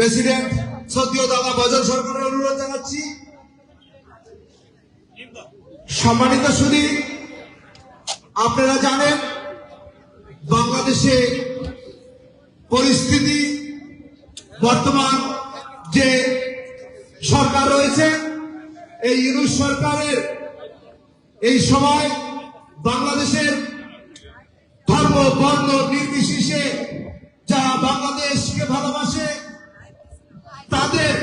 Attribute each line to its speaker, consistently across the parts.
Speaker 1: President শ্রদ্ধেয় দাদা বজল সরকারের অনুরোধ জানাচ্ছি। সম্মানিত সুধী, আপনারা জানেন বাংলাদেশে পরিস্থিতি বর্তমান যে সরকার রয়েছে, এই ইউনূস সরকারের এই সময় বাংলাদেশের ধর্ম বর্ণ নির্বিশেষে যারা বাংলাদেশকে ভালোবাসে তাদের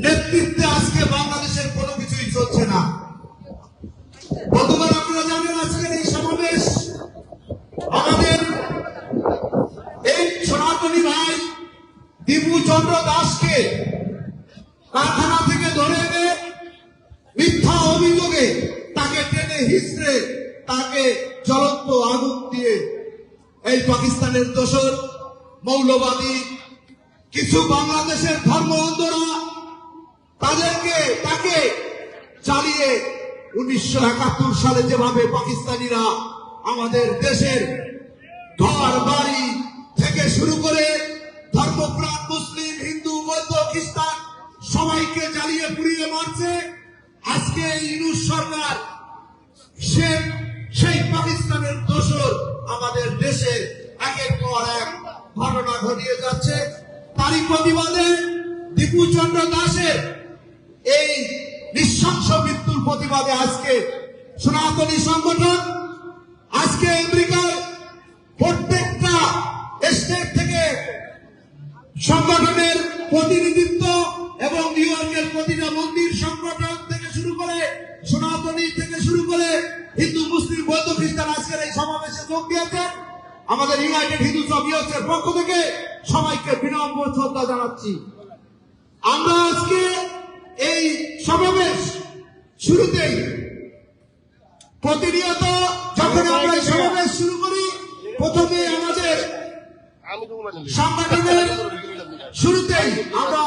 Speaker 1: নেতৃত্বে আজকে বাংলাদেশের কোনো কিছুই চলছে না। বন্ধুগণ, আপনারা জানেন আজকের এই সমাবেশ আমাদের এই সনাতনী ভাই দীপু চন্দ্র দাসকে কারখানা থেকে ধরে এনে মিথ্যা অভিযোগে তাকে টেনে হিচড়ে তাকে জ্বলন্ত আগুন দিয়ে এই পাকিস্তানের দোসর মৌলবাদী কিছু বাংলাদেশের ধর্ম অন্ধরা তাকে চালিয়ে 1971 সালে যেভাবে পাকিস্তানিরা আমাদের দেশের ঘর বাড়ি থেকে শুরু করে ধর্মপ্রাণ মুসলিম হিন্দু বৌদ্ধ খ্রিস্টান সবাইকে জ্বালিয়ে পুড়িয়ে মারছে, আজকে ইউনূস সরকার সেই পাকিস্তানের দোসর আমাদের দেশে একের পর এক ঘটনা ঘটিয়ে যাচ্ছে। তারই প্রতিবাদে দীপু চন্দ্র দাসের এই নৃশংস মৃত্যুর প্রতিবাদে আজকে সনাতনী সংগঠন আজকে আমেরিকার প্রত্যেকটা স্টেট থেকে সংগঠনের প্রতিনিধিত্ব এবং নিউ ইয়র্কের প্রতিটা মন্দির সংগঠন থেকে শুরু করে সনাতনী থেকে শুরু করে হিন্দু মুসলিম বৌদ্ধ খ্রিস্টান আজকের এই সমাবেশে যোগ দিয়েছেন। আমাদের ইউনাইটেড হিন্দু সমিতির পক্ষ থেকে সবাইকে বিনম্র শ্রদ্ধা জানাচ্ছি। আমরা আজকে এই সমাবেশ শুরুতেই প্রতিনিয়ত যখন আমরা এই সমাবেশ শুরু করি, প্রথমে আমাদের সংগঠনের শুরুতেই আমরা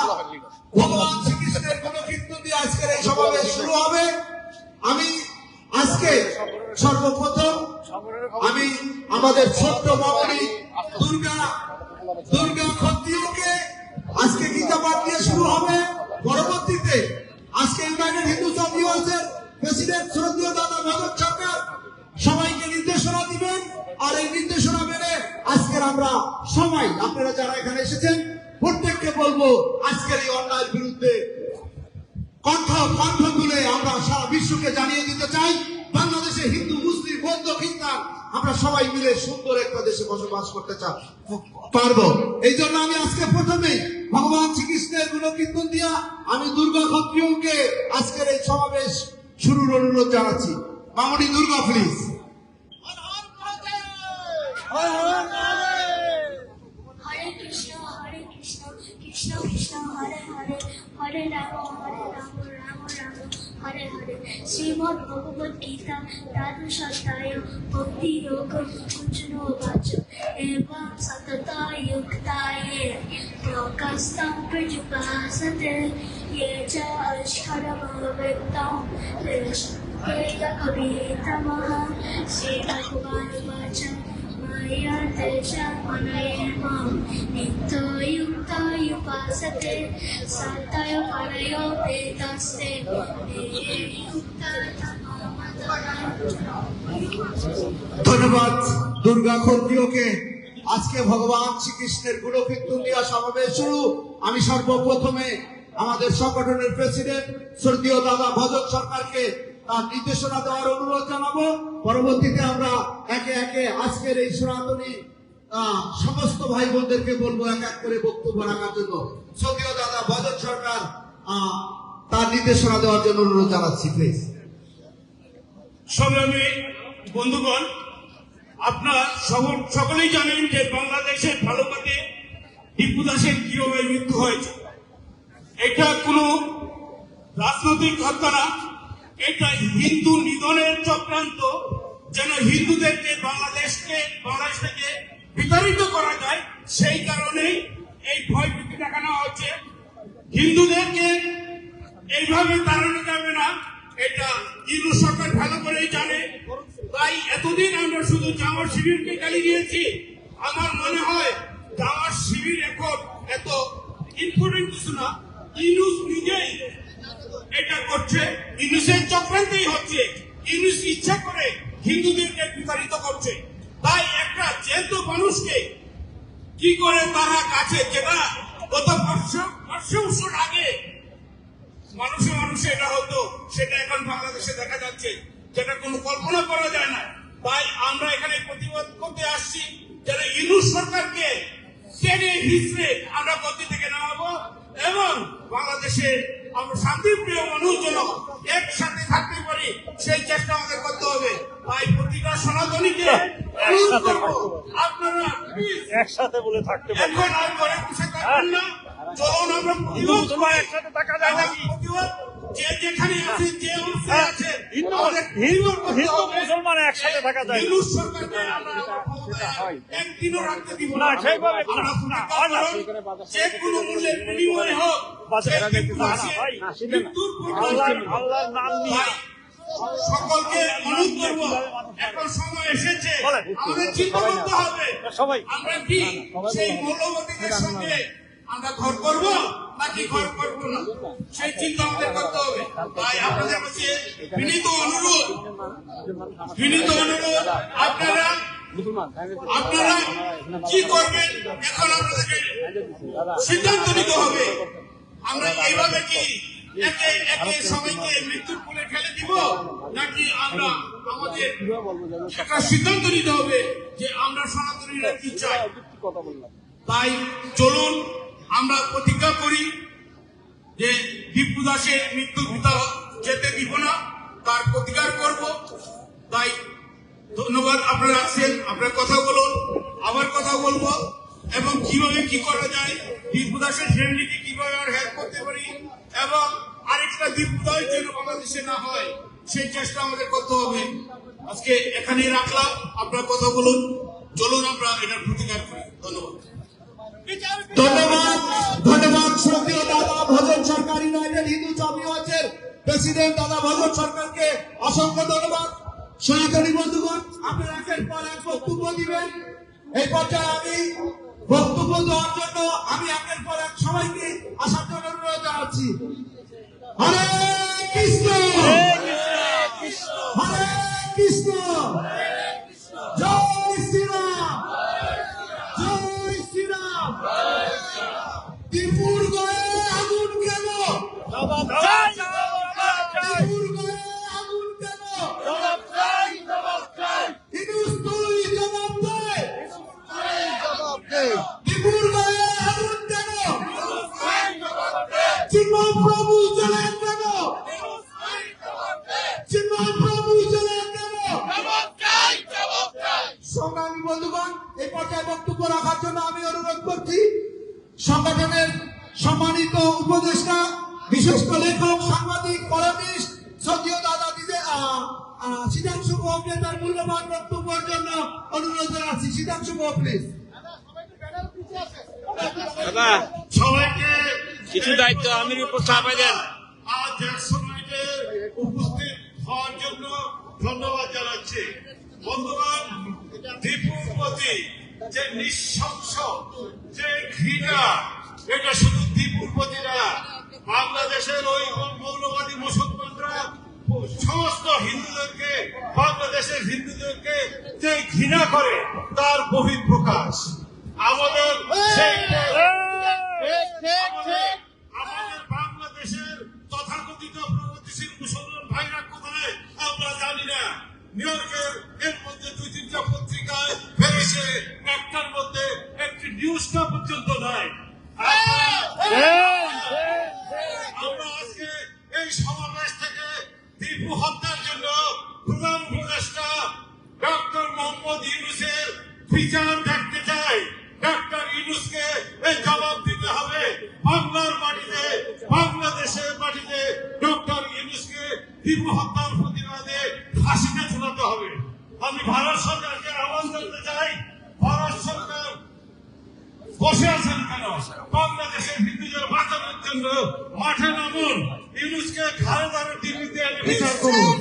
Speaker 1: ভগবান শ্রীকৃষ্ণের গুণকীর্তন দিয়ে আজকের এই সমাবেশ শুরু হবে। আমি আজকে সর্বপ্রথম আমাদের ছোট্ট মামনি দুর্গা ক্ষত্রিয়কে আজকে গীতা পাঠ দিয়ে শুরু হবে। পরবর্তীতে আজকে ইউনাইটেড হিন্দু সমিতির প্রেসিডেন্ট শ্রদ্ধেয় দাদা বজল সরকার সবাইকে নির্দেশনা দিবেন, আর এই নির্দেশনা মেনে আজকের আমরা সবাই আপনারা যারা এখানে এসেছেন প্রত্যেককে বলবো আজকের এই অন্যায়ের বিরুদ্ধে কণ্ঠ তুলে আমরা সারা বিশ্বকে জানিয়ে দিতে চাই বাংলাদেশে হিন্দু মুসলিম বৌদ্ধ খ্রিস্টান আমরা সবাই মিলে সুন্দর একটা দেশে বসবাস করতে পারবো। এই জন্য আমি আজকে প্রথমে ভগবান শ্রীকৃষ্ণের গুণকীর্তন দিয়া আমি দুর্গা ক্ষত্রিয়কে আজকের এই সমাবেশ শুরুর অনুরোধ জানাচ্ছি। মামনি দুর্গা প্লিজ।
Speaker 2: হরে কৃষ্ণ কৃষ্ণ কৃষ্ণ হরে হরে হরে রাম রাম রাম হরে হরে। শ্রীমদ্ ভগবদ গীতা দ্বাদশ অধ্যায় ভক্তি যোগ কুঞ্চন বাচ এবং সততা युक्ता ये लोकस्तं प्रजुपासते ये च अक्षरमव्यक्तं तेजकवितमः। श्रीभगवानुवाच मया तेषां मनये मां नित्ययुक्ता युपासते सतय परयो वेदस्ते
Speaker 1: ধন্যবাদ দুর্গা ক্ষত্রিয়কে। আজকে ভগবান শ্রীকৃষ্ণের গুণকীর্তন দিয়া সমাবেশ শুরু। আমি সর্বপ্রথমে আমাদের সংগঠনের প্রেসিডেন্ট শ্রদ্ধেয় দাদা বজল সরকারকে তার নির্দেশনা দেওয়ার অনুরোধ জানাবো। পরবর্তীতে আমরা একে একে আজকের এই সনাতনী সমস্ত ভাই বোনদেরকে বলবো এক এক করে বক্তব্য রাখার জন্য। শ্রদ্ধেয় দাদা বজল সরকার তার নির্দেশনা দেওয়ার জন্য অনুরোধ জানাচ্ছি প্লিজ।
Speaker 3: সংগ্রামী বন্ধুগণ, আপনারা সকলেই জানেন যে বাংলাদেশের ভালোবাতে দীপু দাসের কিভাবে মৃত্যু হয়েছে। এটা কোনো রাজনৈতিক হত্যা না, এটা হিন্দু নিধনের চক্রান্ত, যেন হিন্দুদেরকে বাংলাদেশ থেকে বিতাড়িত করা যায়। সেই কারণেই এই ভয়ভীতি দেখানো হচ্ছে। হিন্দুদেরকে এইভাবে তাড়ানো যাবে না, এটা ইউনূস সরকার ভালো করেই জানে। তাই এতদিন আমরা শুধু জামার শিবিরকে গালি দিয়েছি। আমার মনে হয় জামার শিবির এখন এত ইম্পর্টেন্ট কিছু না, ইউনুস নিজেই এটা করছে, ইউনুসের চক্রান্তেই হচ্ছে। ইউনুস ইচ্ছা করে হিন্দুদেরকে বিতাড়িত করছে। তাই একটা জ্যান্ত মানুষকে কি করে তারা কাছে, যেটা গত বছর আগে মানুষে মানুষে এটা হতো, সেটা এখন বাংলাদেশে দেখা যাচ্ছে, যেটা কোনো কল্পনা করা যায় না। তাই আমরা এখানে প্রতিবাদ করতে আসছি, যারা ইউনুস সরকারকে টেনে হিসেবে আমরা গতি থেকে নামাবো এবং বাংলাদেশে আমরা শান্তিপ্রিয় মানুষ যেন একসাথে থাকতে পারি, সেই চেষ্টা আমাদের করতে হবে। তাই প্রতিটা সনাতনীকে অনুরোধ করবো, আপনারা please
Speaker 4: একসাথে বলে থাকতে পারি।
Speaker 3: এখন আর ঘরে বসে থাকবেন না, চলুন আমরা প্রতিবাদ
Speaker 4: মুসলমান
Speaker 3: করি।
Speaker 4: একসাথে থাকা যায়
Speaker 3: এবং
Speaker 4: নাকি?
Speaker 3: প্রতিবাদ যে যেখানে আছে, যে অবস্থায়
Speaker 4: হ্যাঁ,
Speaker 3: আছে,
Speaker 4: হিন্দু
Speaker 3: আমাদের
Speaker 4: হিন্দু
Speaker 3: প্রতিবাদ করতে
Speaker 4: হিন্দু
Speaker 3: হবে।
Speaker 4: মুসলমান একসাথে থাকা যায় না।
Speaker 3: ইউনুস সরকারকে আমরা ক্ষমতায় একদিনও রাখতে দিব
Speaker 4: না,
Speaker 3: না।
Speaker 4: সেইভাবে না,
Speaker 3: আমরা
Speaker 4: না,
Speaker 3: প্রতিবাদ
Speaker 4: না,
Speaker 3: করব, যে কোনো মূল্যের বিনিময়ে হোক,
Speaker 4: বাজার
Speaker 3: সেই বিপ্লবী
Speaker 4: ভাই,
Speaker 3: মৃত্যুর
Speaker 4: আল্লাহর নাম নিয়ে
Speaker 3: তাই সকলকে অনুরোধ করবো, এখন সময় এসেছে
Speaker 4: বলেন।
Speaker 3: আমাদের চিন্তা করতে হবে
Speaker 4: সবাই।
Speaker 3: আমরা কি সেই মৌলবাদীদের সঙ্গে আমরা ঘর করব নাকি ঘর করব না, সেই চিন্তা আমাদের করতে হবে। তাই আপনাদের কাছে বিনীত অনুরোধ আপনারা কি করবেন এখন আপনাদেরকে সিদ্ধান্ত নিতে হবে। আমরা এইভাবে কি একে একে সবাইকে মৃত্যুর কোলে ঠেলে দিব, নাকি আমরা আমাদের একটা সিদ্ধান্ত নিতে হবে যে আমরা সনাতনীরা কি চাই। তাই চলুন আমরা প্রতিজ্ঞা করি যে দীপু দাসের মৃত্যুর পিতা যেতে দিব না, তার প্রতিকার করব। তাই ধন্যবাদ, আপনারা আসছেন, আপনার কথা বলুন, আবার কথা বলবো, এবং কিভাবে কি করা যায়, দীপু দাসের ফ্যামিলিকে কিভাবে আর হেল্প করতে পারি, এবং আরেকটা দীপু দাস যেন বাংলাদেশে না হয়, সেই চেষ্টা আমাদের করতে হবে। আজকে এখানেই রাখলাম, আপনার কথা বলুন, চলুন আমরা এটার প্রতিকার করি। ধন্যবাদ।
Speaker 1: ধন্যবাদ, ধন্যবাদ শ্রদ্ধেয় দাদা ভজন সরকার, ইউনাইটেড হিন্দু জমিয়তের প্রেসিডেন্ট দাদা ভজন সরকারকে অসংখ্য ধন্যবাদ। সনাতনী বন্ধুগণ, আপনারা একের পর এক বক্তব্য দিবেন। এই পর্যায়ে আমি বক্তব্য দেওয়ার জন্য আমি একের পর এক সবাইকে আসার জন্য অনুরোধ জানাচ্ছি। হরে কৃষ্ণ, হরে কৃষ্ণ, জয় শ্রীরাম, জয় শ্রীরাম। ত্রিপুর গায়ে আগুন কেন? ত্রিপুর গায়ে আগুন কেন? হিন্দুস তুই জবাব দে। ত্রিপুর গায়ে আগুন কেন? চিন্ময় প্রভু জ্বলেন কেন? চিন্ময় প্রভু জ্বলেন কেন? সংগ্রামী বন্ধুগণ, এই পর্যায়ে বক্তব্য রাখার জন্য আমি অনুরোধ করছি সংগঠনের সম্মানিত উপদেষ্টা, বিশিষ্ট লেখক, সাংবাদিক, কলামিস্ট, শ্রদ্ধেয় দাদা দিদে সিদ্ধাংশু বাবু তার মূল্যবান বক্তব্যের জন্য অনুরোধ জানাচ্ছি। সিদ্ধাংশু বাবু প্লিজ।
Speaker 3: সবাইকে
Speaker 4: কিছু দায়িত্ব আমির উপর চাপাই দেন।
Speaker 3: আজ এক সময়তে উপস্থিত হওয়ার জন্য ধন্যবাদ জানাচ্ছি। বন্ধুগণ, দীপুর প্রতি যে নৃশংস যে ঘৃণা, এটা শুধু দীপুর প্রতি না, বাংলাদেশের ওই মৌলবাদী মুসলমানরা সমস্ত হিন্দুদেরকে, বাংলাদেশের হিন্দুদেরকে যে ঘৃণা করে, তার বহিঃপ্রকাশ। আমাদের আমাদের বাংলাদেশের তথাকথিত প্রগতিশীল মুসলমান ভাইরা কোথায় আমরা জানি না। নিউ ইয়র্কের এর মধ্যে 2-3টা পত্রিকায় বেরিয়েছে, একটার মধ্যে একটি নিউজটা পর্যন্ত নাই। আমরা আজকে এই সমাবেশ থেকে দীপু হত্যার জন্য প্রধান উপদেষ্টা ডক্টর মোহাম্মদ ইউনূসের বিচার দেখতে চাই। ডক্টর ইউনূসকে এই জবাব দিতে হবে। বাংলার মাটিতে, বাংলাদেশের মাটিতে ডক্টর ইউনূসকে দীপু হত্যার প্রতিবাদে ফাঁসিতে ঝুলাতে হবে। আমি ভারত সরকারকে আহ্বান করতে চাই, ভারত সরকার বসে আছেন কেন? বাংলাদেশের হিন্দুদের বাঁচানোর জন্য মাঠে নামুন, ইউনূসকে ঘাড়ে ধরে দিল্লিতে এনে বিচার করুন।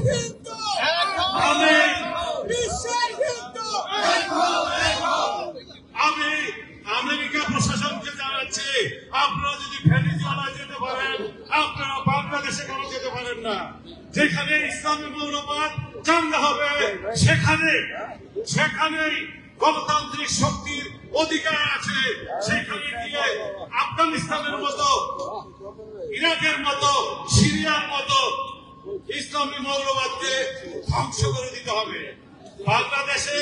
Speaker 3: আমি আমেরিকা প্রশাসনকে জানাচ্ছি, যাচ্ছে। আপনারা যদি ভেনেজুয়েলা যেতে পারেন, আপনারা বাংলাদেশে কেন যেতে পারেন না? যেখানে ইসলামী মৌলবাদ চাঙ্গা হবে, সেখানেই গণতান্ত্রিক শক্তির অধিকার আছে। সেখানে গিয়ে আফগানিস্তানের মতো, ইরাকের মতো, সিরিয়ার মতো ইসলামী মৌলবাদকে ধ্বংস করে দিতে হবে। বাংলাদেশে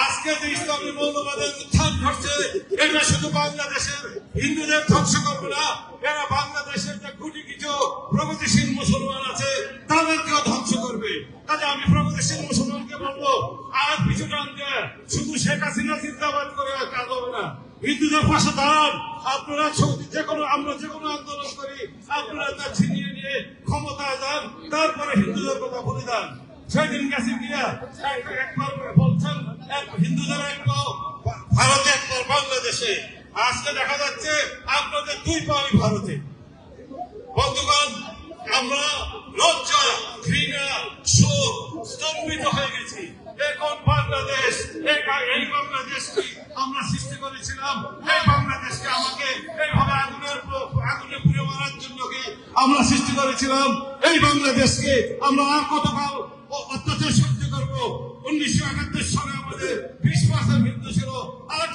Speaker 3: আজকে যে ইসলামী মৌলবাদের উত্থান ঘটছে, এটা শুধু বাংলাদেশের হিন্দুদের ধ্বংস করবে না, এরা বাংলাদেশের যে কোটি কিছু প্রগতিশীল মুসলমান আছে তাদেরকেও ধ্বংস করবে। কাজে আমি প্রগতিশীল মুসলমানকে বলবো, আর পিছু টানতে শুধু শেখ হাসিনা চিন্তাবাদ করে কাজ হবে না, হিন্দুদের পাশে দাঁড়ান। আপনারা আমরা যে কোনো আন্দোলন করি, আপনারা তা ছিনিয়ে নিয়ে ক্ষমতায় যান, তারপরে হিন্দুদের কথা বলে দেন। সেদিন গেছে গিয়া একবার বলছেন হিন্দুদের একবার ভারতে, একবার বাংলাদেশে। আজকে দেখা যাচ্ছে আপনাদের দুই পাই ভারতে। বন্ধুগণ, আমরা লজ্জা, ঘৃণা, শোক স্তম্ভিত হয়ে গেছি। এখন বাংলাদেশ, এই বাংলাদেশ কি আমরা সৃষ্টি করেছিলাম? এই বাংলাদেশকে আমাকে এইভাবে আগুনে পুড়ে মারার জন্য কি আমরা সৃষ্টি করেছিলাম? এই বাংলাদেশকে আমরা আর কতকাল অত্যাচার সহ্য করবো? 1971 সালে আমাদের 20% হিন্দু ছিল, আজ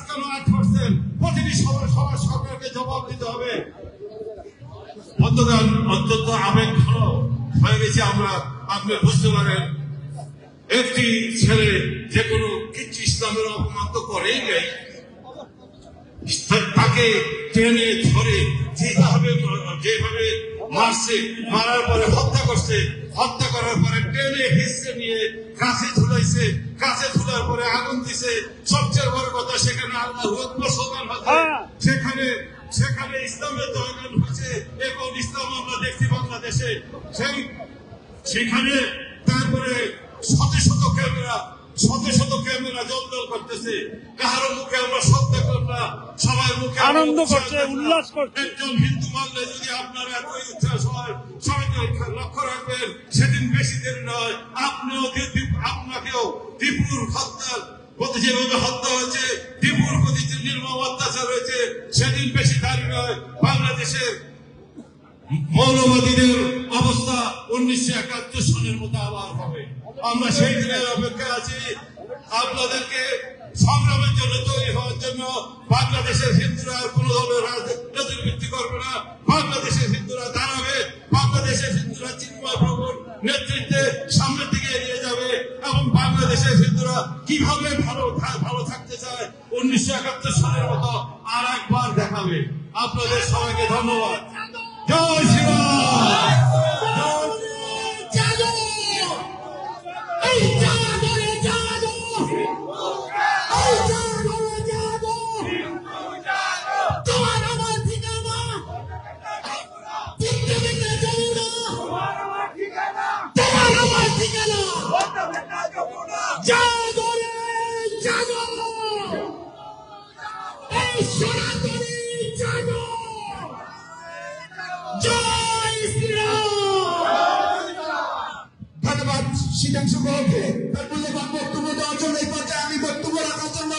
Speaker 3: কেন 8%? প্রতিটি সবার সরকারকে জবাব দিতে হবে। বন্ধুগণ, অত্যন্ত আবেগ ঘন হয়ে গেছে আমরা। আপনি বুঝতে পারেন, একটি ছেলে যে কোনো কিচ্ছু ইসলামের অপমান তো করেই নেই, তাকে টেনে ধরে যেভাবে মারছে, মারার পরে হত্যা করছে, হত্যা করার পরে টেনে হিসে নিয়ে কাছে ঝুলাইছে, কাছে ঝুলার পরে আগুন দিছে। সবচেয়ে বড় কথা, সেখানে আল্লাহু আকবার স্লোগান হচ্ছে, সেখানে ইসলামের জয়গান হচ্ছে। এখন ইসলাম আমরা দেখছি বাংলাদেশে, সেখানে তারপরে শত শত ক্যামেরা জলজল করতেছে। কারো মুখে আমরা সত্য করলাম, সবার মুখে
Speaker 4: আনন্দ করছে, উল্লাস করছে।
Speaker 3: একজন হিন্দু মানলে যদি আপনারা এতই উচ্ছ্বাস হয়, সবাইকে লক্ষ্য রাখবেন, সেদিন বেশি দেরি নয়, আপনাকেও দীপুর হত্যার প্রতি যেভাবে হত্যা হয়েছে, দীপুর প্রতি যে নির্মম অত্যাচার হয়েছে, সেদিন বেশি দেরি নয়। বাংলাদেশের মৌলবাদীদের অবস্থা 1971 সনের মতো আবার হবে। আমরা সেই দিনের অপেক্ষায় আছি। আপনাদেরকে সংগ্রামের জন্য, তৈরি হওয়ার জন্য বাংলাদেশের হিন্দুরা আর কোন ধরনের রাজনীতির ভিত্তি করবে না। বাংলাদেশের হিন্দুরা দাঁড়াবে, বাংলাদেশের হিন্দুরা চিন্ময় প্রভুর নেতৃত্বে সামনের দিকে এগিয়ে যাবে এবং বাংলাদেশের হিন্দুরা কিভাবে ভালো থাকতে চায় 1971 সালের মতো আর একবার দেখাবে। আপনাদের সবাইকে ধন্যবাদ। জয় শ্রীরাম। ধন্যবাদ শীতাংশু গুহকে তার মূল্যবান বক্তব্য দেওয়ার জন্য। এই পর্যায়ে আমি বক্তব্য রাখার জন্য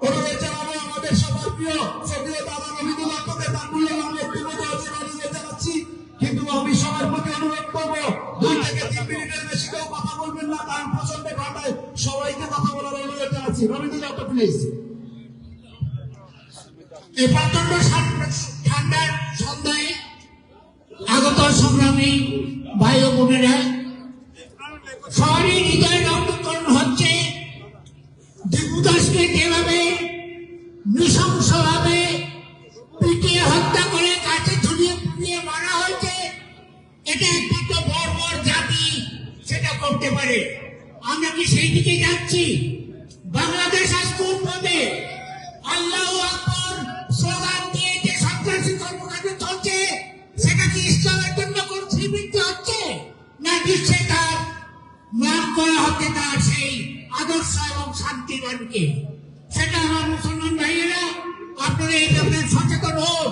Speaker 3: অনুরোধ জানাবো আমাদের সবার প্রিয় সক্রিয় দাদা নবীদুল আত্মকে তার মূল্যবান বক্তব্য দেওয়ার জন্য অনুরোধ জানাচ্ছি। কিন্তু আমি সবার প্রতি অনুরোধ করবো, 2 থেকে 3 মিনিটের বেশি কেউ কথা বলবেন না, কারণ প্রচন্ড ঘটায় সবাইকে কথা বলার অনুরোধ জানাচ্ছি। নবীদুল আত্ম প্লিজ।
Speaker 5: এই প্রচন্ড ঠান্ডার সন্ধ্যায় আগত সংগ্রামী ভাই ও বোনেরা, সবারই হৃদয় রক্তকরণ হচ্ছে। দীপু দাসকে যেভাবে নৃশংসভাবে পিটিয়ে হত্যা করে কাছে ঝুলিয়ে পুড়িয়ে মারা হয়েছে, এটা একমাত্র বর্বর জাতি সেটা করতে পারে। আমরা কি সেই দিকে যাচ্ছি? বাংলাদেশ আজ কোন পথে? আল্লাহু আকবার স্লোগান দিয়ে যে সন্ত্রাসী কর্মকাণ্ড চলছে, সেটা কি ইসলামের জন্য কোন শ্রীবৃত্তি হচ্ছে, না দিচ্ছে তার নাম করা হচ্ছে তার সেই আদর্শ এবং শান্তিবানকে? সেটা আমার মুসলমান ভাইয়েরা, আপনারা এই ব্যাপারে সচেতন হন,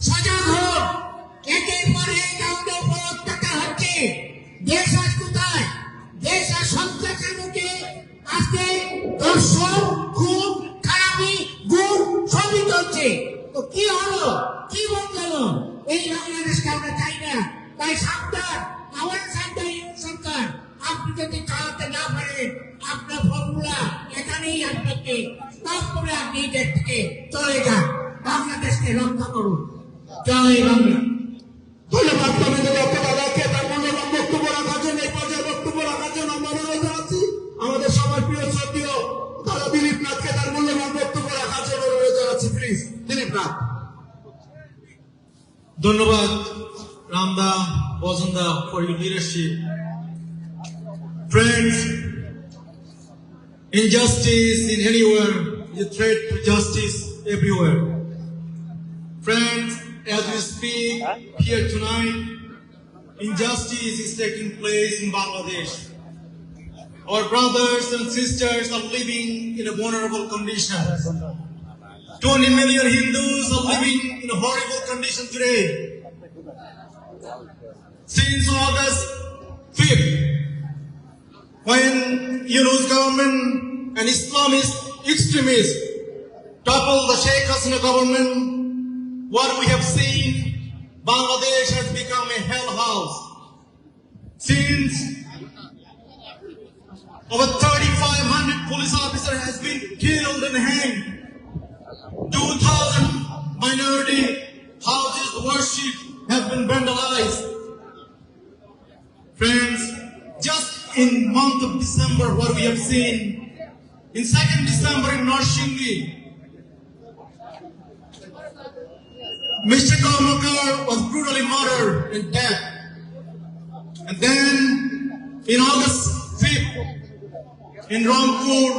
Speaker 5: সজাগ হন। একের পর এক আমাদের উপর অত্যাচার হচ্ছে। দেশ আজ কোথায়? দেশ আর সন্ত্রাসের মুখে আজকে দর্শন, খুন, খারাপি, গুণ তো কি হলো, কি বদলালো? এই বাংলাদেশকে আমরা চাই না। তাই সাবধান, আমার সাবধান সরকার, আপনি যদি চালাতে না পারেন আপনার ফর্মুলা এখানেই আপনাকে স্টপ করে আপনি এই দেশ থেকে চলে যান, বাংলাদেশকে রক্ষা করুন। জয় বাংলা।
Speaker 1: ধন্যবাদ কমিটি দাদাকে তার মূল্যবান বক্তব্য রাখার জন্য, এই পর্যায়ে বক্তব্য রাখার জন্য আমরা অনুরোধ জানাচ্ছি আমাদের সবার প্রিয় শ্রদ্ধেয় দাদা দিলীপ নাথকে তার মূল্যবান বক্তব্য রাখার জন্য অনুরোধ জানাচ্ছি। প্লিজ দিলীপ নাথ।
Speaker 6: ধন্যবাদ Ramda, Bozanda, for your leadership. Friends, injustice in anywhere is a threat to justice everywhere. Friends, as we speak here tonight, injustice is taking place in Bangladesh. Our brothers and sisters are living in a vulnerable condition. 20 million Hindus are living in a horrible condition today. Since August 5th, when Yunus government and Islamist extremists toppled the Sheikh Hasina government, what we have seen, Bangladesh has become a hell house. Since over 3,500 police officers has been killed and hanged, 2,000 minority houses of worship have been vandalized. Friends, just in month of December, what we have seen, in 2nd December in North Shingli, Mr. Karmakar was brutally murdered and dead. And then, in August 5th, in Rampur,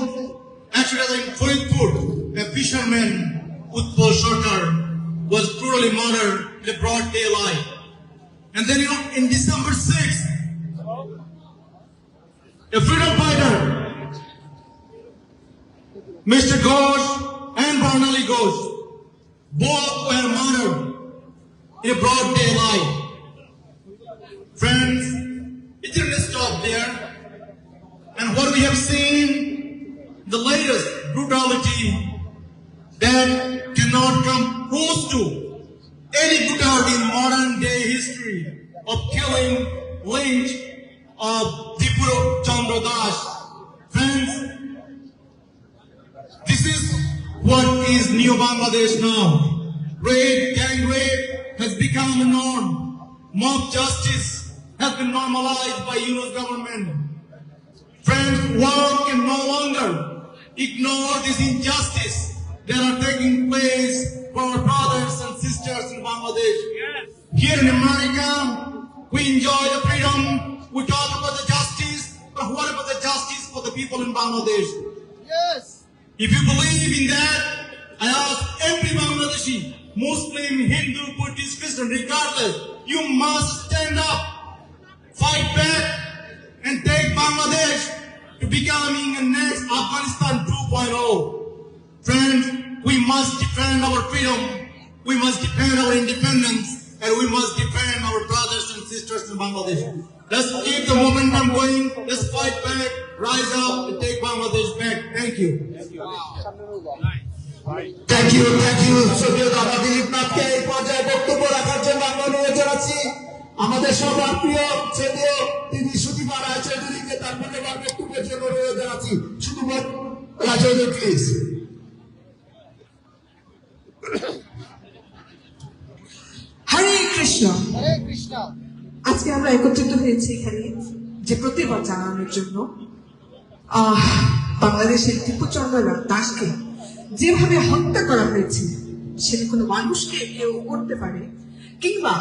Speaker 6: actually in Faridpur, a fisherman, Utpal Sarkar, was brutally murdered in broad daylight. And then in December 6th, a freedom fighter, Mr. Ghosh and Barnali Ghosh, both were murdered in broad daylight. Friends, it didn't stop there. And what we have seen, the latest brutality that cannot come close to any brutality in modern day history of killing, lynch of Tripura Chandra Das. Friends, this is what is New Bangladesh now. Rape, gang rape has become a norm. Mob justice has been normalized by Yunus government. Friends, world can no longer ignore this injustice that are taking place for our brothers and sisters in Bangladesh. Here in America, we enjoy the freedom, we talk about the justice, but what about the justice for the people in Bangladesh?
Speaker 1: Yes.
Speaker 6: If you believe in that, I ask every Bangladeshi, Muslim, Hindu, Buddhist, Christian, regardless, you must stand up, fight back, and take Bangladesh to becoming a next Afghanistan 2.0. Friends, we must defend our freedom, we must defend our independence, and we must defend our brothers and sisters in Bangladesh. Let's keep the momentum going, let's fight back, rise up, and take Bangladesh back. Thank you.
Speaker 1: Thank you শ্রদ্ধেয় দাদা দিলীপ নাথকে এই পর্যায়ে বক্তব্য রাখার জন্য আমরা অনুরোধ জানাচ্ছি আমাদের সবার প্রিয় শ্রদ্ধেয় তিনি সুদীপা রায় চৌধুরীকে তার মূল্যবান বক্তব্যের জন্য অনুরোধ জানাচ্ছি। সুদীপা রায় চৌধুরী প্লিজ।
Speaker 7: হরে কৃষ্ণ। আজকে আমরা একত্রিত হয়েছি এখানে যে প্রতিবাদ জানানোর জন্য বাংলাদেশের টিপুচন্দ্র দাসকে যেভাবে হত্যা করা হয়েছে সেটা কোনো মানুষকে কেউ করতে পারে, কিংবা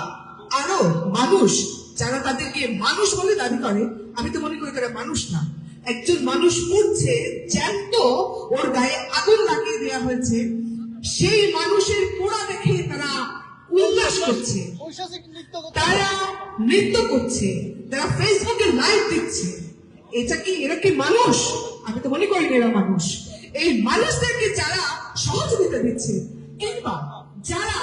Speaker 7: আরো মানুষ যারা তাদেরকে মানুষ বলে দাবি করে, আমি তো মনে করি তারা মানুষ না। একজন মানুষ মরছে, জ্যান্ত ওর গায়ে আগুন লাগিয়ে দেওয়া হয়েছে, সেই মানুষের পোড়া দেখে তারা উল্লাস করছে, তারা নৃত্য করছে, তারা ফেসবুকে লাইভ দিচ্ছে। এরা কি মানুষ? আমি তো মনে করি না এরা মানুষ। এই মানুষদেরকে যারা সহযোগিতা দিচ্ছে কিংবা যারা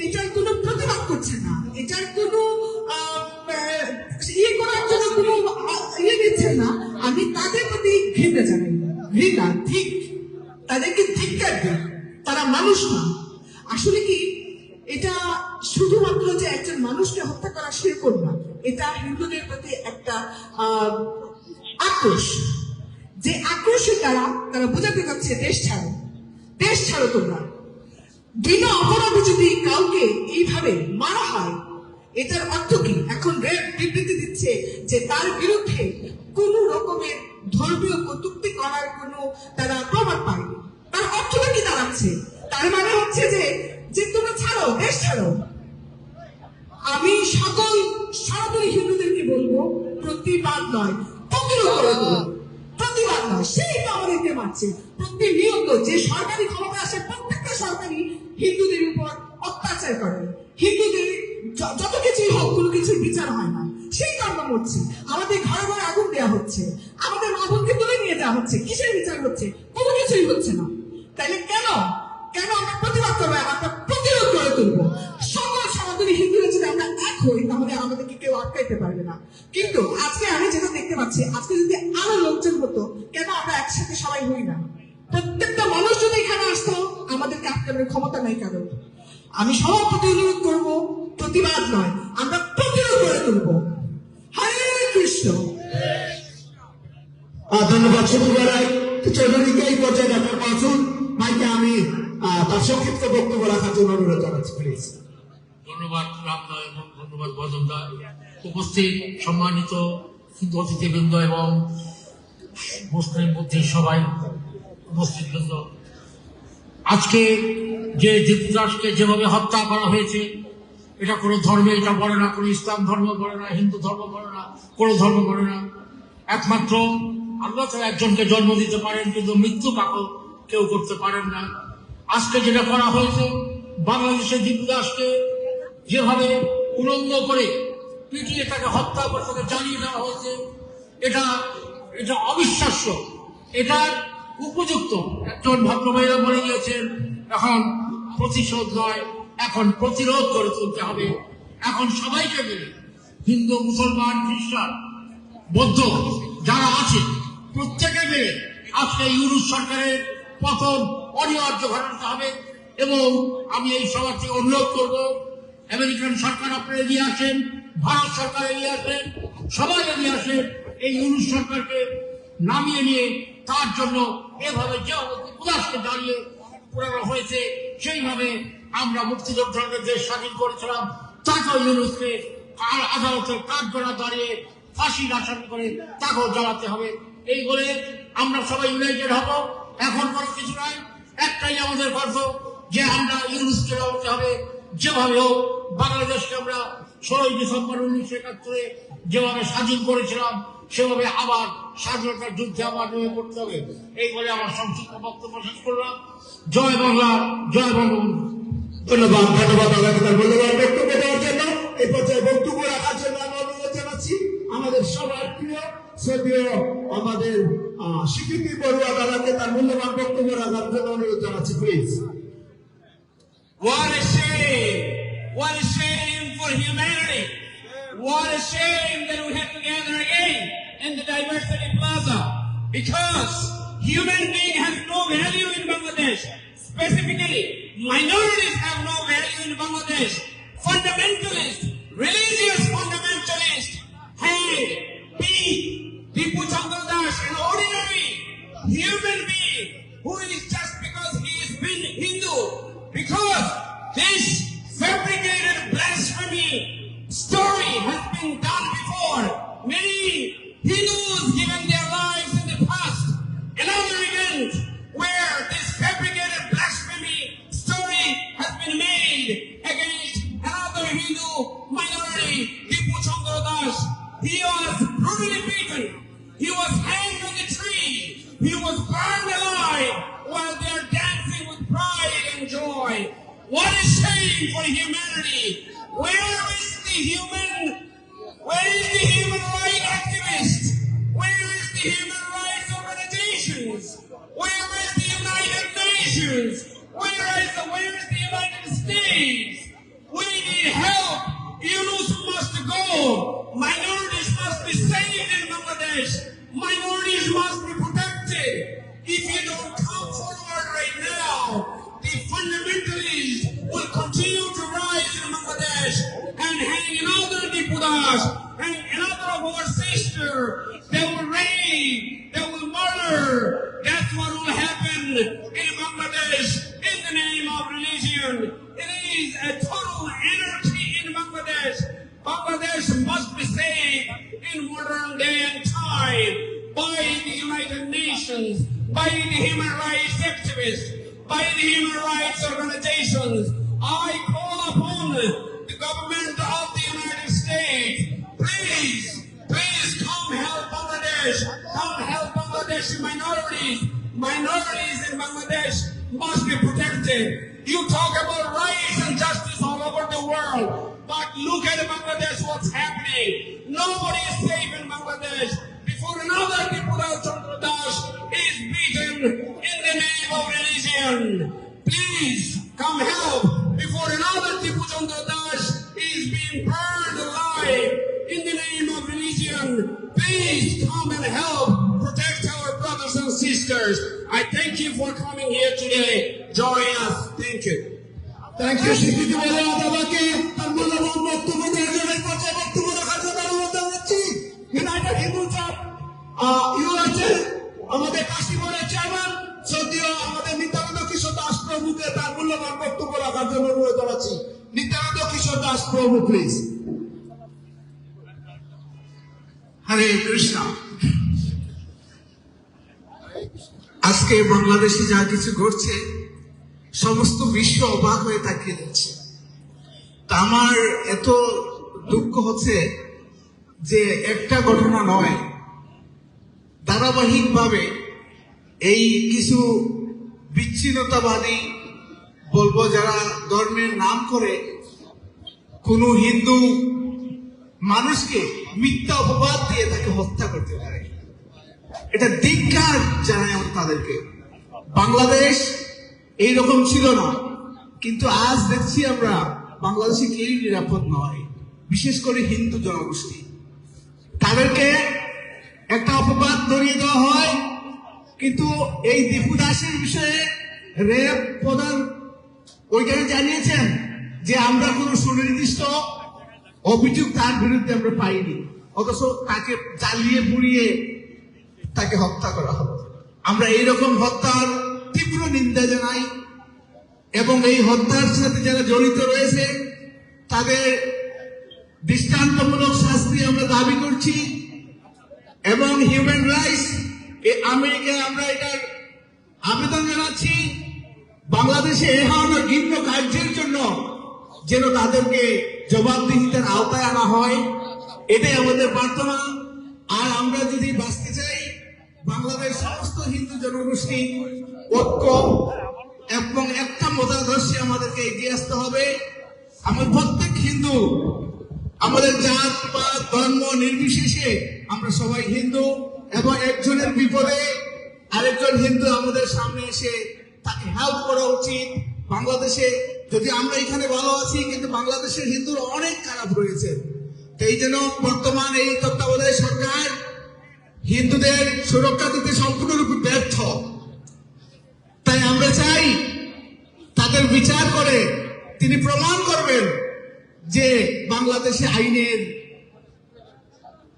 Speaker 7: এটার কোনো প্রতিবাদ করছে না, এটার কোনো ইয়ে করার জন্য কোনো ইয়ে দিচ্ছে না, আমি তাদের প্রতি ঘৃণা জানাই, ঘৃণা, ঠিক তাদেরকে ধিক্কার দিই। তারা মানুষ না, আসলে কি এটা শুধুমাত্র যে একজন মানুষকে হত্যা করা সেরকম না, এটা হিন্দুদের প্রতি একটা আক্রোশ, যে আক্রোশের দ্বারা তারা বোঝাতে চাচ্ছে দেশ ছাড়ো তোমরা। বিনা অপরাধে যদি কাউকে এইভাবে মারা হয়, এটার অর্থ কি? এখন রেড বিবৃতি দিচ্ছে যে তার বিরুদ্ধে কোন রকমের ধর্মীয় কটূক্তি করার কোনো তারা প্রমাণ পায়নি। তার অর্থটা কি দাঁড়াচ্ছে? তার মানে হচ্ছে যে তোমরা ছাড়ো, দেশ ছাড়ো। আমি সকল সনাতনী হিন্দুদেরকে বলবো, প্রতিবাদ নয়, প্রতিরোধ করে তুলুন। প্রতিবাদ নয়, সেই তো আমাদেরকে মারছে প্রতিনিয়ত। যে সরকারি ক্ষমতা আসে, প্রত্যেকটা সরকারি হিন্দুদের উপর অত্যাচার করে, হিন্দুদের যত কিছুই হোক কোনো কিছুর বিচার হয় না, সেই তো আমরা মরছি। আমাদের ঘরে ঘরে আগুন দেওয়া হচ্ছে, আমাদের মা বোনকে তুলে নিয়ে যাওয়া হচ্ছে, কিসের বিচার হচ্ছে? কোনো কিছুই হচ্ছে না। তাইলে কেন আমরা প্রতিবাদ করবো? আমরা প্রতিরোধ করে তুলবো। সকল সনাতনী হিন্দুরা যদি আমরা এক হই, তাহলে আমাদেরকে কেউ আটকাইতে পারবে না। কিন্তু আজকে আমি যেটা দেখতে পাচ্ছি, আজকে যদি আরো লোকজন হতো, কেন আমরা একসাথে সবাই হই না? প্রত্যেকটা মানুষ যদি এখানে আসতো, আমাদেরকে আটকানোর ক্ষমতা নাই কারণ। আমি সবার প্রতি অনুরোধ করবো, প্রতিবাদ নয়, আমরা প্রতিরোধ করে তুলবো। হরে কৃষ্ণ।
Speaker 1: ধন্যবাদ সত্যি রায় চৌধুরীকে এই পর্যায়ে ডাক্তার মাসুদ ভাইকে আমি তার সংক্ষিপ্ত বক্তব্য রাখার জন্য অনুরোধ জানাচ্ছি, প্লিজ।
Speaker 5: ধন্যবাদ রামদা এবং ধন্যবাদ বদনদা। উপস্থিত সম্মানিত হিন্দু অতিথিবৃন্দ এবং মুসলিম বুদ্ধির সবাই উপস্থিত বৃন্দ, আজকে যে দীপু দাসকে যেভাবে হত্যা করা হয়েছে, এটা কোনো ধর্মে এটা বলে না, কোনো ইসলাম ধর্ম বলে না, হিন্দু ধর্ম বলে না, কোনো ধর্ম বলে না। একমাত্র আল্লাহ তাআলা একজনকে জন্ম দিতে পারেন, কিন্তু মৃত্যু কাকও কেউ করতে পারেন না। আজকে যেটা করা হয়েছে, বাংলাদেশের দীপু দাসকে যেভাবে উলঙ্গ করে পিটিয়ে তাকে হত্যা করে তাকে জানিয়ে দেওয়া হয়েছে, এটা অবিশ্বাস্য, এটা উপযুক্ত। একজন ভদ্রমহিলা বলে গিয়েছেন, এখন প্রতিশোধ নয়, এখন প্রতিরোধ করে তুলতে হবে। এখন সবাইকে মিলে, হিন্দু, মুসলমান, খ্রিস্টান, বৌদ্ধ যারা আছে, প্রত্যেকে মিলে আজকে ইউনুস সরকারের পতন অনিবার্য ঘটাতে হবে। এবং আমি এই সভা থেকে অনুরোধ করব, আমেরিকান সরকার আপনারা এগিয়ে আসেন, ভারত সরকার এগিয়ে আসেন, সবাই এগিয়ে আসেন, এই ইউনুস সরকারকে নামিয়ে নিয়ে তার জন্য এভাবে যেভাবে উদাসকে দাঁড়িয়ে পুরানো হয়েছে, সেইভাবে আমরা মুক্তিযোদ্ধাদের দেশ স্বাধীন করেছিলাম, তাকেও ইউনুসকে আদালতের কাঠগড়া দাঁড়িয়ে ফাঁসির আসামি করে তাকেও জ্বালাতে হবে। এই বলে আমরা সবাই ইউনাইটেড হব। এখন কোনো কিছু নয়, একটাই আমাদের গর্ব যে আমরা ইউনুসকে জ্বালাতে হবে। যেভাবে হোক বাংলাদেশকে আমরা 16 ডিসেম্বর 1971 যেভাবে স্বাধীন করেছিলাম, সেভাবে আবার স্বাধীনতার যুদ্ধে আবার নেমে পড়তে হবে। এই বলে আমার সংক্ষিপ্ত বক্তব্য শেষ করলাম। জয় বাংলা, জয় বঙ্গবন্ধু।
Speaker 1: ধন্যবাদ আমাকে তার মূল্যবান বক্তব্য দেওয়ার জন্য। এই পর্যায়ে বক্তব্য রাখার জন্য আমি অনুরোধ জানাচ্ছি আমাদের সবার প্রিয় শ্রদ্ধেয় আমাদের স্বীকৃতি বড়ুয়া দাদাকে তার মূল্যবান বক্তব্য রাখার জন্য অনুরোধ জানাচ্ছি, please.
Speaker 3: What a shame! What a shame for humanity! What a shame that we have to gather again in the Diversity Plaza, because human being has no value in Bangladesh. Specifically, minorities have no value in Bangladesh. Fundamentalists, religious fundamentalists, hate, beat, Dipu Chandra Das, an ordinary human being who is just because he is been Hindu, because this fabricated blasphemy story has been done before. Many Hindus given their lives in the past. Another event where this fabricated blasphemy story has been made against another Hindu minority, Dipu Chandra Das. He was brutally beaten. He was hanged on the tree. He was burned alive while they are dancing with pride and joy. What a shame for humanity! Where is the human rights activists? Where is the human rights organizations? Where is the United Nations? Where is the United States? We need help. Yunus must go. Minorities must be saved in Bangladesh. Minorities must be protected. If you don't come forward right now, the fundamentalists Das and another of our sister. They will rape, they will murder. That's what will happen in Bangladesh in the name of religion. It is a total anarchy in Bangladesh. Bangladesh must be saved in modern day and time by the United Nations, by the human rights activists, by the human rights organizations. I call upon the government of the United States, please come help Bangladesh. Come help Bangladeshi minorities. Minorities in Bangladesh must be protected. You talk about rights and justice all over the world, but look at Bangladesh, what's happening. Nobody is safe in Bangladesh. Before another Tripura Chandra Das is beaten in the name of religion. Please come help before another Tipu Chandra Das is being burned alive in the name of religion. Please come and help protect our brothers and sisters. I thank you for coming here today. Join us. Thank you.
Speaker 1: Thank you. স্বীকৃতি বলে আমাকে তার মূল্যবান বক্তব্য দেওয়ার জন্য এই পর্যায়ে বক্তব্য রাখার জন্য অনুরোধ জানাচ্ছি ইউনাইটেড হিন্দু চাপ ইউএসএ আমাদের কাশীপুরের চেয়ারম্যান শ্রদ্ধেয় আমাদের নিত্যানন্দ কিশোর দাস প্রভুকে তার মূল্যবান বক্তব্য রাখার জন্য অনুরোধ জানাচ্ছি। নিত্যানন্দ কিশোর দাস প্রভু প্লিজ।
Speaker 5: হরে কৃষ্ণ। আজকে বাংলাদেশে যা কিছু ঘটছে সমস্ত বিশ্ব অবাক হয়ে তাকিয়ে যাচ্ছে। তা আমার এত দুঃখ হচ্ছে যে একটা ঘটনা নয়, ধারাবাহিকভাবে এই কিছু বিচ্ছিন্নতাবাদী বলবো যারা ধর্মের নাম করে কোন হিন্দু মানুষকে মিথ্যা অপবাদ দিয়ে তাকে হত্যা করতে পারে, এটা ধিক্কার জানাই আমরা তাদেরকে। বাংলাদেশ এইরকম ছিল না, কিন্তু আজ দেখছি আমরা বাংলাদেশে কেউই নিরাপদ নয়, বিশেষ করে হিন্দু জনগোষ্ঠী। তাদেরকে একটা অপবাদ ধরিয়ে দেওয়া হয়, কিন্তু এই দীপু দাসের বিষয়ে র্যাব প্রধান ওইখানে জানিয়েছেন যে আমরা কোনো সুনির্দিষ্ট অভিযোগ তার বিরুদ্ধে আমরা পাইনি, অথচ তাকে জ্বালিয়ে পুড়িয়ে তাকে হত্যা করা হলো। আমরা এইরকম হত্যার তীব্র নিন্দা জানাই এবং এই হত্যার সাথে যারা জড়িত রয়েছে তাদের দৃষ্টান্তমূলক শাস্তি আমরা দাবি করছি এবং হিউম্যান রাইটস আমেরিকায় আমরা এটার আবেদন জানাচ্ছি বাংলাদেশে এ ধরনের ঘৃণ্য কার্যের জন্য যেন তাদেরকে জবাবদিহিতার আওতায় আনা হয়, এটাই আমাদের প্রার্থনা। আর আমরা যদি বাঁচতে চাই বাংলাদেশ সমস্ত হিন্দু জনগোষ্ঠী ঐক্য এবং একটা মতাদর্শে আমাদেরকে এগিয়ে আসতে হবে। আমার প্রত্যেক হিন্দু, আমাদের জাত পাত ধর্ম নির্বিশেষে আমরা সবাই হিন্দু, এবং একজনের বিপদে আরেকজন হিন্দু আমাদের সামনে এসে তাকে হেল্প করা উচিত। বাংলাদেশে যদি আমরা এখানে ভালো আছি, কিন্তু বাংলাদেশের হিন্দুরা অনেক খারাপ রয়েছে। এই জন্য বর্তমান এই তত্ত্বাবধায়ক সরকার হিন্দুদের সুরক্ষা দিতে সম্পূর্ণরূপে ব্যর্থ। তাই আমরা চাই তাদের বিচার করে তিনি প্রমাণ করবেন যে বাংলাদেশে আইনের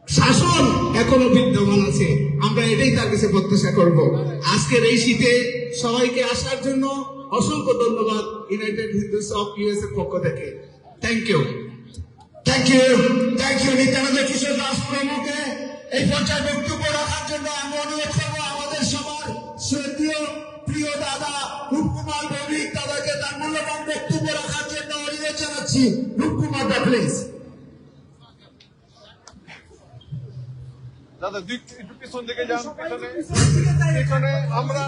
Speaker 5: শাসন এখনো বিদ্যমান আছে। আমরা এটাই তার কাছে প্রত্যাশা করব। আজকের এই শীতে সবাইকে আসার জন্য অসংখ্য ধন্যবাদ ইউনাইটেড হিন্দুস অফ ইউএস এর পক্ষ থেকে। Thank you.
Speaker 1: Thank you, thank you Nityananda Kishore Das প্রভুকে এই পর্যায়ে বক্তব্য রাখার জন্য আমি অনুরোধ করবো আমাদের সবার শ্রদ্ধেয় প্রিয় দাদা রূপকুমার ভৌমিক দাদাকে তার মূল্যবান বক্তব্য রাখার জন্য অনুরোধ জানাচ্ছি। রূপকুমার দা প্লিজ।
Speaker 8: দাদা একটু পিছন দিকে যান, পিছনে আমরা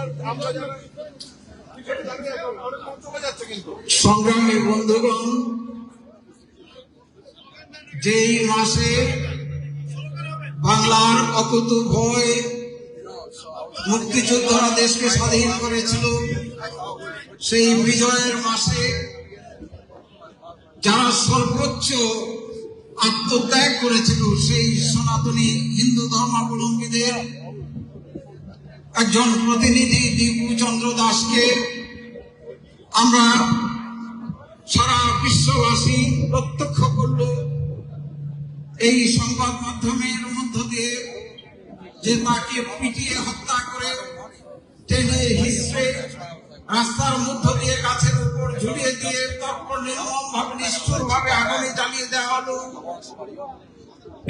Speaker 8: যারা পিছনে দাঁড়িয়ে অনেক চলে যাচ্ছে কিন্তু।
Speaker 5: সংগ্রামী বন্ধুগণ, যেই মাসে বাংলার অকুতু ভয় মুক্তিযোদ্ধারা দেশকে স্বাধীন করেছিল, সেই বিজয়ের মাসে যারা সর্বোচ্চ আত্মত্যাগ করেছিল সেই সনাতনী হিন্দু ধর্মাবলম্বীদের একজন প্রতিনিধি দীপু চন্দ্র দাসকে আমরা সারা বিশ্ববাসী প্রত্যক্ষ করল এই সংবাদ মাধ্যমের মধ্য দিয়ে যে তাকে পিটিয়ে হত্যা করে টেনে হিসড়ে রাস্তার মধ্য দিয়ে গাছের উপর ঝুলিয়ে দিয়ে তারপর নির্মম ভাবে নিষ্ঠুর ভাবে আগুনে জ্বালিয়ে দেওয়া হলো।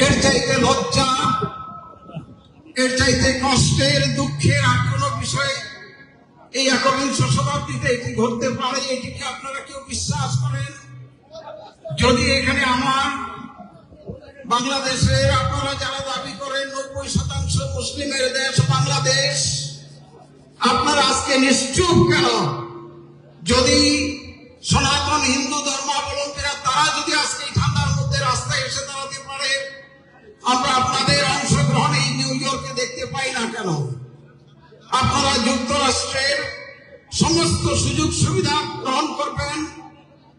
Speaker 5: এর চাইতে লজ্জা, এর চাইতে কষ্টের দুঃখের আর কোনো বিষয় এই একবিংশ শতাব্দীতে এটি ঘটতে পারে, এটি কি আপনারা কেউ বিশ্বাস করেন? যদি এখানে আমার বাংলাদেশের আপনারা যারা দাবি করেন 90% মুসলিমের দেশ বাংলাদেশ, আপনারা আজকে নিশ্চুপ কেন? যদি সনাতন হিন্দু ধর্মাবলম্বীরা তারা যদি আজকে এই ঠান্ডার মধ্যে রাস্তায় এসে দাঁড়াতে পারে, আমরা আপনাদের অংশগ্রহণে এই নিউ ইয়র্কে দেখতে পাই না কেন? আপনারা যুক্তরাষ্ট্রের সমস্ত সুযোগ সুবিধা গ্রহণ করবেন,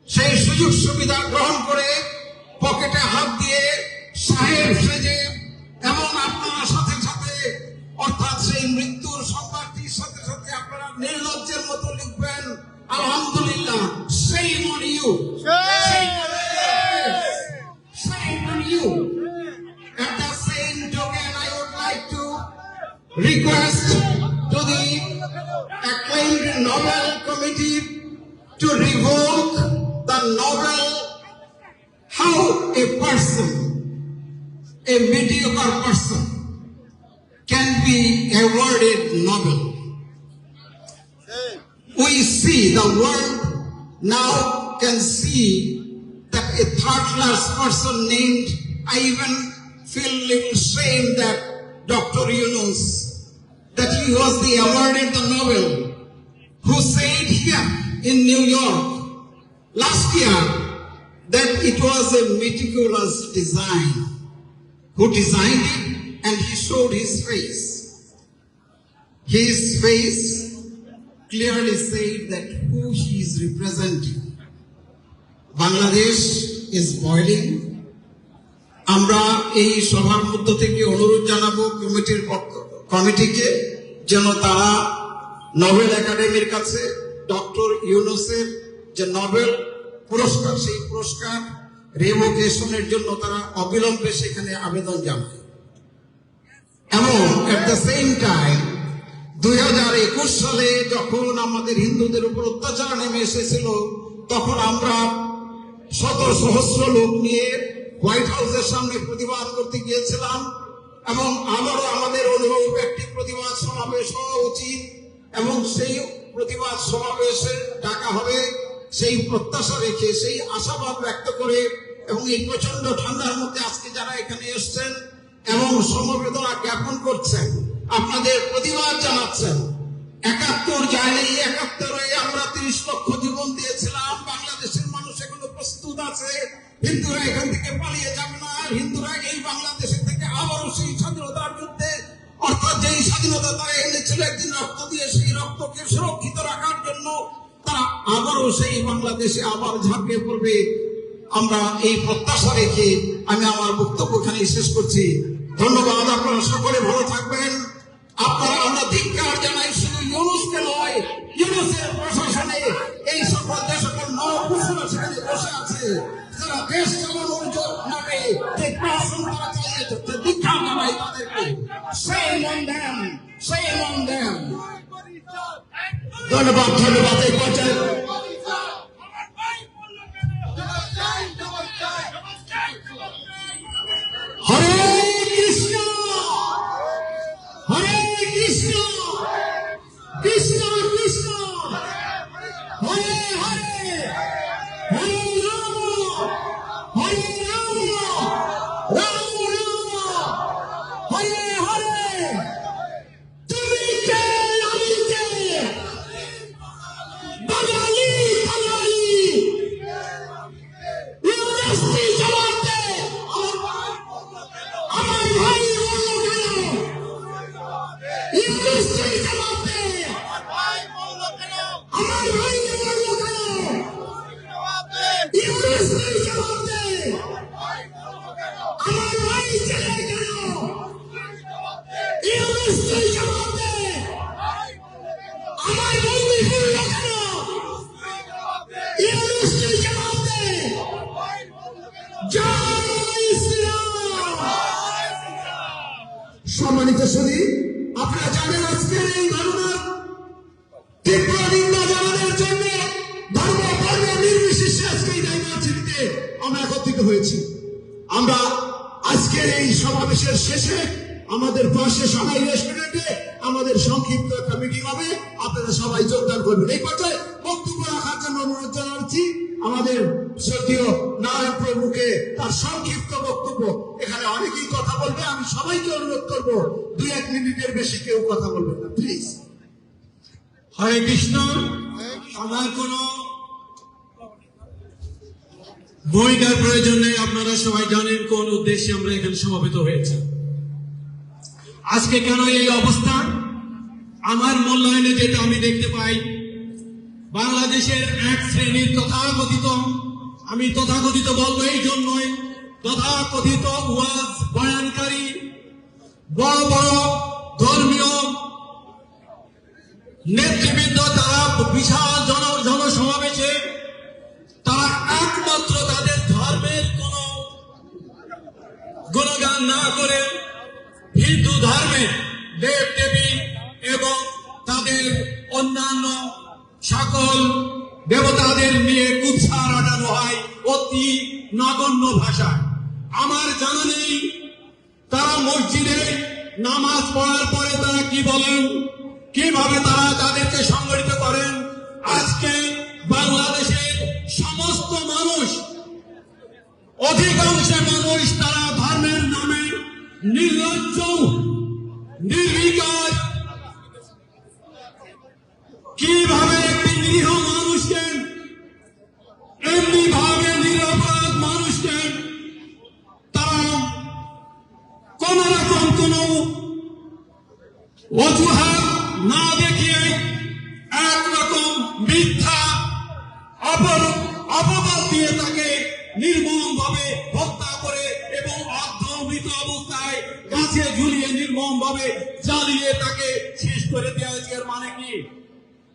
Speaker 5: সেই সুযোগ সুবিধা গ্রহণ করে পকেটে হাত দিয়ে সাহেব সেজে এবং আপনারা সাথে সাথে অর্থাৎ সেই মৃত্যুর সংবাদটির সাথে সাথে আপনারা নির্লজ্জের মতো লিখবেন আলহামদুলিল্লাহ, shame on you, shame on you. At the same token, I would like to request to the acclaimed Nobel Committee to revoke the Nobel. How a person, a mediocre person, can be awarded Nobel. We see, the world now can see that a third-class person named, I even feel little shame that Dr. Yunus, that he was the awarded the Nobel, who said here in New York last year that it was a meticulous design. Who designed it? And he showed his face. His face clearly said that who he is representing. Bangladesh is boiling. আমরা এই সভার মধ্য থেকে অনুরোধ জানাবো কমিটিকে যেন তারা নোবেল একাডেমির কাছে ডক্টর ইউনুসের যে নোবেল পুরস্কার, সেই পুরস্কার রেভোকেশনের জন্য তারা অবিলম্বে সেখানে আবেদন জানায়। এবং এট দ্য সেম টাইম 2021 সালে যখন আমাদের হিন্দুদের উপর অত্যাচার নেমে এসেছিল, তখন আমরা শত সহস্র লোক নিয়ে হোয়াইট হাউসের সামনে প্রতিবাদ করতে গিয়েছিলাম এবং আবারও আমাদের অনুভব একটি প্রতিবাদ সমাবেশ হওয়া উচিত এবং সেই প্রতিবাদ সমাবেশে ডাকা হবে সেই প্রত্যাশা রেখে, সেই আশাবাদ ব্যক্ত করে এবং এই প্রচন্ড ঠান্ডার মধ্যে আজকে যারা এখানে এসছেন এবং সমবেদনা জ্ঞাপন করছেন, আপনাদের প্রতিবাদ জানাচ্ছেন। 71 যায়নি, 71-এ আমরা 30 লক্ষ জীবন দিয়েছিলাম। বাংলাদেশের মানুষ এখনো প্রস্তুত আছে, হিন্দুরা এখান থেকে পালিয়ে যাবে না। আর হিন্দুরা এই বাংলাদেশের থেকে আবারও সেই স্বাধীনতার যুদ্ধে, অর্থাৎ যেই স্বাধীনতা তারা এনেছিল একদিন রক্ত দিয়ে, সেই রক্তকে সুরক্ষিত রাখার জন্য তারা আবারও সেই বাংলাদেশে আবার ঝাঁপিয়ে পড়বে। আমরা এই প্রত্যাশা রেখে আমি আমার বক্তব্য এখানে শেষ করছি। ধন্যবাদ। আপনারা সকলে ভালো থাকবেন। আপনারা আমরা ধিক্কার জানাই শুধু ইউনুসকে নয়, ইউনুসের প্রশাসনে এই সকল যে সকল নরপুষরা সেখানে বসে আছে, যারা দেশ চালানোর নামে যে প্রশাসন তারা চালিয়ে যাচ্ছে, ধিক্কার জানাই তাদেরকে। Shame on them, shame on them. ধন্যবাদ, ধন্যবাদ। এই পর্যায়ে হরে কৃষ্ণ, হরে কৃষ্ণ, কৃষ্ণ কৃষ্ণ, হরে হরে, হরে রাম, হরে রাম, রাম রাম, হরে হরে। তুমি কে, আমি কে, বাঙালি
Speaker 1: সম্মানিত সুধী, আপনারা জানেন আজকের এই ঘটনার তীব্র নিন্দা জানানোর জন্য ধর্ম বর্ণ নির্বিশেষে আজকে এই ডাইভার্সিটিতে আমরা একত্রিত হয়েছি। আমরা আজকের এই সমাবেশের শেষে আমাদের পাশে সবাই রেস্টুরেন্টে আমাদের সংক্ষিপ্ত একটা মিটিং হবে, আপনারা সবাই যোগদান করবেন। এই পর্যায়ে বক্তব্য রাখার জন্য অনুরোধ জানাচ্ছি আমাদের শ্রদ্ধেয় নারায়ণ প্রভুকে তার সংক্ষিপ্ত বক্তব্য। এখানে অনেকেই কথা বলবে, আমি সবাইকে অনুরোধ করব 2-1 মিনিটের বেশি কেউ কথা বলবেন না, প্লিজ।
Speaker 3: হরে কৃষ্ণ। আমার কোনো ভূমিকার প্রয়োজন নেই, আপনারা সবাই জানেন কোন উদ্দেশ্যে আমরা এখানে সমবেত হয়েছি। আজকে কেন এই অবস্থা? আমার মূল্যায়নে যেটা আমি দেখতে পাই, বাংলাদেশের এক শ্রেণীর তথাকথিত, আমি তথাকথিত বলবো এই জন্যই, তথাকথিত ওয়াজ বয়ানকারী বড় বড় ধর্মীয় নেতৃবৃন্দ, তারা বিশাল জনসমাবেশে তারা একমাত্র তাদের ধর্মের কোন গুণগান না করে হিন্দু ধর্মের দেব দেবী এবং তাদের অন্যান্য সকল দেবতাদের নিয়ে কুৎসা রটানো হয় অতি নগণ্য ভাষায়। আমার জানা নেই তারা মসজিদে নামাজ পড়ার পরে তারা কি বলেন, কিভাবে তারা তাদেরকে সংগঠিত করেন। আজকে বাংলাদেশের সমস্ত মানুষ, অধিকাংশ মানুষ তারা ধর্মের নামে নির্লজ্জ, নির্বিকার, কিভাবে একটি নিরীহ মানুষকে, এমনি ভাবে নিরপরাধ মানুষকে তারা কোন রকম কোন অজুহাত না দেখিয়ে একরকম মিথ্যা অপবাদ দিয়ে তাকে নির্মম ভাবে হত্যা করে এবং অর্ধমৃত অবস্থায় গাছে ঝুলিয়ে নির্মম ভাবে জ্বালিয়ে তাকে শেষ করে দেওয়া হয়েছে। এর মানে কি?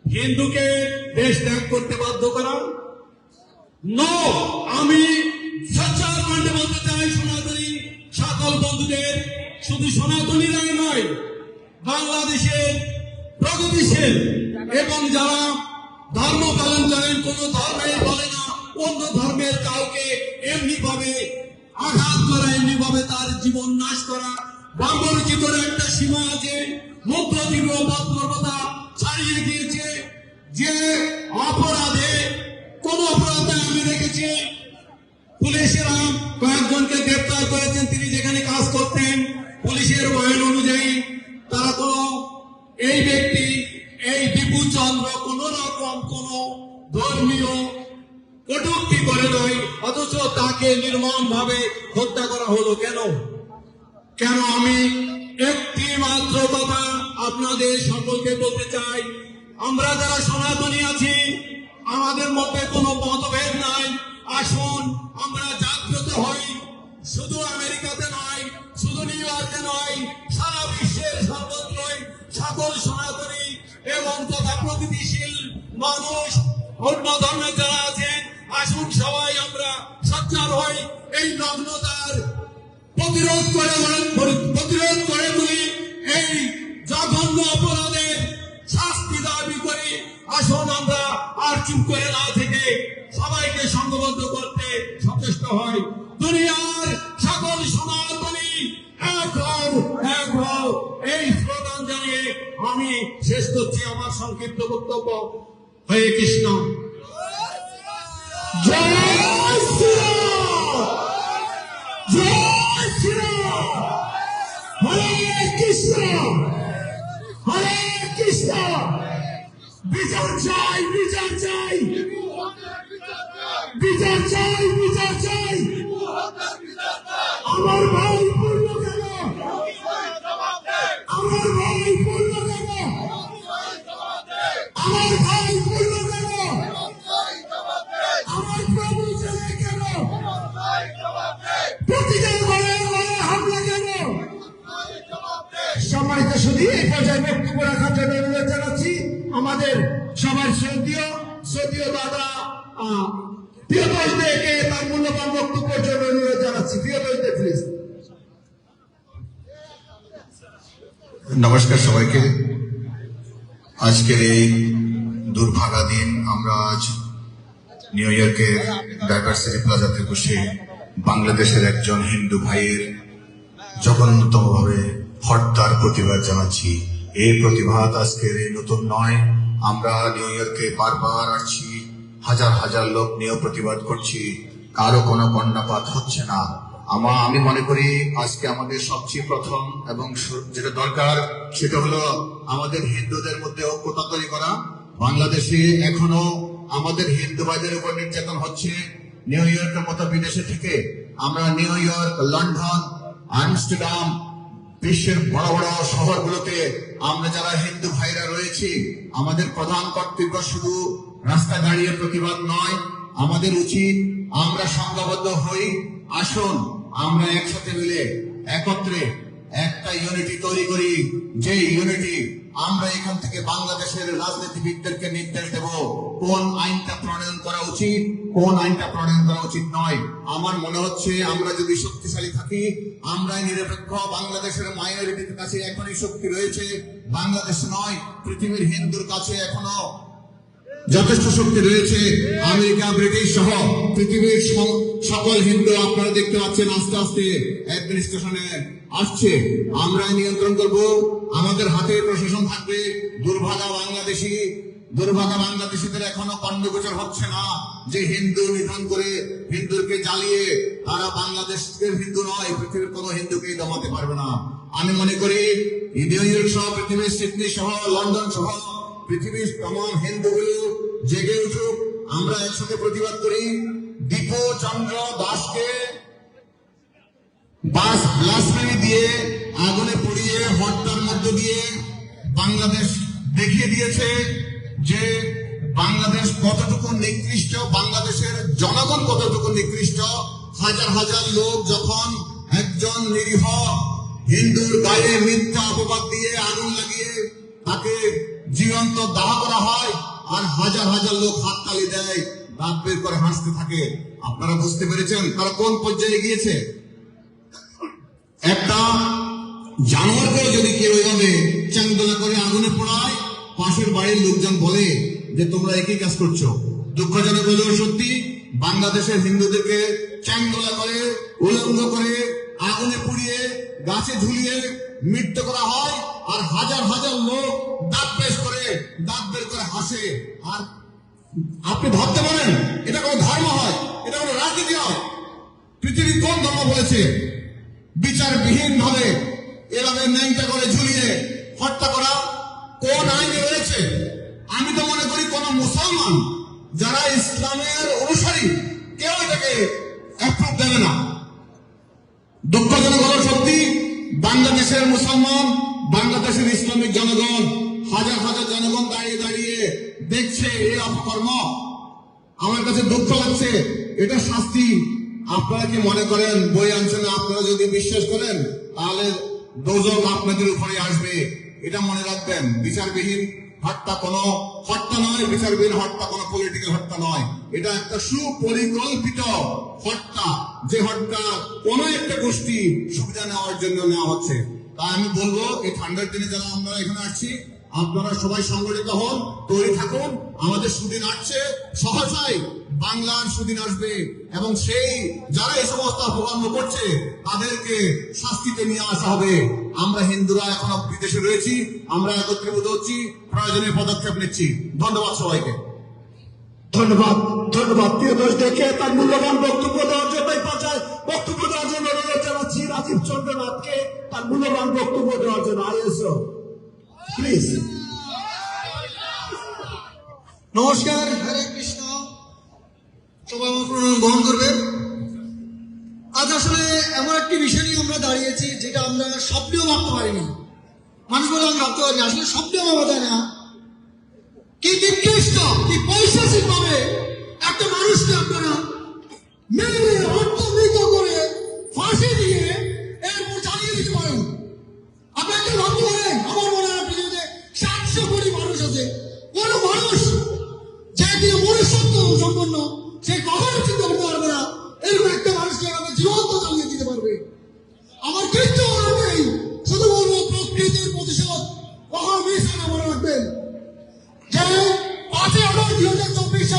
Speaker 3: হিন্দুকে দেশ ত্যাগ করতে বাধ্য করা? নো। আমি সচ্চার কণ্ঠে বলতে চাই সনাতনী সকল বন্ধুদের, শুধু সনাতনীরাই নয়, বাংলাদেশের প্রগতিশীল এবং যারা ধর্ম পালন করেন, কোন ধর্মের বলে না অন্য ধর্মের কাউকে এমনি ভাবে আঘাত করা, এমনি ভাবে তার জীবন নাশ করা, বাম্বরচিতর একটা সীমা আছে, মধ্য তীব্র পর্বতা ছাড়িয়ে গিয়েছে। যে অপরাধে, কোন অপরাধে আমি দেখেছি পুলিশেরা কয়েকজনকে গ্রেপ্তার করেছেন, তিনি যেখানে কাজ করতেন পুলিশের বয়ান অনুযায়ী তারা কোন এই ব্যক্তি, এই দীপু চন্দ্র কোন রকম কোন ধর্মীয় কটূক্তি করে নয়, অথচ তাকে নির্মম ভাবে হত্যা করা হলো। কেন? আমি একটি মাত্র কথা আপনাদের সকলকে বলতে চাই, আমরা যারা সনাতনী আছি আমাদের মধ্যে কোনো মতভেদ নাই। আসুন আমরা জাগ্রত হই, শুধু আমেরিকাতে নয়, শুধু নিউ ইয়র্কে নয়, সারা বিশ্বের সর্বত্রই সকল সনাতনী এবং তথা প্রগতিশীল মানুষ, অন্য ধর্মের যারা আছেন, আসুন সবাই আমরা সোচ্চার হই, এই নগ্নতার প্রতিরোধ করে তুলি, এই জঘন্য অপরাধের শাস্তি দাবি করি। আসুন আমরা আর চুপ করে না থেকে সবাইকে সংঘবদ্ধ করতে সচেষ্ট হই। দুনিয়ার সকল সনাতনী এক হও, এই স্লোগান জানিয়ে আমি শেষ করছি আমার সংক্ষিপ্ত বক্তব্য। হরে কৃষ্ণ।
Speaker 1: জয় শ্রীরাম, জয় শ্রীরাম, হরে কৃষ্ণ, হরে কৃষ্ণ। বিচার চাই, বিচার চাই, বিচার চাই, বিচার চাই। আমার ভাই পূর্ণ কেন, আমার ভাই পূর্ণ কেন, আমার ভাই পূর্ণ কেন, আমার প্রভু ছেলে কেন, প্রতিটা ঘরে ঘরে হামলা কেন। সম্মানিত শুধু এই পর্যায়ে বক্তব্য রাখার জন্য অনুরোধ জানাচ্ছি আমাদের সবার শ্রদ্ধেয় দাদা প্রিয়তোষ দেকে তার মূল্যবান বক্তব্যের জন্য অনুরোধ জানাচ্ছি। প্রিয়তোষ দে প্লিজ।
Speaker 9: নমস্কার সবাইকে। আজকের এই দুর্ভাগা দিন আমরা আজ নিউ ইয়র্কের ডাইভার্সিটি প্লাজাতে বসে বাংলাদেশের একজন হিন্দু ভাইয়ের জঘন্যতমভাবে হত্যার প্রতিবাদ জানাচ্ছি। এই প্রতিবাদ আজকের এই নতুন নয়, আমরা নিউ ইয়র্কে বারবার আসছি, হাজার হাজার লোক নিয়েও প্রতিবাদ করছি, কারো কোনো কর্ণপাত হচ্ছে না। আমি মনে করি আজকে আমাদের সবচেয়ে প্রথম এবং যেটা দরকার সেটা হলো আমাদের হিন্দুদের মধ্যে ঐক্যতা তৈরি করা। বাংলাদেশে এখনো আমাদের হিন্দু ভাইদের উপর নির্যাতন হচ্ছে। নিউ ইয়র্কের মতো বিদেশে থেকে আমরা নিউ ইয়র্ক, লন্ডন, আমস্টারডাম, বিশ্বের বড় বড় শহরগুলোতে আমরা যারা হিন্দু ভাইরা রয়েছি, আমাদের প্রধান কর্তব্য শুধু রাস্তায় দাঁড়িয়ে প্রতিবাদ নয়, আমাদের উচিত আমরা সংঘবদ্ধ হই। আসুন আমরা একসাথে মিলে একত্রে একটা ইউনিটি তৈরি করি, যে ইউনিটি আমরা এখান থেকে বাংলাদেশের রাজনীতিবিদদেরকে নির্দেশ দেব কোন আইনটা প্রণয়ন করা উচিত, কোন আইনটা প্রণয়ন করা উচিত নয়। আমার মনে হচ্ছে আমরা যদি শক্তিশালী থাকি, আমরা নিরপেক্ষ বাংলাদেশের মাইনরিটির কাছে এখনই শক্তি রয়েছে, বাংলাদেশ নয় পৃথিবীর হিন্দুর কাছে এখনো যথেষ্ট শক্তি রয়েছে। আমেরিকা, ব্রিটিশ সহ পৃথিবীর সকল হিন্দু আপনারা দেখতে পাচ্ছেন আস্তে আস্তে অ্যাডমিনিস্ট্রেশনে আসছে। আমরা নিয়ন্ত্রণ করব, আমাদের হাতে প্রশাসন থাকবে। দুর্ভাগা বাংলাদেশিদের এখনো কর্ণগোচর হচ্ছে না যে হিন্দু নিধন করে, হিন্দুকে জ্বালিয়ে তারা বাংলাদেশের হিন্দু নয়, পৃথিবীর কোন হিন্দুকেই দমাতে পারবে না। আমি মনে করি নিউ ইয়র্ক সহ পৃথিবীর সিডনি সহ লন্ডন সহ পৃথিবীর তমাম হিন্দুগুলো জেগে উঠুক, আমরা একসাথে প্রতিবাদ করি। দীপু চন্দ্র দাসকে ব্লাসফেমি দিয়ে আগুনে পুড়িয়ে হত্যার মধ্য দিয়ে বাংলাদেশ দেখিয়ে দিয়েছে যে বাংলাদেশ কতটুকু নিকৃষ্ট, বাংলাদেশের জনগণ কতটুকু নিকৃষ্ট। হাজার হাজার লোক যখন একজন নিরীহ হিন্দুর গায়ে মিথ্যা অপবাদ দিয়ে আগুন লাগিয়ে তাকে জীবন্ত দাহ করা হয়, আর হাজার হাজার লোক হাততালি দেয়, দাঁত বের করে হাসতে থাকে। আপনারা বুঝতে পেরেছেন তারা কোন পর্যায়ে গিয়েছে? একটা জানোয়ারকে যদি কেউ এইভাবে চ্যাংদোলা করে আগুনে পোড়ায়, পাশের বাড়ির লোকজন বলে যে তোমরা একই কাজ করছো। দুঃখজনক হলেও সত্যি, বাংলাদেশের হিন্দুদেরকে চ্যাংদোলা করে, উলঙ্গ করে, আগুনে পুড়িয়ে, গাছে ঝুলিয়ে মৃত্যু করা হয়, আর হাজার হাজার লোক দাঁত বের করে হাসে। আর আপনি ভাবতে পারেন এটা কোনো ধর্ম হয়, এটা কোনো রাজনীতি হয়? পৃথিবীর কোন ধর্ম বলেছে বিচারবিহীন ভাবে এভাবে ন্যাংটা করে ঝুলিয়ে হত্যা করা কোন আইনে রয়েছে? আমি তো মনে করি কোন মুসলমান যারা ইসলামের অনুসারী কেউ এটাকে অ্যাপ্রুভ দেবে না। দুঃখজনক হলো সত্যি, বাংলাদেশের মুসলমান, বাংলাদেশের ইসলামিক জনগণ, হাজার হাজার জনগণ দাঁড়িয়ে দাঁড়িয়ে দেখছে এই অপকর্ম। আমার কাছে দুঃখ লাগছে, এটা শাস্তি। আপনারা কি মনে করেন বই আনছেন? আপনারা যদি বিশ্বাস করেন তাহলে দোজখ আপনাদের উপরে আসবে। এটা মনে রাখবেন, বিচারবিহীন হত্যা কোনো হত্যা নয়, বিচারবিহীন হত্যা কোনো পলিটিক্যাল হত্যা নয়। এটা একটা সুপরিকল্পিত হত্যা, যে হত্যা কোন একটা গোষ্ঠী সুবিধা নেওয়ার জন্য নেওয়া হচ্ছে। তাই আমি বলবো এই ঠান্ডার দিনে যারা আমরা এখানে আসছি, আপনারা সবাই সংগঠিত হন, তৈরি থাকুন। আমাদের সুদিন আসছে, সহসাই বাংলার সুদিন আসবে, এবং সেই যারা এই সমস্ত অপকর্ম করছে তাদেরকে শাস্তিতে নিয়ে আসা হবে। আমরা হিন্দুরা এখনো বিদেশে রয়েছি, আমরা একত্রিত হচ্ছি, প্রয়োজনীয় পদক্ষেপ নিচ্ছি। ধন্যবাদ সবাইকে।
Speaker 1: ধন্যবাদ। প্রিয় দোষ দেখে তার মূল্যবান বক্তব্য দেওয়ার জন্য বক্তব্য দেওয়ার জন্য অনুরোধ জানাচ্ছি রাজীব চন্দ্র নাথকে তার মূল্যবান বক্তব্য দেওয়ার জন্য। ISO please.
Speaker 10: নমস্কার, হরে কৃষ্ণ। সবাই আমার প্রণাম গ্রহণ করবেন। আজ আসলে এমন একটি বিষয় নিয়ে আমরা দাঁড়িয়েছি যেটা আমরা স্বপ্নেও ভাবতে পারিনি। মানুষ বলে আমি ভাবতে পারি, আসলে স্বপ্নেও ভাবা যায় না কি নিকৃষ্ট, কি পৈশাচিক ভাবে একটা মানুষকে আপনারা মেরে হত্যামৃত করে ফাঁসি দিয়ে এরপর চালিয়ে দিতে পারেন। আপনারা কি ভাবতে পারেন? আমার মনে হয় পৃথিবীতে 700 কোটি মানুষ আছে, কোন মানুষ যে কিনা মনুষ্যত্ব সম্পন্ন সে কখনো চিন্তা করতে পারবে না এরকম একটা মানুষকে আমাদের জীবন্ত চালিয়ে দিতে পারবে। আমার কিছু নেই, শুধু বলবো প্রকৃতির প্রতি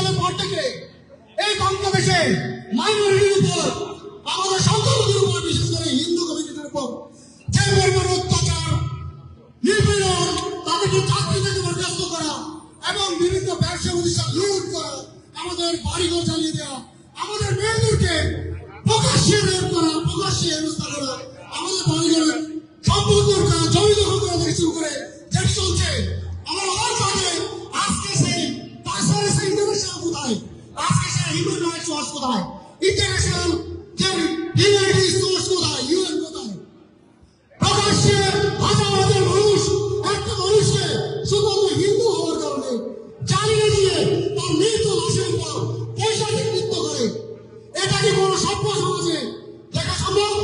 Speaker 10: সালের পর থেকে এই বাংলাদেশে মাইনরিটির উপর, আমাদের সংখ্যালঘুদের উপর, বিশেষ করে হিন্দু কমিউনিটির উপর যে পরিমাণ অত্যাচার, নিপীড়ন, তাদেরকে চাকরি থেকে বরখাস্ত করা এবং বিভিন্ন ব্যবসা প্রতিষ্ঠান লুট করা, আমাদের বাড়িঘর জ্বালিয়ে দেওয়া, আমাদের মেয়েদেরকে প্রকাশ্যে রেপ করা, প্রকাশ্যে হেনস্থা করা, আমাদের বাড়িঘরের সম্পদ করা, জমি দখল করা থেকে শুরু করে যেটি চলছে, আমার অবাক লাগে আজকে সেই ট্রান্সপারেন্সি ইন্টারন্যাশনাল কোথায়, আজকে সেই হিউম্যান রাইটস ওয়াচ কোথায়, ইন্টারন্যাশনাল যে হিউম্যানিটি সোর্স কোথায়, ইউএন কোথায়? প্রকাশ্যে হাজার হাজার মানুষ একটা মানুষকে শুধুমাত্র হিন্দু হওয়ার কারণে জ্বালিয়ে দিয়ে তার মৃত লাশের উপর পয়সা নিক্ষিপ্ত করে। এটা কি কোনো সভ্য সমাজে দেখা সম্ভব?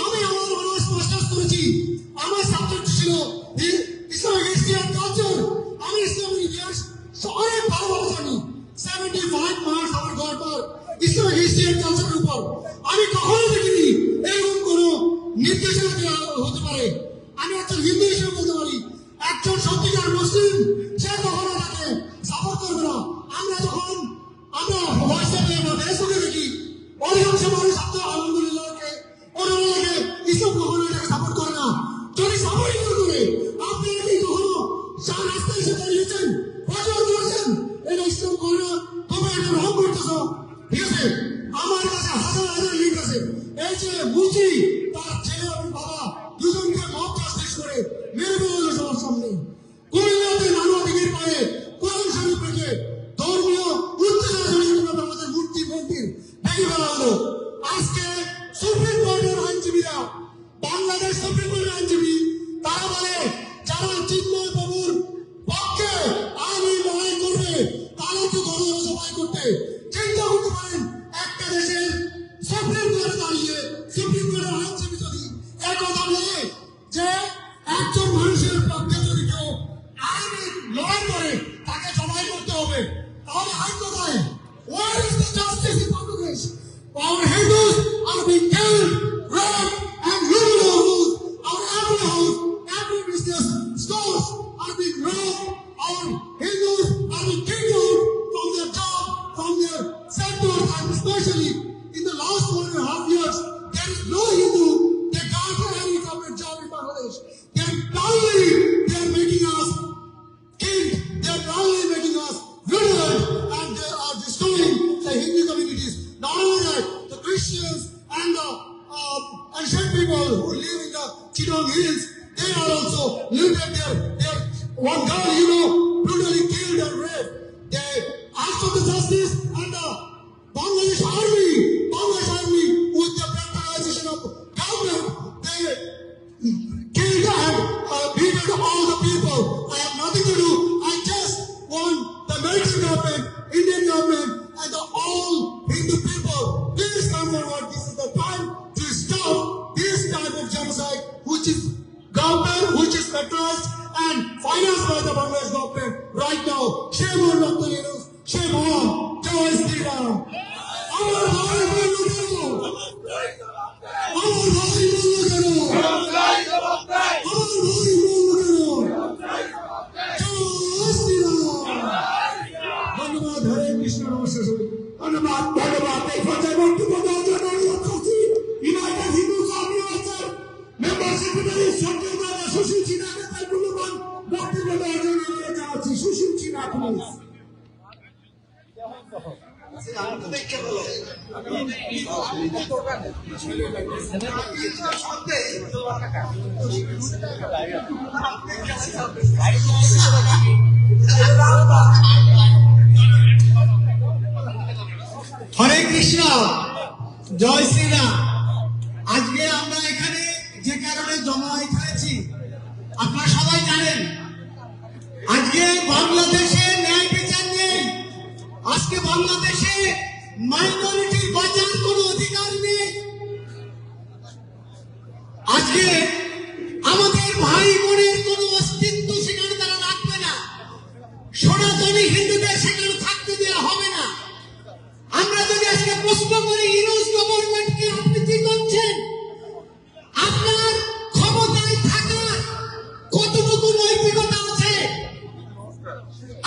Speaker 10: আমি আমার অনার্স মাস্টার্স করেছি, আমার সাবজেক্ট ছিল ইসলামিক হিস্ট্রি অ্যান্ড কালচার। আমি ইসলামিক ইতিহাস অনেক ভালো জানি। 75 মার্কস আমার গড় ইসলামিক হিস্ট্রি অ্যান্ড কালচারের উপর। আমি কখনো দেখিনি এরকম কোনো নির্দেশনা দেওয়া হতে পারে। আমি একজন হিন্দু হিসেবে বলতে পারি, একজন সত্যিকার মুসলিম সে কখনো তাকে সাপোর্ট করবে না। আমরা হোয়াটসঅ্যাপে বা ফেসবুকে দেখি অধিকাংশ মানুষ আপনার আলহামদুলিল্লাহকে ওনারাকে ইসলাম কখনো এটাকে সাপোর্ট করে না। যদি সাপোর্ট করে আপনারা কি কখনো রাস্তায় এসে দাঁড়িয়েছেন, প্রচার করেছেন এটা ইসলাম করে না, তবে এটা রং করতেছ? ঠিক আছে, আমার কাছে হাজার হাজার লিঙ্ক আছে। এই যে মুচি তার ছেলে এবং বাবা দুজনকে মব জাস্টিস করে মেরে ফেলল সবার সামনে। কুমিল্লাতে নানুয়া দিঘির পায়ে কোরআন শরীফ রেখে ধর্মীয় উত্তেজনা জড়িয়ে আমাদের মূর্তি মন্দির ভেঙে ফেলা হলো। আজকে সুপ্রিম কোর্টের আইনজীবীরা, বাংলাদেশ সুপ্রিম কোর্টের আইনজীবী, তারা বলে যারা চিন্ময় বাবুর পক্ষে আইনি লড়াই করবে তাদেরকে গণসভায় করতে। চিন্তা করতে পারেন একটা দেশের সুপ্রিম কোর্টে দাঁড়িয়ে সুপ্রিম কোর্টের আইনজীবী যদি একথা বলে যে একজন মানুষের পক্ষে যদি কেউ আইনি লড়াই করে তাকে জবাই করতে হবে, তাহলে আইন কোথায়? Where is the justice in Bangladesh? Our Hindus are being killed, raped, and looted our homes. Our every house, every business, stores are being robbed. Our Hindus are being kicked out from their job, from their sectors, and especially in the last 1.5 years, there is no Hindu that got any government job in Bangladesh. They are making us killed. They are proudly making us violent, and they are destroying the Hindu communities. Not only that, the Christians and the ancient people who live in the Chittagong Hills, they are also looted there. One girl, brutally killed and raped. They asked for the justice, and the Bangladesh army with the patronization of government, they killed and beaten all the people. I have nothing to do. I just want the American government, Indian government, and the all Hindu people, please come forward. This is the time to stop this type of genocide, which is patronized and financed by the Bangladesh government right now. Shame on Dr. Yunus, shame on. Jai Sri Ram. Amar bhai bolo karo. Amar bhai bolo karo. Amar bhai bolo karo. Jai Sri Ram. ধন্যবাদ। হরে কৃষ্ণ। নমস্কার সবাই। ধন্যবাদ। এই পর্যায়ে বক্তব্য দেওয়ার জন্য অনুরোধ করছি ইউনাইটেড হিন্দু কমিউনিটির মেম্বারশিপ কমিটির সদস্য দাদা সুশীল সিনহাকে তার মূল্যবান বক্তব্য দেওয়ার জন্য অনুরোধ জানাচ্ছি। সুশীল সিনহা, প্লিজ।
Speaker 1: হরে কৃষ্ণ, জয় শ্রীরাম। আজকে আমরা এখানে যে কারণে জমায়েত হয়েছি আপনারা সবাই জানেন। আজকে বাংলাদেশে ন্যায় বিচার নেই। আজকে বাংলাদেশে মাইনরিটির বাঁচার কোনো অধিকার নেই। আজকে আমাদের ভাই বোনের কোনো অস্তিত্ব সেখানে তারা রাখবে না। সনাতনী হিন্দুদের সেখানে থাকতে দেওয়া হবে না। আমরা যদি আজকে প্রশ্ন করি ইউনুস গভর্নমেন্টকে আপনি কি করছেন, আপনার ক্ষমতায় থাকার কতটুকু নৈতিকতা আছে?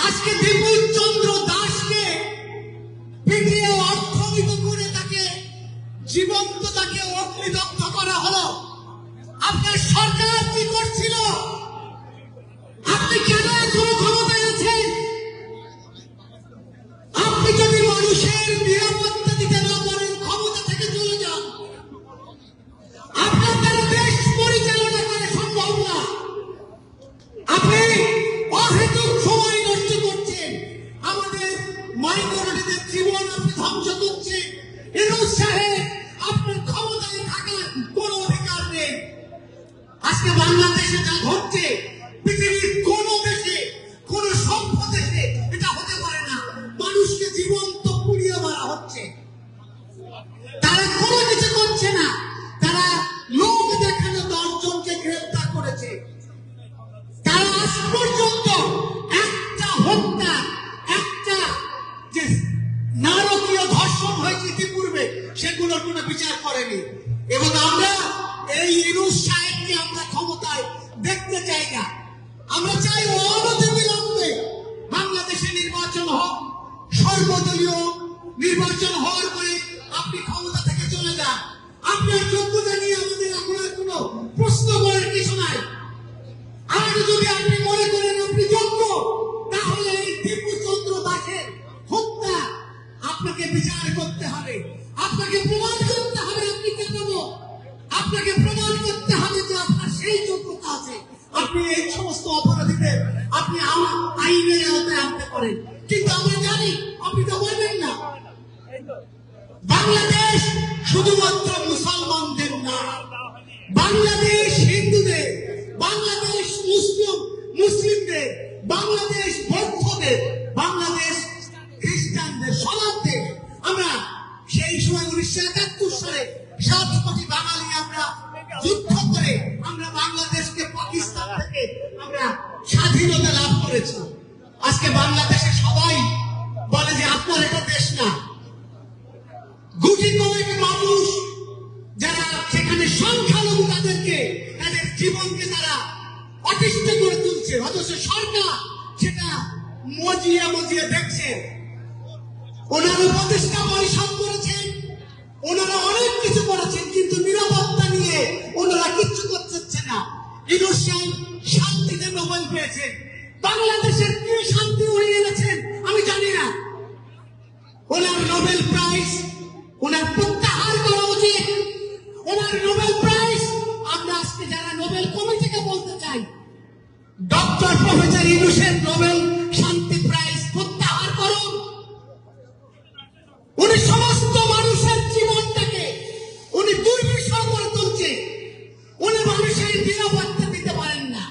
Speaker 1: আজকে বিপুল চন্দ্র দাস
Speaker 5: অগ্নিদগ্ধ করা হলো, আপনার সরকার কি করছিল? আপনি কেন এখনো ক্ষমতায় আছেন? আপনি যদি মানুষের নিরাপত্তা দিতে না পারেন, ক্ষমতা থেকে চলে যান। আপনার দ্বারা দেশ পরিচালনা করা সম্ভব না। আপনি অহেতুক সময় নষ্ট করছেন, আমাদের মাইনরিটিদের জীবন আপনি ধ্বংস করছেন। ইউনূস সাহেব, আপনার ক্ষমতায় থাকার কোনো অধিকার নেই। আজকে বাংলাদেশে যা ঘটছে, পৃথিবীর কোন দেশে, কোন সভ্য দেশে এটা হতে পারে না। মানুষকে জীবন্ত পুড়িয়ে মারা হচ্ছে, তারা কোনো কিছু করছে না। তারা লোক দেখানো 10 জনকে গ্রেফতার করেছে। তারা আজ পর্যন্ত একটা হত্যা, একটা যে নারকীয় ধর্ষণ হয়েছে ইতিপূর্বে, সেগুলোর কোনো বিচার করেনি। এবং আমরা এই ইউনূস সাহেবকে আমরা ক্ষমতায় দেখতে চাই না। আমরা চাই অনতিবিলম্বে বাংলাদেশে নির্বাচন হোক, সর্বদলীয় নির্বাচন হওয়ার পরে আপনি ক্ষমতা থেকে চলে যান। আপনার যোগ্যতা নিয়ে আমাদের এখন আর কোনো প্রশ্ন করার কিছু নাই। আর যদি আপনি মনে করেন আপনি যোগ্য, তাহলে এই দীপুচন্দ্র দাসের হত্যা আপনাকে বিচার করতে হবে, আপনাকে প্রমাণ করতে হবে আপনি কেন, আপনাকে প্রমাণ করতে হবে যে আপনার সেই যোগ্যতা আছে। আপনি এই সমস্ত অপরাধীদের আপনি আইনের আওতায় আনতে পারেন, কিন্তু আমরা জানি আপনি তো বলবেন না। বাংলাদেশ শুধুমাত্র মুসলমানদের না, বাংলাদেশ হিন্দুদের, বাংলাদেশ মুসলিমদের, বাংলাদেশ বৌদ্ধদের, বাংলাদেশ খ্রিস্টানদের, সবাইদের। আমরা সেই সময় 1971 সালে 7 কোটি বাঙালি আমরা যুদ্ধ করে আমরা বাংলাদেশকে পাকিস্তান থেকে আমরা স্বাধীনতা লাভ করেছি। আজকে বাংলাদেশে সবাই বলে যে আপনার এটা দেশ না। গুটি কয়েক মানুষ যারা সেখানে সংখ্যালঘু, তাদেরকে তাদের জীবনকে তারা অতিষ্ঠ করে তুলছে, অথচ সরকার সেটা মজিয়ে মজিয়ে দেখছে। ওনারা উপদেষ্টা পরিষদ করেছেন, ওনারা অনেক কিছু করেছেন, কিন্তু নিরাপত্তা নিয়ে ওনারা কিচ্ছু করতে না। ইউনূস সাহেব শান্তিতে নোবেল পেয়েছেন, বাংলাদেশের কি শান্তি উনি এনেছেন আমি জানি না। ওনার নোবেল প্রাইজ ওনার প্রত্যাহার করা উচিত। ওনার নোবেল প্রাইজ আমরা আজকে যারা নোবেল কমিটিকে বলতে চাই, ডক্টর প্রফেসর ইউনূসের নোবেল শান্তি প্রাইজ প্রত্যাহার করুন। উনি সমস্ত মানুষের জীবনটাকে উনি দুর্বিষহ করে তুলছে। উনি মানুষের নিরাপত্তা দিতে পারেন না,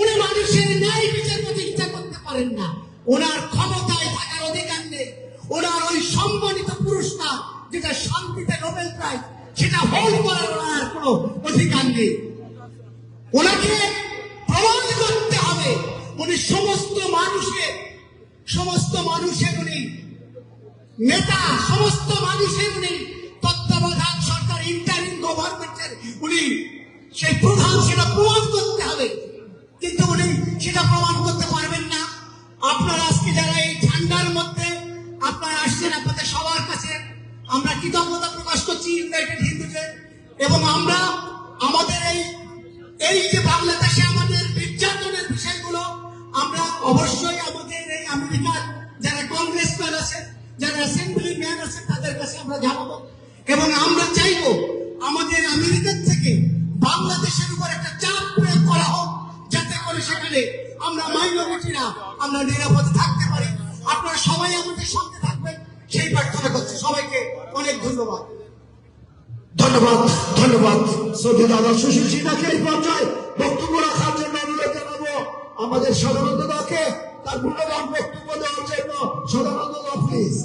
Speaker 5: উনি মানুষের ন্যায় বিচার প্রতিষ্ঠা করতে পারেন না। ওনার ক্ষমতায় থাকার অধিকার নেই। ওনার ওই সম্মানিত পুরস্কার যেটা শান্তিতে নোবেল প্রাইজ, সেটা হোল্ড করার ওনার কোনো অধিকার নেই। ওনাকে প্রমাণ করতে হবে উনি সমস্ত মানুষের উনি নেতা, সমস্ত মানুষের উনি তত্ত্বাবধান সরকার, ইন্টারিম গভর্নমেন্টের উনি সেই প্রধান, সেটা প্রমাণ করতে হবে। কিন্তু উনি সেটা প্রমাণ করতে পারবেন না। আপনারা আজকে যারা এই ঠান্ডার মধ্যে আপনারা আসছেন, আপনাদের সবার কাছে আমরা কৃতজ্ঞতা প্রকাশ করছি ইউনাইটেড হিন্দুদের। এবং আমরা আমাদের এই যে বাংলাদেশে আমাদের নির্যাতনের বিষয়গুলো আমরা অবশ্যই আমাদের এই আমেরিকার যারা কংগ্রেসম্যান আছে, যারা অ্যাসেম্বলি ম্যান আছে, তাদের কাছে আমরা জানাবো। এবং আমরা চাইবো আমাদের আমেরিকার থেকে বাংলাদেশের উপর একটা চাপ প্রয়োগ করা হোক, যাতে করে সেখানে আমরা মাইনরিটিরা আমরা নিরাপদে থাকতে পারি। আপনারা সবাই আমাদের সঙ্গে থাকবেন সেই প্রার্থনা করছি। সবাইকে অনেক ধন্যবাদ।
Speaker 1: ধন্যবাদ সৌদি দাদা সুশীল সিনহাকে এই পর্যায়ে বক্তব্য রাখার জন্য অনুরোধ জানাবো। আমাদের সাধারণত দাকে তার মূল্যবান বক্তব্য দেওয়ার জন্য সাধারণত দা প্লিজ।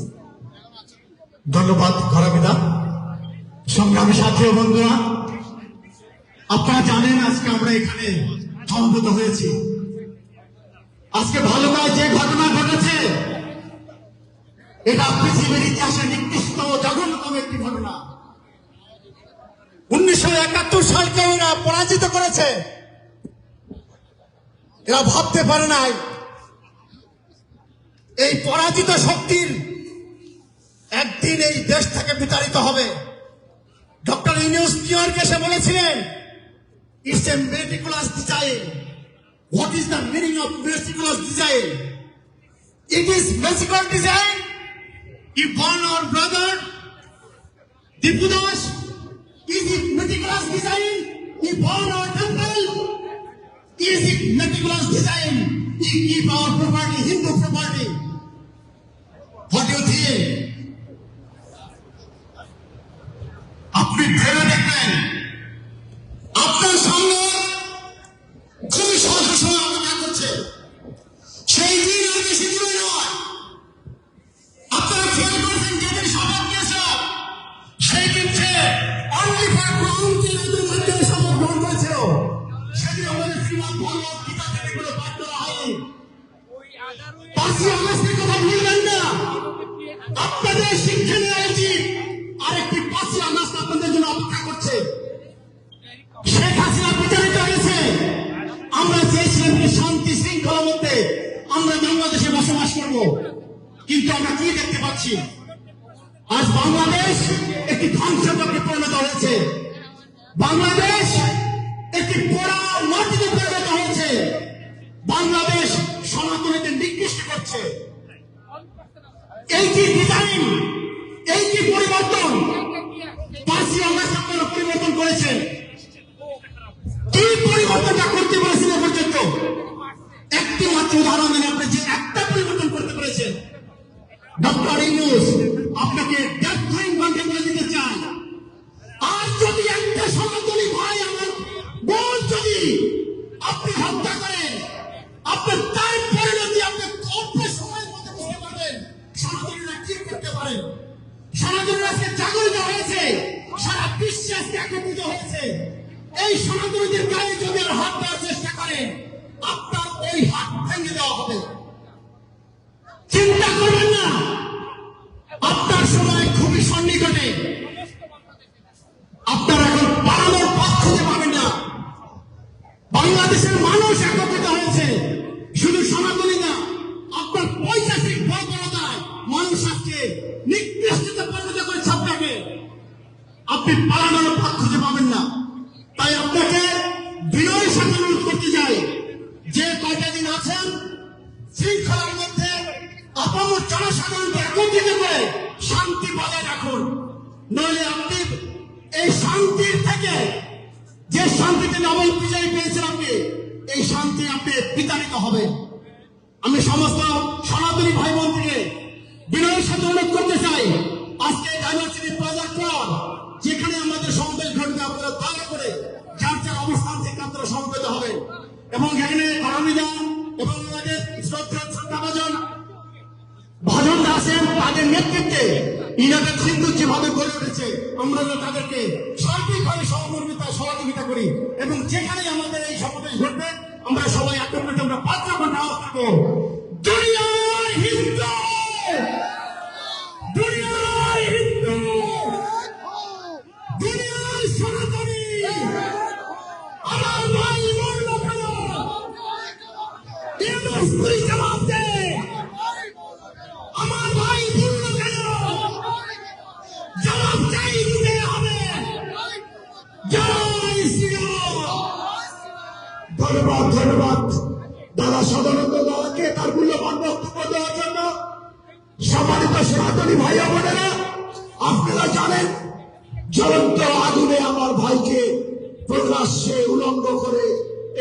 Speaker 1: ধন্যবাদ ঘরাবিদা। সংগ্রামী সাথী ও বন্ধুরা, আপনারা জানেন আজকে আমরা এখানে সমবেত হয়েছি। আজকে ভালুকায় যে ঘটনা ঘটেছে, এটা পৃথিবীর ইতিহাসে নিকৃষ্ট জঘন্যতম একটি ঘটনা। 1971 সালকে এরা পরাজিত করেছে। এরা ভাবতে পারে নাই এই পরাজিত শক্তির একদিন এই দেশ থেকে বিতাড়িত হবে। ডক্টর
Speaker 6: ইউনূস নিউ ইয়র্কে এসে বলেছিলেন, it's a meticulous design. What is the meaning of meticulous design? It is magical design. He born our brother Dipu Das. Is it meticulous design? He born our temple. Is it meticulous design? He keep our property, Hindu property. What do you think? আপনি ভেবে দেখবেন, আপনার সামনে খুবই সহজ সময় অপেক্ষা করছে। সেই দিন আর বেশি দূরে নয়। আপনারা খেয়াল করেছেন যেদিন শপথ নিয়েছে, সেই দিন সে অনলি ফর ক্রাউনকে রাজ্যের শপথ গ্রহণ করেছিল। সেদিন আমাদের শ্রীমদ ভগবত গীতা থেকে কোনো পাঠ করা হয়নি। 5ই আগস্টের কথা ভুলবেন না। আপনাদের শিক্ষা নেওয়া উচিত। আরেকটি 5ই আগস্ট আপনাদের জন্য অপেক্ষা করছে। শেখ হাসিনা বিচারিত হয়েছে। আমরা চেয়েছিলাম কি শান্তি শৃঙ্খলার মধ্যে আমরা বাংলাদেশে বসবাস করব, কিন্তু আমরা কি দেখতে পাচ্ছি? আজ বাংলাদেশ একটি ধ্বংসযজ্ঞে পরিণত হয়েছে। বাংলাদেশ একটি পোড়া মাটিতে পরিণত হয়েছে। বাংলাদেশ সনাতনীদের নিকৃষ্ট করছে। এই কি ডিজাইন, এই কি পরিবর্তন? 5ই আগস্ট আপনারা পরিবর্তন করেছেন। কি পরিবর্তনটা করতে পেরেছেন এ পর্যন্ত? একটি মাত্র উদাহরণ দিন, আপনি যে একটা পরিবর্তন করতে পেরেছেন। ডক্টর ইউনূস আপনাকে ডেথ ফাইন বন্ধে করে দিতে চান। আর যদি একটা সনাতনী ভাই, আমার বোন যদি আপনি হত্যা করেন, আপনার তার পরিণতি আপনি অল্প সময়ের মধ্যে বুঝতে পারবেন সনাতনীরা কি করতে পারেন। সনাতনীরা আজকে জাগরিত হয়েছে, সারা বিশ্বে আজকে একত্রিত হয়েছে। এই সনাতনীদের গায়ে যদি আর হাত দেওয়ার চেষ্টা করেন, আপনার ওই হাত ভেঙে দেওয়া হবে। চিন্তা করবেন না, আপনার সময় খুবই সন্নিকটে। আপনারা এখন পালানোর পথ খুঁজে পাবেন না। বাংলাদেশের মানুষ একত্রিত হয়েছে, শুধু সনাতনী না, আপনার পৈশাচিক বর্বরতায় মানুষ আজকে নিকৃষ্টতা পরিণত করেছে আপনাকে। আপনি পালানোর পথ খুঁজে পাবেন না। তাই আপনাকে বিনয়ের সাথে অনুরোধ করতে চাই, যে কয়টা দিন আছেন শৃঙ্খলার মধ্যে আপামর জনসাধারণকে একত্রিত করে শান্তি বজায় রাখুন। নইলে আপনি এই শান্তির থেকে, যে শান্তিতে নোবেল বিজয়ী পেয়েছেন আপনি, এই শান্তি আপনি বিতাড়িত হবে। আমি সমস্ত সনাতনী ভাই বোনকে বিনয়ের সাথে অনুরোধ করতে চাই, আজকে ডাইভার্সিটি প্লাজার পর যেখানে আমাদের সমাবেশ ঘটবে, আপনারা দয়া করে যার যার অবস্থান থেকে আপনারা সমবেত হবেন এবং এখানে কর্মীদান এবং আমাদের শ্রদ্ধাভাজন ভজন আছেন, তাদের নেতৃত্বে ইরানের সিন্ধু যেভাবে গড়ে উঠেছে, আমরা তাদেরকে সার্বিকভাবে সহমর্মিতা সহযোগিতা করি এবং যেখানে আমাদের এই সমাবেশ ঘটবে আমরা সবাই একত্রিত আমরা পাত্র করে আওয়াজ থাকবো, দুনিয়ার হিন্দু, দুনিয়ার হিন্দু, দুনিয়ার সনাতনী, আমার ভাই মরল কেন? ইউনূস তুই জবাব দে। আমার ভাই মরল কেন? জবাব চাই দিতে হবে। জয় শ্রীরাম। ধন্যবাদ, ধন্যবাদ দাদা সদানন্দ দাদাকে তার মূল্যবান বক্তব্য দেওয়ার জন্য। সম্মানিত সনাতনী ভাই বোনেরা, আপনারা জানেন জ্বলন্ত আগুনে আমার ভাইকে প্রকাশ্যে উলঙ্গ করে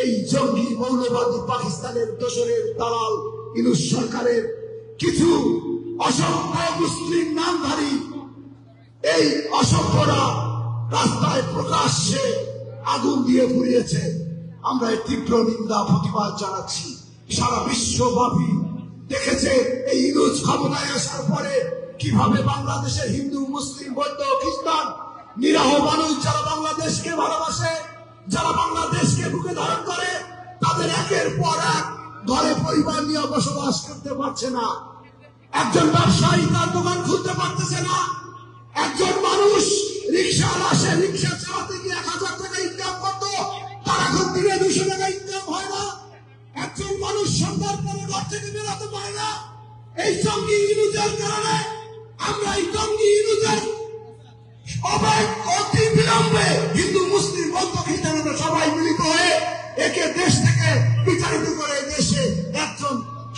Speaker 6: এই জঙ্গি মৌলবাদী পাকিস্তানের দোসরের দালাল ইউনূস সরকারের কিছু অসভ্য মুসলিম নামধারী এই অসভ্যরা রাস্তায় প্রকাশ্যে আগুন দিয়ে পুড়িয়েছে। আমরা এই তীব্র নিন্দা প্রতিবাদ জানাচ্ছি। সারা বিশ্বব্যাপী দেখেছে এই ইউনূস ক্ষমতায় আসার পরে কিভাবে বাংলাদেশের হিন্দু, মুসলিম, বৌদ্ধ, খ্রিস্টান নিরহ মানুষ যারা বাংলাদেশকে ভালোবাসে, যারা বাংলাদেশকে বুকে ধারণ করে, তাদের একের পর এক ঘরে পরিবার নিয়ে বসবাস করতে পারছে না। একজন ব্যবসায়ী তার দোকান খুলতে পারতেছে না। একজন মানুষ রিক্সা আসে, রিক্সা চালাতে গিয়ে 1000 টাকা ইনকাম করতো, তার এখন দিনে 200 টাকা ইনকাম হয় না। একজন মানুষ সন্ধ্যার পরে ঘর থেকে বেরোতে পারে না। এই জঙ্গি ইউনূসের কারণে আমরা এই জঙ্গি ইউনূসের অতি বিলম্বে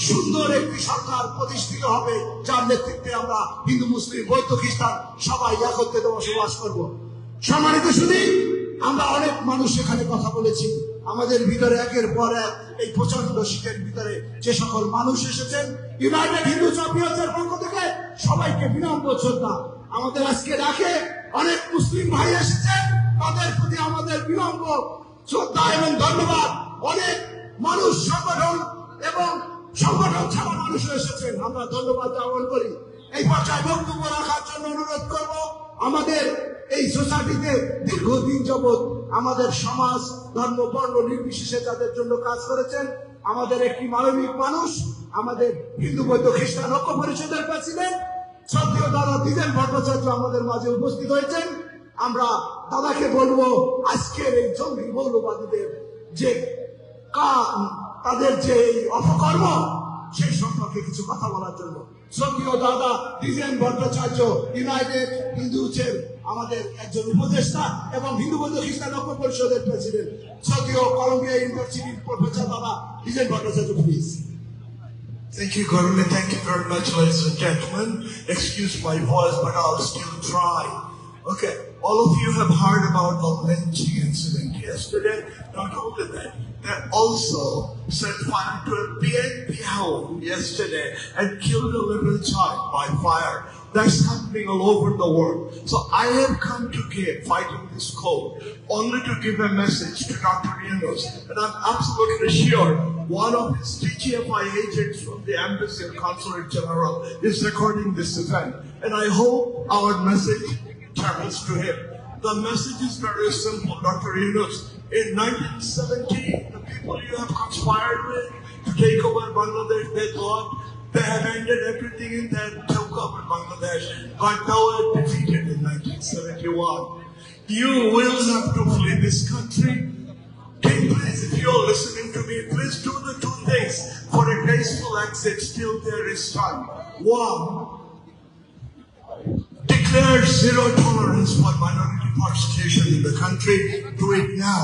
Speaker 1: সুন্দর একটি সরকার প্রতিষ্ঠিত হবে, যার নেতৃত্বে আমরা হিন্দু মুসলিম বৌদ্ধ খ্রিস্টান সবাই একত্রিত বসবাস করব। সম্মানিত শুধু আমরা অনেক মানুষ এখানে কথা বলেছি, আমাদের ভিতরে একের পর এক এই প্রচন্ড শীতের ভিতরে যে সকল মানুষ এসেছেন, ইউনাইটেড হিন্দু চ্যাম্পিয়ন্সের পক্ষ থেকে সবাইকে বিনম্র শ্রদ্ধা। আমাদের আজকে ডাকে অনেক মুসলিম ভাই এসেছেন, তাদের প্রতি আমাদের বিনম্র শ্রদ্ধা এবং ধন্যবাদ। অনেক মানুষ সংগঠন এবং সংগঠন ছাড়া মানুষ এসেছেন, আমরা ধন্যবাদ জ্ঞাপন করি। এই পর্যায়ে বক্তব্য রাখার জন্য অনুরোধ করব। আমাদের এই সোসাইটিতে দীর্ঘদিন যাবৎ আমাদের সমাজ ধর্ম বর্ণ নির্বিশেষে যাদের জন্য কাজ করেছেন, আমাদের একটি মানবিক মানুষ, আমাদের হিন্দু বৌদ্ধ খ্রিস্টান ঐক্য পরিষদের প্রেসিডেন্ট শ্রদ্ধেয় দাদা দ্বিজেন ভট্টাচার্য আমাদের মাঝে উপস্থিত হয়েছেন। আমরা দাদাকে বলবো আজকের এই জঙ্গি মৌলবাদীদের যে তাদের যে অপকর্ম সেই সম্পর্কে কিছু কথা বলার জন্য। শ্রদ্ধেয় দাদা দ্বিজেন ভট্টাচার্য ইউনাইটেড হিন্দুসের আমাদের একজন উপদেষ্টা এবং হিন্দু বৌদ্ধ খ্রিস্টান ঐক্য পরিষদের প্রেসিডেন্ট, শ্রদ্ধেয় কলম্বিয়া ইউনিভার্সিটির প্রফেসর দাদা Dwijen Bhattacharya, please.
Speaker 11: Thank you, Governor. Thank you very much, ladies and gentlemen. Excuse my voice, but I'll still try. Okay, all of you have heard about the lynching incident yesterday. Not only that, they also set fire to a PNP home yesterday and killed a little child by fire. That's happening all over the world. So I have come to fighting this code only to give a message to Dr. Yunus, and I'm absolutely sure one of his TGFI agents from the Embassy and Consulate General is recording this event, and I hope our message travels to him. The message is very simple, Dr. Yunus. In 1917, the people you have conspired with to take over Bangladesh, they thought they have ended everything in that took over Bangladesh, but they were defeated in 1971. You will have to flee this country. Please, if you're listening to me, please do the two things for a graceful exit till there is time. One, declare zero tolerance for minority persecution in the country. Do it now.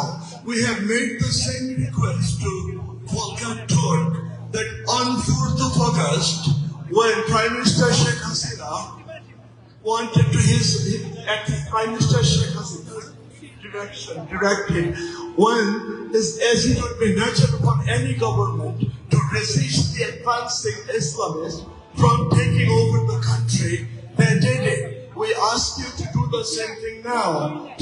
Speaker 11: We have made the same request to Volker Turk that on 4th of August, when Prime Minister Sheikh Hasina wanted to Prime Minister Sheikh Hasina's directive, when as it would be natural for any government to resist the advancing Islamists from taking over the country, they did it. We ask you to do the same thing now.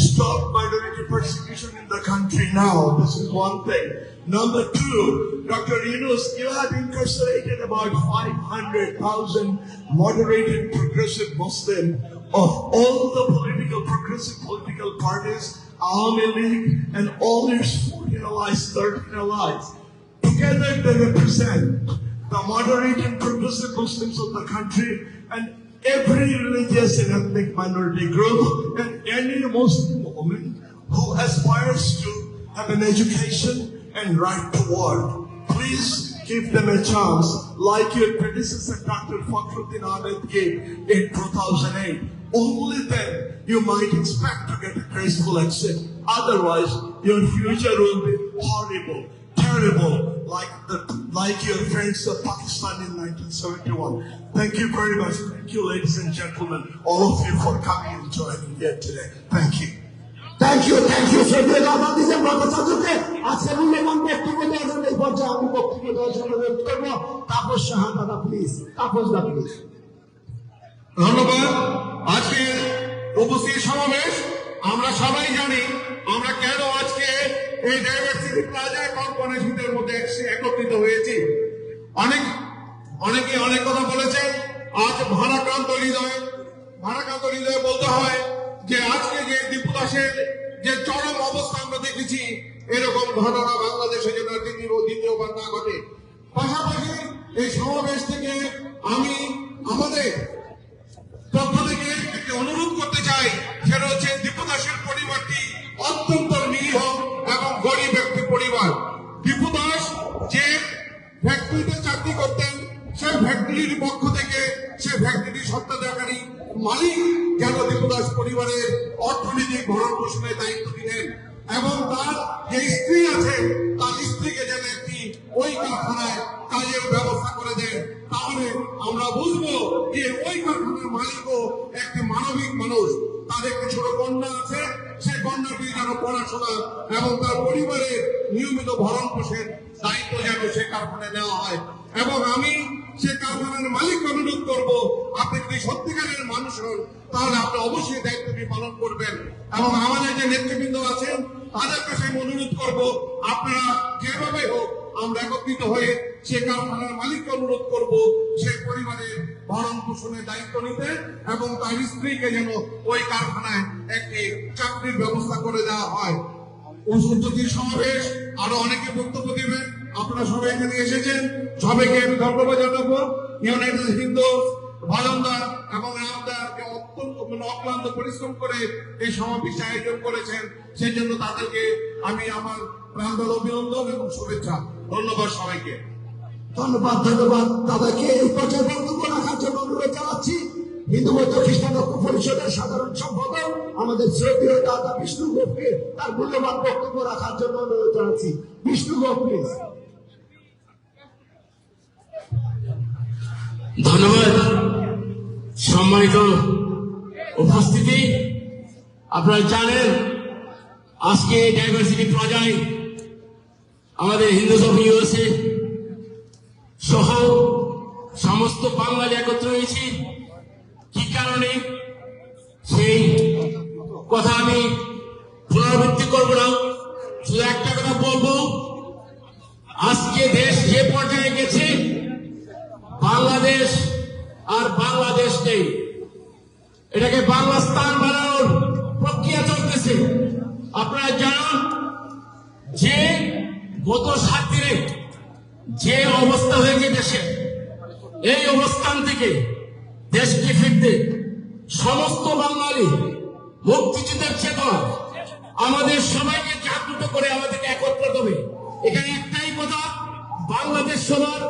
Speaker 11: Stop minority persecution in the country now. This is one thing. Number two, Dr. Yunus, you have incarcerated about 500,000 moderated progressive Muslims of all the progressive political parties, Awami League, and all its 14 allies, 13 allies. Together they represent the moderate and progressive Muslims of the country and every religious and ethnic minority group and any Muslim woman who aspires to have an education and right to work. Please give them a chance like your predecessor Dr. Fakhruddin Ahmed gave in 2008. Only then you might expect to get a graceful exit. Otherwise, your future will be horrible, terrible, like your friends of Pakistan in 1971. Thank you very much. Thank you, ladies and gentlemen, all of you for coming and joining here today. Thank you.
Speaker 1: Thank you শ্রদ্ধেয় দাদা দ্বিজেন ভট্টাচার্যকে আজকে মূল্যবান বক্তব্য দেওয়ার জন্য এই পর্যায়ে আমি বক্তব্য দেওয়ার জন্য অনুরোধ করবো তাপস সাহা দাদা, প্লিজ। Tapas the, please.
Speaker 8: ধন্যবাদ। আজকে উপস্থিত সমাবেশ আমরা সবাই জানি আমরা কেন আজকে এই ডাইভার্সিটি প্লাজায় কনকনে শীতের মধ্যে একত্রিত হয়েছি। অনেকে অনেক কথা বলেছেন। আজ ভারাক্রান্ত হৃদয়ে বলতে হয় যে আজকে যে দীপু দাসের যে চরম অবস্থা আমরা দেখেছি, এরকম ঘটনা বাংলাদেশে যেন দ্বিতীয়বার না ঘটে। পাশাপাশি এই সমাবেশ থেকে আমি আমাদের পক্ষ থেকে একটি অনুরোধ করতে চাই, সেটা হচ্ছে দীপু দাসের পরিবারটি অত্যন্ত নিরীহ এবং গরিব একটি পরিবার। দীপু দাস যে ফ্যাক্টরিতে চাকরি করতেন, সেই ফ্যাক্টরির পক্ষ থেকে সে ফ্যাক্টরির সত্ত্বাধিকারী মালিক যেন দীপু দাস পরিবারের অর্থনৈতিক ভরণ পোষণের দায়িত্ব দিলেন এবং তার যে স্ত্রী আছে তার স্ত্রীকে যেন একটি ওই কারখানায় কাজের ব্যবস্থা করে বুঝবো যে ওই কারখানার মালিকও একটি মানবিক মানুষ, তার একটি ছোট কন্যা আছে, সে কন্যাটি যেন পড়াশোনা এবং তার পরিবারের নিয়মিত ভরণ পোষণের দায়িত্ব যেন সে কারখানায় নেওয়া হয়। এবং আমি সে কারখানার মালিককে অনুরোধ করবো, আপনি যদি সত্যিকারের মানুষ হন তাহলে আপনি অবশ্যই দায়িত্বটি পালন করবেন। এবং আমাদের যে নেতৃবৃন্দ আছেন তাদের কাছে আমি অনুরোধ করবো, আপনারা যেভাবে হোক আমরা একত্রিত হয়ে সে কারখানার মালিককে অনুরোধ করব সে পরিবারের ভরণ পোষণের দায়িত্ব নিতে এবং তার স্ত্রীকে যেন ওই কারখানায় একটি চাকরির ব্যবস্থা করে দেওয়া হয়। উচ্চতির সমাবেশ, আরো অনেকে বক্তব্য দেবেন, আপনারা সবাই এখানে এসেছেন, সবাইকে আমি ধন্যবাদ জানাবো। ইউনাইটেড হিন্দু ভজনদার এবং রামদার অত্যন্ত অক্লান্ত পরিশ্রম করে এই সমাবেশ আয়োজন করেছেন, সেই জন্য তাদেরকে আমি আমার প্রাণদার অভিনন্দন এবং শুভেচ্ছা। ধন্যবাদ সবাইকে।
Speaker 1: ধন্যবাদ দাদাকে এই পর্যায়ে বক্তব্য রাখার জন্য অনুরোধ জানাচ্ছি। হিন্দু বৌদ্ধ খ্রিস্টান ঐক্য পরিষদের সাধারণ সম্পাদক আমাদের শ্রদ্ধেয় দাদা বিষ্ণু গোপকে তার মূল্যবান বক্তব্য রাখার জন্য অনুরোধ জানাচ্ছি। বিষ্ণু গোপ প্লিজ।
Speaker 5: ধন্যবাদ। সম্মানিত উপস্থিতি, আপনারা জানেন আজকে ডাইভার্সিটি প্লাজায় আমাদের হিন্দুস অফ ইউএসএ সহ সমস্ত বাঙালি একত্র হয়েছি। কি কারণে সেই কথা আমি পুনরাবৃত্তি করবো না, শুধু একটা কথা বলবো, আজকে দেশ যে পর্যায়ে গেছে বাংলাদেশ আর বাংলাদেশ নেই, এটাকে বাংলাস্তান বানানোর প্রক্রিয়া চলতেছে। আপনারা জানেন যে গত 7 দিনে যে অবস্থা হয়েছে দেশে, এই অবস্থান থেকে দেশকে ফিরতে সমস্ত বাঙালি মুক্তিযুদ্ধের চেতনা আমাদের সবাইকে জাগ্রত করে আমাদেরকে একত্রিত হবে। এখানে একটাই কথা, বাংলাদেশ সবার,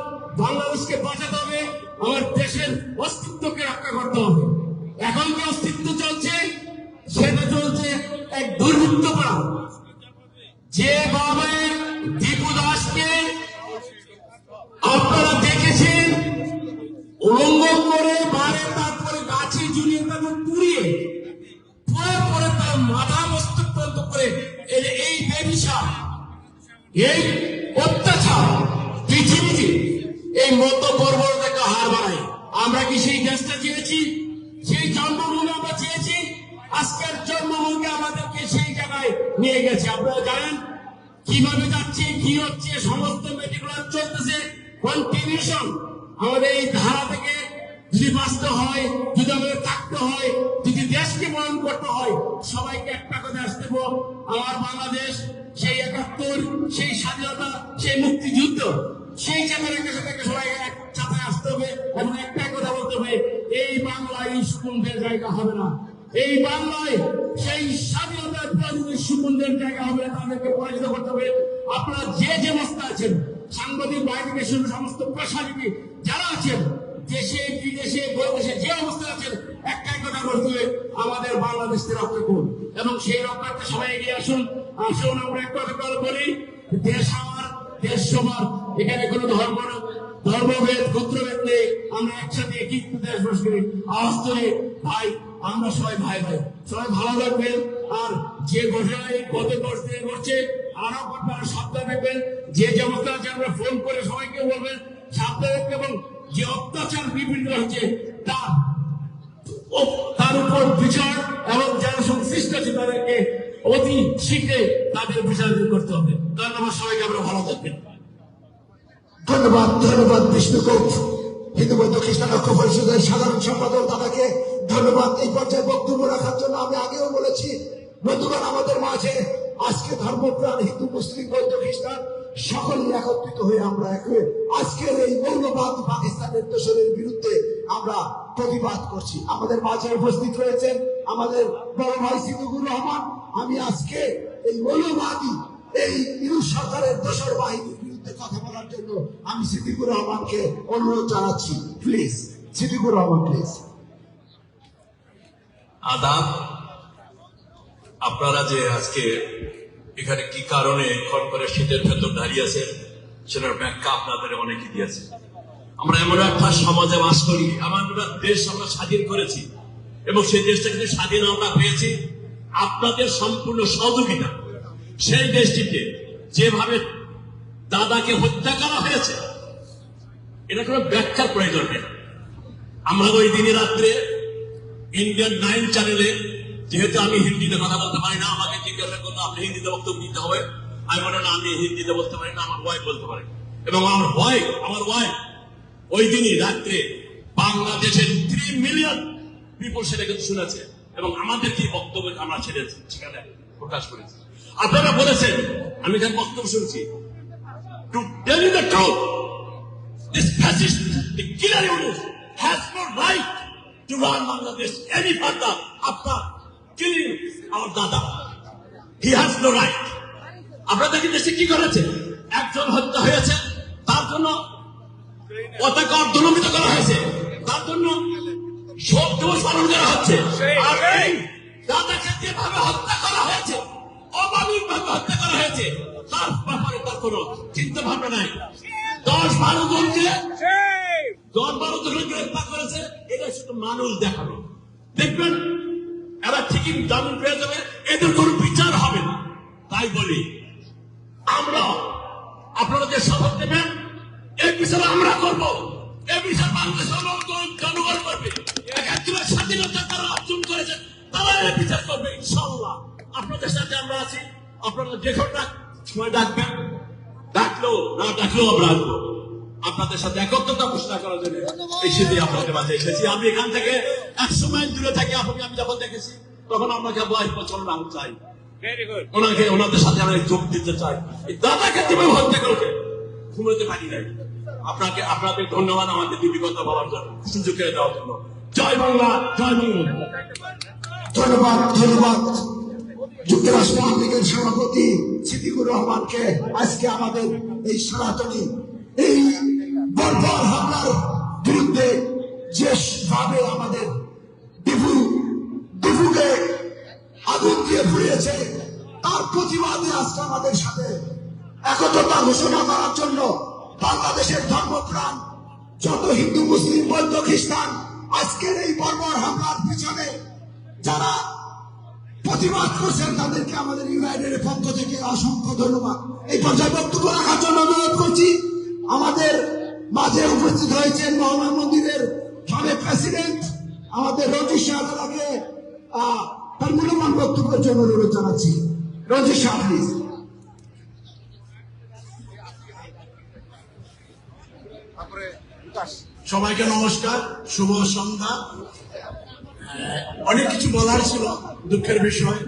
Speaker 5: বাংলাদেশকে বাঁচাতে হবে, আমার দেশের অস্তিত্বকে রক্ষা করতে হবে। এখন যে অস্তিত্ব চলছে সেটা চলছে এক দুর্বৃত্তপনা। যে ভাবে দীপু দাসকে আপনারা দেখেছেন উলঙ্গ করে মারে, তারপরে গাছে ঝুলিয়ে তারপর পুড়িয়ে পরে তার মাথা মস্তক বন্ধ করে এই বেবিশা, এই অত্যাচার পৃথিবীতে এই মত বর্বরতাকে হার বাড়ায়। আমরা কি সেই দেশটা চেয়েছি? সেই জন্মভূমি আমরা চেয়েছি? আজকের জন্মভূমিকে আমাদেরকে সেই জায়গায় নিয়ে গেছে। আপনারা জানেন কিভাবে যাচ্ছে, কি হচ্ছে, সমস্ত মেটিকুলার চলতেছে, কন্টিনিউশন। আমাদের এই ধারা থেকে যদি বাঁচতে হয়, যদি আমাদের থাকতে হয়, যদি দেশকে বরণ করতে হয়, সবাইকে একটা কথা আসতে হবে, আমার বাংলাদেশ সেই 71, সেই স্বাধীনতা, সেই মুক্তিযুদ্ধ, সেই চেতনার সাথে সবাই একসাথে আসতে হবে এবং একটা কথা বলতে হবে, এই বাংলায় সুকুনদের জায়গা হবে না। এই বাংলায় সেই স্বাধীনতার প্রয়োজনীয় সুকুনদের জায়গা হবে না, তাদেরকে পরাজিত করতে হবে। আপনারা যে যে অবস্থা আছেন, সাংবাদিক বাইরে শুরু সমস্ত পেশাজীবী যারা আছেন, দেশে বিদেশে বৈদেশে যে অবস্থা আছেন, একটাই কথা বলতে হবে, আমাদের বাংলাদেশকে রক্ষা করুন এবং সেই রক্ষার্থে সবাই এগিয়ে আসুন। আসুন আমরা একটা কথা বলি, দেশ আমার, দেশ সবার, এখানে কোনো ধর্মভেদ গোত্রভেদ নেই, আমরা একসাথে একই দেশবাস করি। আওয়াজ তুলি ভাই, আমরা সবাই ভাই ভাই, সবাই ভালো থাকবেন। আর যে ঘটনায় গত 10 দিনে ঘটছে, আরো আপনারা সাবধান থাকবেন। যে যে অবস্থা আছে আমরা ফোন করে সবাইকে বলবেন সাবধান থাকবেন এবং যে অত্যাচার বিভিন্ন হচ্ছে তার উপর বিচার এবং যারা সংশ্লিষ্ট আছে তাদেরকে অতি শীঘ্রই তাদের বিচার করতে হবে। ধন্যবাদ সবাইকে, আমরা ভালো থাকবেন।
Speaker 1: ধন্যবাদ বিষ্ণু গোপ, হিন্দু বৌদ্ধ খ্রিস্টান ঐক্য পরিষদের সাধারণ সম্পাদক দাদাকে ধন্যবাদ এই পর্যায়ে বক্তব্য রাখার জন্য। আমি আগেও বলেছি বন্ধুগণ, আমাদের মাঝে আজকে ধর্মপ্রাণ হিন্দু মুসলিম বৌদ্ধ খ্রিস্টান সকলেই একত্রিত হয়ে আমরা আজকের এই মৌলবাদ পাকিস্তানের দোসরের বিরুদ্ধে আমরা প্রতিবাদ করছি। আমাদের মাঝে উপস্থিত রয়েছেন আমাদের বড় ভাই সিদ্দিকুর রহমান। আমি আজকে এই মৌলবাদী এই ইউনুস সরকারের দোসর বাহিনীর বিরুদ্ধে কথা বলার জন্য আমি সিদ্দিকুর রহমানকে অনুরোধ জানাচ্ছি। Please Siddiqur Rahman please.
Speaker 12: আদাব। আপনারা যে আজকে এখানে কি কারণে খড় করে শীতের ভেতর দাঁড়িয়ে আছেন সেটার ব্যাখ্যা আপনাদের অনেকে দিয়েছে। আমরা এমন একটা সমাজে বাস করি, আমার দেশ আমরা স্বাধীন করেছি এবং সেই দেশটা কিন্তু স্বাধীন আমরা পেয়েছি আপনাদের সম্পূর্ণ সহযোগিতা। সেই দেশটিতে যেভাবে দাদাকে হত্যা করা হয়েছে এটা কোনো ব্যাখ্যার প্রয়োজন নেই। আমরা ওই দিনে রাত্রে ইন্ডিয়ান 9 চ্যানেলে, যেহেতু আমি হিন্দিতে কথা বলতে পারি না, আমাকে জিজ্ঞাসা করলো আপনি হিন্দিতে বক্তব্য দিতে হবে, আমি বললাম না আমি হিন্দিতে বলতে পারি না, আমার ওয়াইফ বলতে পারে। এবং আমার ওয়াইফ ওই দিনই রাত্রে বাংলাদেশের 3 মিলিয়ন পিপল সেটা কিন্তু শুনেছে এবং আমাদের কি বক্তব্য আমরা সেখানে প্রকাশ করেছি। আপনারা বলেছেন, আমি যার বক্তব্য শুনছি, to tell you the truth, this fascist, the killer unit has no right to run Bangladesh any further after killing our Dada. He has no right. আপনাদের কি দেশে কি করেছে? একজন হত্যা হয়েছে, তার জন্য পতাকা অর্ধনমিত করা হয়েছে, তার জন্য শোক দিবস পালন করা হচ্ছে। আর এই দাদাকে যেভাবে হত্যা করা হয়েছে, অমানবিকভাবে হত্যা করা হয়েছে, তার ব্যাপারে তার কোনো চিন্তা ভাবনা নাই। 10-12 জনকে গ্রেফতার করেছে, এটা শুধু মানুষ দেখানো। দেখবেন এরা ঠিকই জামিন পেয়ে যাবে, এদের কোনো বিচার হবে না। তাই বলি আমরা, আপনারা যে শপথ নেবেন এই বিচার আমরা করব, এই বিচার বাংলাদেশের জনগণ করবে। 71 স্বাধীনতা তারা অর্জন করেছে, তারা এই বিচার করবে ইনশাআল্লাহ। আপনাদের সাথে আমরা আছি, আপনারা যে কোনো সময় ডাকবেন, ডাকলেও না ডাকলেও আমরা আসবো আপনাদের সাথে একত্রতা ঘোষণা করার জন্য। এই শীতে আপনাদের মাঝে এসেছি। আমি এখান থেকে 100 মাইল দূরে থাকি, আমি যখন দেখেছি তখন আপনাকে চলুন আমি চাই ওনাদের সাথে আমি যোগ দিতে চাই। এই দাদাকে তুমি হত্যা করবে ঘুমোতে পারি নাই। আপনাদের ধন্যবাদ আমাদের দিদি কথা বলার জন্য, সুযোগ করে দেওয়ার জন্য। জয় বাংলা, জয় বাংলা।
Speaker 1: ধন্যবাদ যুক্তরাষ্ট্র আওয়ামী সভাপতি সিদ্দিকুর রহমানকে আজকে আমাদের এই সনাতনী এই বর্বর হামলার বিরুদ্ধে যেভাবে আমাদের ডিপুকে আগুন দিয়ে পুড়িয়েছে, তার প্রতিবাদে আজকে আমাদের সাথে একত্রতা ঘোষণা করার জন্য বাংলাদেশের ধর্মপ্রাণ যত হিন্দু, মুসলিম, বৌদ্ধ, খ্রিস্টান আজকের এই বর্বর হামলার পিছনে যারা প্রতিবাদ করছেন তাদেরকে আমাদের ইউনাইটেডের পক্ষ থেকে অসংখ্য ধন্যবাদ। এই পর্যায়ে বক্তব্য রাখার জন্য অনুরোধ করছি, আমাদের মাঝে উপস্থিত হয়েছেন মহম্মদ মন্দিরের সাবেক প্রেসিডেন্ট আমাদের রঞ্জিত শাহ, তাকে তার মূল্যবান বক্তব্যের জন্য অনুরোধ জানাচ্ছি। রঞ্জিত শাহ প্লিজ।
Speaker 13: সবাইকে নমস্কার, শুভ সন্ধ্যা। অনেক কিছু বলার ছিল, দুঃখের বিষয়।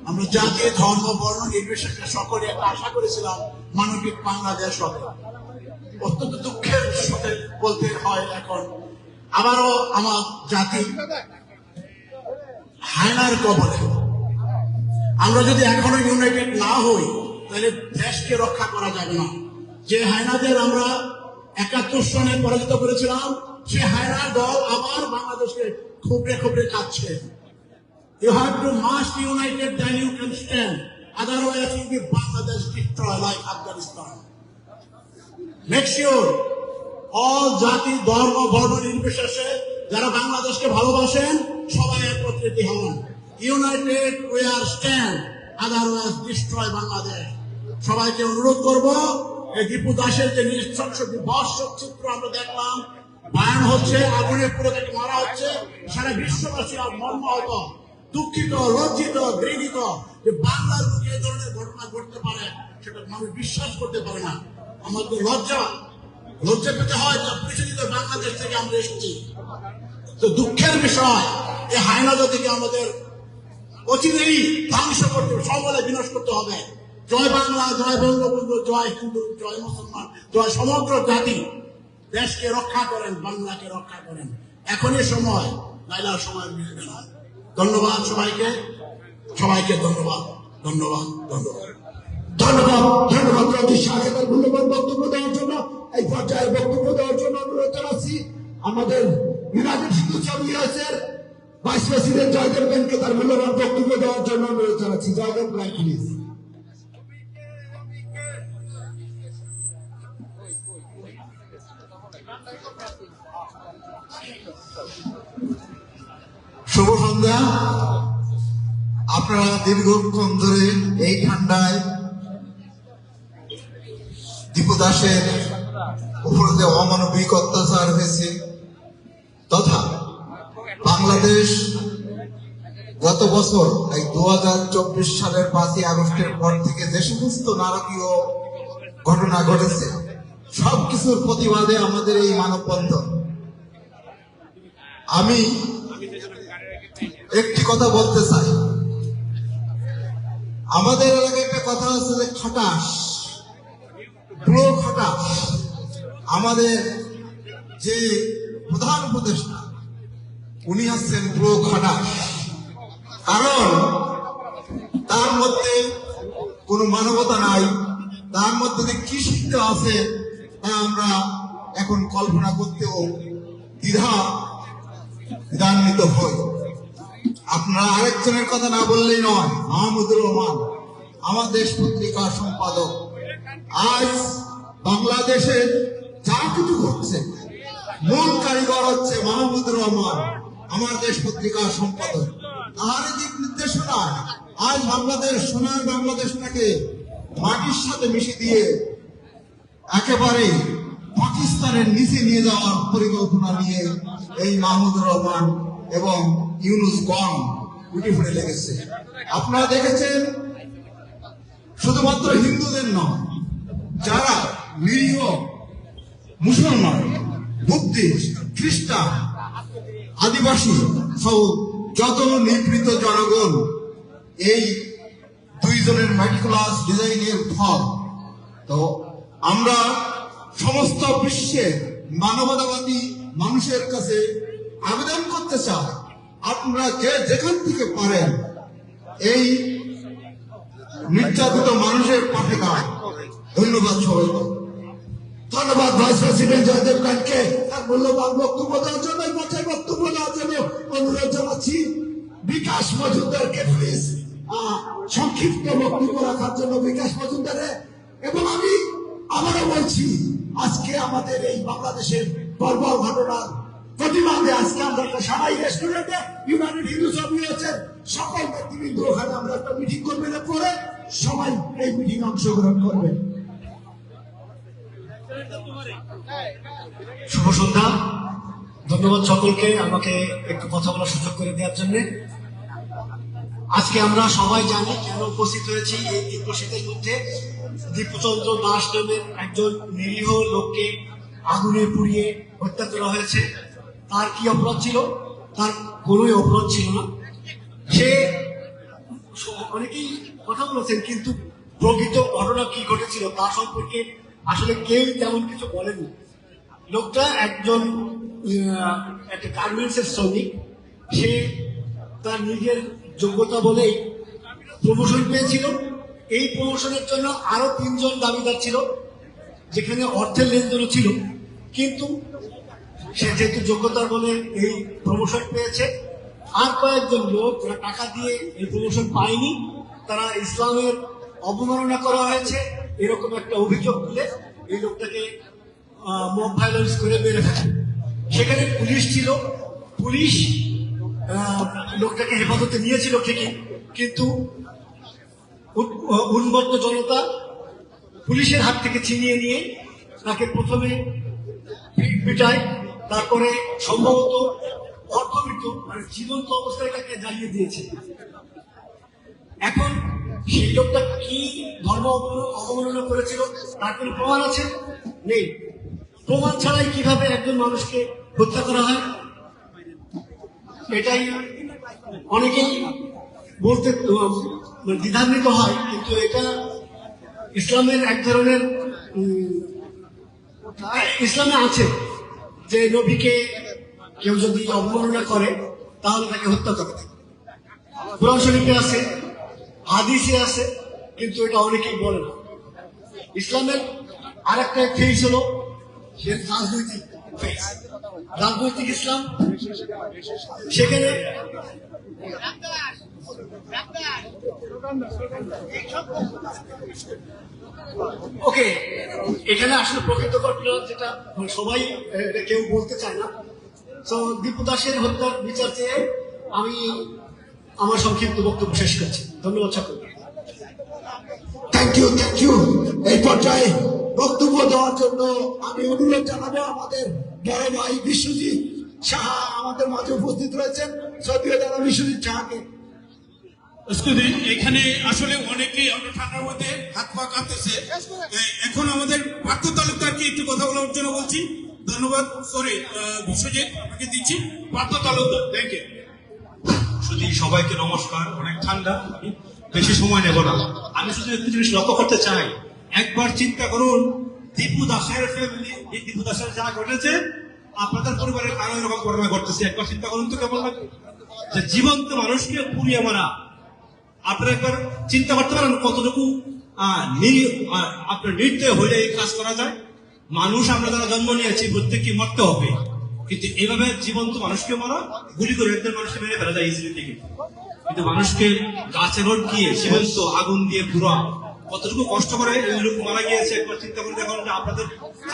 Speaker 13: আমরা জাতি, ধর্ম, বর্ণ নির্বিশেষে সকলে একটা আশা করেছিলাম মানবিক বাংলাদেশ হবে। অত্যন্ত দুঃখের সাথে বলতে হয় এখন আবারও আমার জাতি হায়নার কবলে। আমরা যদি এখনো ইউনাইটেড না হই তাহলে দেশকে রক্ষা করা যাবে না। যে হায়নাদের আমরা 71 সনে পরাজিত করেছিলাম, সে হায়নার দল আবার বাংলাদেশকে খুবড়ে খুবড়ে খাচ্ছে। You have to must united, then you can stand. Otherwise, you will be Bangladesh destroyed like Afghanistan. Make sure all জাতি, ধর্ম, বর্ণ নির্বিশেষে যারা বাংলাদেশকে ভালোবাসেন সবাই একত্রিত হন। United we are stand, otherwise destroy Bangladesh. সবাইকে অনুরোধ করব, এই দীপু দাসের যে নৃশংস বিভৎসক চিত্র আমরা দেখলাম, বায়ান হচ্ছে, আগুনে পুরো তাকে মারা হচ্ছে, সারা বিশ্ববাসী আর মর্মাহত, দুঃখিত, লজ্জিত, ঘৃণিত যে বাংলার বুকে এই ধরনের ঘটনা ঘটতে পারে সেটা মানুষ বিশ্বাস করতে পারে না। আমাদের লজ্জা পেতে হয়, পৃথিবীতে বাংলাদেশ থেকে আমরা এসেছি। তো দুঃখের বিষয়, এই হায়নাদা থেকে আমাদের অচিরেই ধ্বংস করতে, সকলে বিনাশ করতে হবে। জয় বাংলা, জয় বঙ্গবন্ধু, জয় হিন্দু, জয় মুসলমান, জয় সমগ্র জাতি। দেশকে রক্ষা করেন, বাংলাকে রক্ষা করেন, এখনই সময়, নাইলে আর সময় মিলবে না। ধন্যবাদ সবাইকে, ধন্যবাদ।
Speaker 1: রঞ্জিত শাহের মূল্যবান বক্তব্য দেওয়ার জন্য, এই পর্যায়ে বক্তব্য দেওয়ার জন্য অনুরোধ জানাচ্ছি আমাদের ইউনাইটেড হিন্দু ইউএসের ভাইস প্রেসিডেন্ট জয়দেব ব্যাংকে তার মূল্যবান বক্তব্য দেওয়ার জন্য অনুরোধ জানাচ্ছি। জয়দেব ব্যাংক প্লিজ।
Speaker 10: শুভ সন্ধ্যা। আপনারা দীর্ঘক্ষণ ধরে এই ঠান্ডায় দীপু দাসের উপরে যে অমানবিক অত্যাচার হয়েছে তথা বাংলাদেশ গত বছর এই 2024 সালের 5ই আগস্টের পর থেকে যে সমস্ত নারকীয় ঘটনা ঘটেছে সবকিছুর প্রতিবাদে আমাদের এই মানববন্ধন। আমি একটি কথা বলতে চাই, আমাদের এলাকায় একটা কথা আছে যে খটাস, ব্রো খটাস। আমাদের যে প্রধান উপদেষ্টা উনি হচ্ছেন ব্রো খটাস, কারণ তার মধ্যে কোনো মানবতা নাই, তার মধ্যে যে কি শিক্ষা আছে তা আমরা এখন কল্পনা করতেও দ্বিধান্বিত হই। আপনারা আরেকজনের কথা না বললেই নয়, মাহমুদুর রহমান আমার দেশ পত্রিকার সম্পাদক। আজ বাংলাদেশের যা কিছু ঘটছে মূল কারিগর হচ্ছে মাহমুদুর রহমান, আমার দেশ পত্রিকার সম্পাদক। তার দিক নির্দেশনায় আজ বাংলাদেশ, সোনার বাংলাদেশটাকে মাটির সাথে মিশে দিয়ে একেবারে পাকিস্তানের নিচে নিয়ে যাওয়ার পরিকল্পনা নিয়ে এই মাহমুদুর রহমান এবং ইউনুস গণ উঠে পড়ে লেগেছে। আপনারা দেখেছেন শুধুমাত্র হিন্দুদের নয়, যারা নিরীহ মুসলমান, বুদ্ধিস্ট, খ্রিস্টান, আদিবাসী সহ যত নিপীড়িত জনগণ এই দুইজনের ম্যাটিকুলাস ডিজাইনের ফল। তো আমরা সমস্ত বিশ্বের মানবতাবাদী মানুষের কাছে আবেদন করতে চাই, আপনারা যে যেখান থেকে পারেন এই নির্যাতিত মানুষের পাশে দাঁড়ান। ধন্যবাদ সবাইকে।
Speaker 5: ধন্যবাদ ভাইস প্রেসিডেন্ট জয়দেব খানকে তার মূল্যবান বক্তব্য দেওয়ার জন্য। মাথায় বক্তব্য দেওয়ার জন্য অনুরোধ জানাচ্ছি বিকাশ মজুমদারকে প্লিজ সংক্ষিপ্ত বক্তব্য রাখার জন্য। বিকাশ মজুমদারে, এবং আমি আবারও বলছি, আজকে আমাদের এই বাংলাদেশের বর্বর ঘটনার প্রতিবাদে আজকে আমরা একটা সারাই রেস্টুরেন্টে ইউনাইটেড হিন্দু সমিতির সকল ব্যক্তিবৃন্দ ওখানে আমরা একটা মিটিং করবেন, পরে সবাই এই মিটিং অংশগ্রহণ করবেন।
Speaker 14: শুভ সন্ধ্যা। ধন্যবাদ সকলকে আমাকে একটু কথা বলার সুযোগ করে দেওয়ার জন্য। আজকে আমরা সবাই জানি কেন উপস্থিত হয়েছি এই দিবসের মধ্যে। দীপুচন্দ্র দাস নামের একজন নিরীহ লোককে আগুনে পুড়িয়ে হত্যা করা হয়েছে। তার কি অপরাধ ছিল? তার কোনোই অপরাধ ছিল না। সে অনেকেই কথা বলেছেন, কিন্তু প্রকৃত ঘটনা কি ঘটেছিল তার সম্পর্কে আসলে কেউ তেমন কিছু বলেনি। লোকটা একজন একটা গার্মেন্টসের শ্রমিক। সে তার নিজের যোগ্যতা বলেই প্রমোশন পেয়েছিল। এই প্রমোশনের জন্য আরো 3 জন দাবিদার ছিল, যেখানে অর্থের লেনদেনও ছিল। কিন্তু সে যেহেতু যোগ্যতার বলে এই প্রমোশন পেয়েছে, আর কয়েকজন লোক যারা টাকা দিয়ে এই প্রমোশন পায়নি, তারা ইসলামের অবমাননা করা হয়েছে এরকম একটা অভিযোগ তুলে এই লোকটাকে মব ভায়োলেন্স করে মেরে ফেলে। সেখানে পুলিশ ছিল, পুলিশ লোকটাকে হেফাজতে নিয়েছিল ঠিকই, কিন্তু উন্মত্ত জনতা পুলিশের হাত থেকে ছিনিয়ে নিয়ে তাকে প্রথমে পিটায়, তারপরে সম্ভবত অর্ধমৃত মানে জীবন্ত অবস্থায় তাকে জ্বালিয়ে দিয়েছে। এখন সেই লোকটা কি ধর্ম অবমাননা করেছিল তার কোনো প্রমাণ আছে? নেই। প্রমাণ ছাড়াই কিভাবে একজন মানুষকে হত্যা করা হয়, এটাই অনেকেই বলতে দ্বিধান্বিত হয়। কিন্তু এটা ইসলামের এক ধরনের, ইসলামে আছে যে নবীকে কেউ যদি অবমাননা করে তাহলে তাকে হত্যা করে। কুরআন শরীফে আছে, হাদিসে আছে, কিন্তু এটা অনেকেই বলে না। ইসলামের আর একটা ফেস হলো রাজনৈতিক ফেস, রাজনৈতিক ইসলাম। সেখানে ওকে, এখানে আসলে প্রকৃত ঘটনা যেটা সবাই কেউ বলতে চায় না। তো দীপু দাসের হত্যার বিচার চেয়ে আমি আমার সংক্ষিপ্ত বক্তব্য শেষ করছি। ধন্যবাদ সকলকে।
Speaker 1: Thank you. এই পর্যায়ে বক্তব্য দেওয়ার জন্য আমি অনুরোধ জানাবো আমাদের বড় ভাই বিশ্বজিৎ সাহা আমাদের মাঝে উপস্থিত রয়েছেন। সৌদি আরব বিশ্বজিৎ সাহাকে
Speaker 3: এখানে আসলে অনেকেই আমরা ঠান্ডার মধ্যে হাত পা কাঁপতেছে। এখন আমাদের পার্থ তালুকদারকে একটু কথা বলার জন্য বলছি। ধন্যবাদ। সরি বিশ্বজিৎ, আপনাকে দিচ্ছি। Partha Talukdar, thank you.
Speaker 15: শুধু সবাইকে নমস্কার। অনেক ঠান্ডা, আমি বেশি সময় নেব না। আমি শুধু একটু জিনিস লক্ষ্য করতে চাই। একবার চিন্তা করুন, দীপু দাসের ফ্যামিলি, দীপু দাসের যা ঘটেছে আপনাদের পরিবারের কারো এরকম ঘটনা ঘটতেছে। একবার চিন্তা করুন তো কেমন লাগে, যে জীবন্ত মানুষকে পুড়িয়ে মারা। আপনারা একবার চিন্তা করতে পারেন কতটুকু আপনার নির্দয় হইলে এই কাজ করা যায়। মানুষ আমরা যারা জন্ম নিয়েছি প্রত্যেককে মরতে হবে, কিন্তু এইভাবে জীবন্ত মানুষকে মারা, গুলি করে একজন মানুষকে মেরে ফেলা যায় ইজিলি থেকে। কিন্তু মানুষকে গাছে রোড গিয়ে জীবন্ত আগুন দিয়ে পুরা, কতটুকু কষ্ট করে এই লোক মারা গিয়েছে। একবার চিন্তা করে দেখুন যে আপনাদের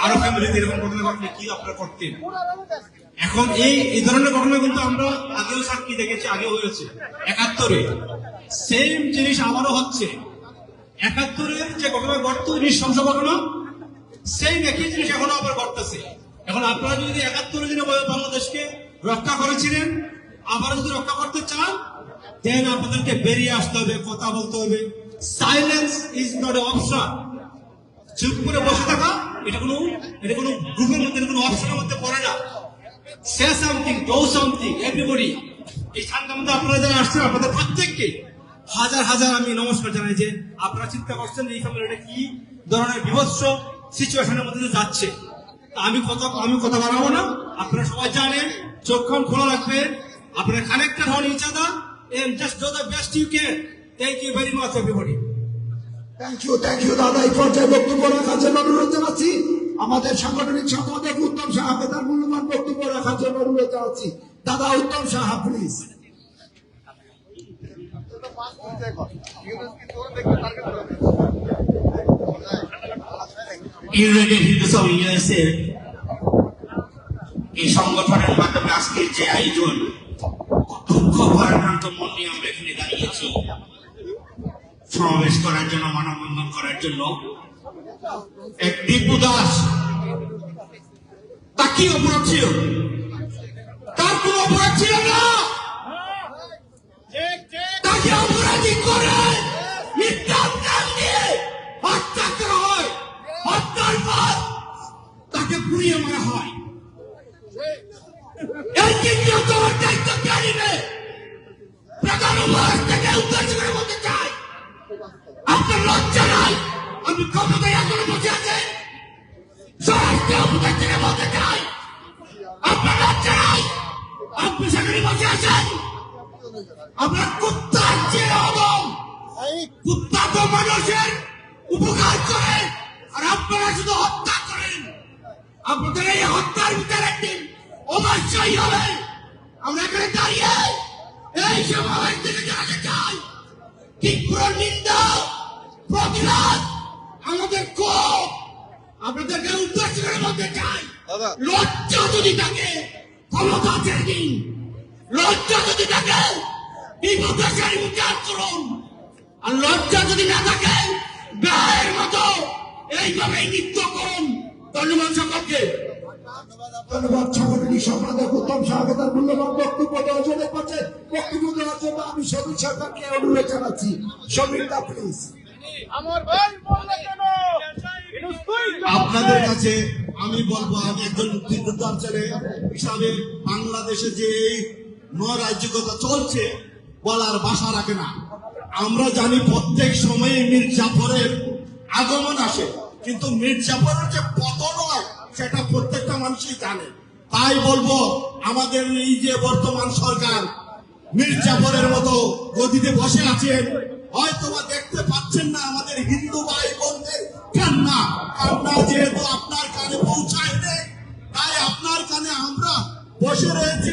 Speaker 15: আরো ফ্যামিলিতে এরকম ঘটনা ঘটলে কি আপনারা করতেন। এখন এই ধরনের ঘটনা কিন্তু আমরা আগেও সাক্ষী দেখেছি, আগেও হয়েছে। 71-এ সেম জিনিস আবারও হচ্ছে। 71-এর যে ঘটনা ঘটতো নৃশংস ঘটনা, সেই একই জিনিস এখনো আবার ঘটতেছে। এখন আপনারা যদি 71-এ দিনে বাংলাদেশকে রক্ষা করেছিলেন, আবার যদি রক্ষা করতে চান, দেন আপনাদেরকে বেরিয়ে আসতে হবে, কথা বলতে হবে। Silence is not A option. চুপ করে বসে থাকা এটা কোনো গ্রুপের মধ্যে, কোনো অপশনের মধ্যে পড়ে না। Say something, do something, everybody. এই ঠান্ডার মধ্যে আপনারা যারা আসছেন, আপনাদের প্রত্যেককে হাজার হাজার আমি নমস্কার জানাই যে আপনারা চিন্তা করছেন এই ফ্যামিলিটা কি ধরনের বিভৎস সিচুয়েশনের মধ্যে যাচ্ছে। আমি কথা বাড়াবো না, আপনারা সবাই জানেন। চোখ কান খোলা রাখবেন, আপনারা কানেক্টেড হন each other and just do the best you can. Thank you very much everybody.
Speaker 1: Thank you দাদা। এই পর্যায়ে বক্তব্য রাখার জন্য অনুরোধ জানাচ্ছি আমাদের সাংগঠনিক সম্পাদক উত্তম সাহাকে তার মূল্যবান বক্তব্য রাখার জন্য অনুরোধ জানাচ্ছি। দাদা Uttam Saha, please.
Speaker 5: United Hindu Sangh USA এই সংগঠনের মাধ্যমে আজকের যে আয়োজন, দুঃখ ভারাক্রান্ত মন নিয়ে আমরা এখানে দাঁড়িয়েছি সমাবেশ করার জন্য, মানববন্ধন করার জন্য। এক দীপু দাস, তার কি অপরাধ ছিল? তার কোন অপরাধ ছিল না। তাকে অপরাধী করে মিথ্যা অপরাধ দিয়ে হত্যা করা হয়। হত্যার পর তাকে পুড়িয়ে মারা হয়। এই চিন্তা তোমার দায়িত্ব কে নিবে? প্রধান উপদেষ্টা থেকে উদ্দেশ্য করে বলতে চাই, আপনার লজ্জা নাই? আপনি ক্ষমতায় এখনো বসে আছেন। স্বরাষ্ট্র উপদেষ্টাকে বলতে চাই, আপনার লজ্জা নাই? আপনি সেখানে বসে আছেন। আপনার কুত্তার চেয়ে অবম। কুত্তা তো মানুষের উপকার করে, আর আপনারা শুধু হত্যা করেন। আপনাদের এই হত্যার ভিতরে একদিন অবশ্যই হবে। আমরা এখানে দাঁড়িয়ে এই সমাবেশ থেকে জানাতে চাই, তীব্র নিন্দা, প্রতিবাদ, আমাদের ক্ষোভ আপনাদেরকে উদ্দেশ্য করে বলতে চাই। লজ্জা যদি থাকে ক্ষমতা ছেড়ে দিন। লজ্জা যদি থাকে বিপদের উদ্ধার করুন। আর লজ্জা যদি না থাকে গায়ের মতো এইভাবে নৃত্য করুন। ধন্যবাদ সকলকে।
Speaker 1: ধন্যবাদ সাংগঠনিক সম্পাদক উত্তম সাহাকে তার মূল্যবান বক্তব্য দেওয়ার জন্য। বক্তব্য দেওয়ার জন্য আমি সমীর সরকারকে অনুরোধ জানাচ্ছি। সমীর দা, প্লিজ।
Speaker 6: আপনাদের কাছে আমি বলবো, আমি একজন মুক্তিযোদ্ধার ছেলে হিসাবে বাংলাদেশে যে এই নৈরাজ্যিকতা চলছে বলার ভাষা রাখে না। আমরা জানি প্রত্যেক সময়ে মীর জাফরের আগমন আসে, কিন্তু মীর জাফরের যে পতন হয় সেটা প্রত্যেকটা মানুষই জানে। তাই বলবো, আমাদের এই যে বর্তমান সরকার মীর জাফরের মতো গদিতে বসে আছেন, হয়তো বা দেখতে পাচ্ছেন না আমাদের হিন্দু ভাই বোনদের কান্না। কান্না যেহেতু আপনার কানে পৌঁছায় নেই, তাই আপনার কানে আমরা বসে রয়েছি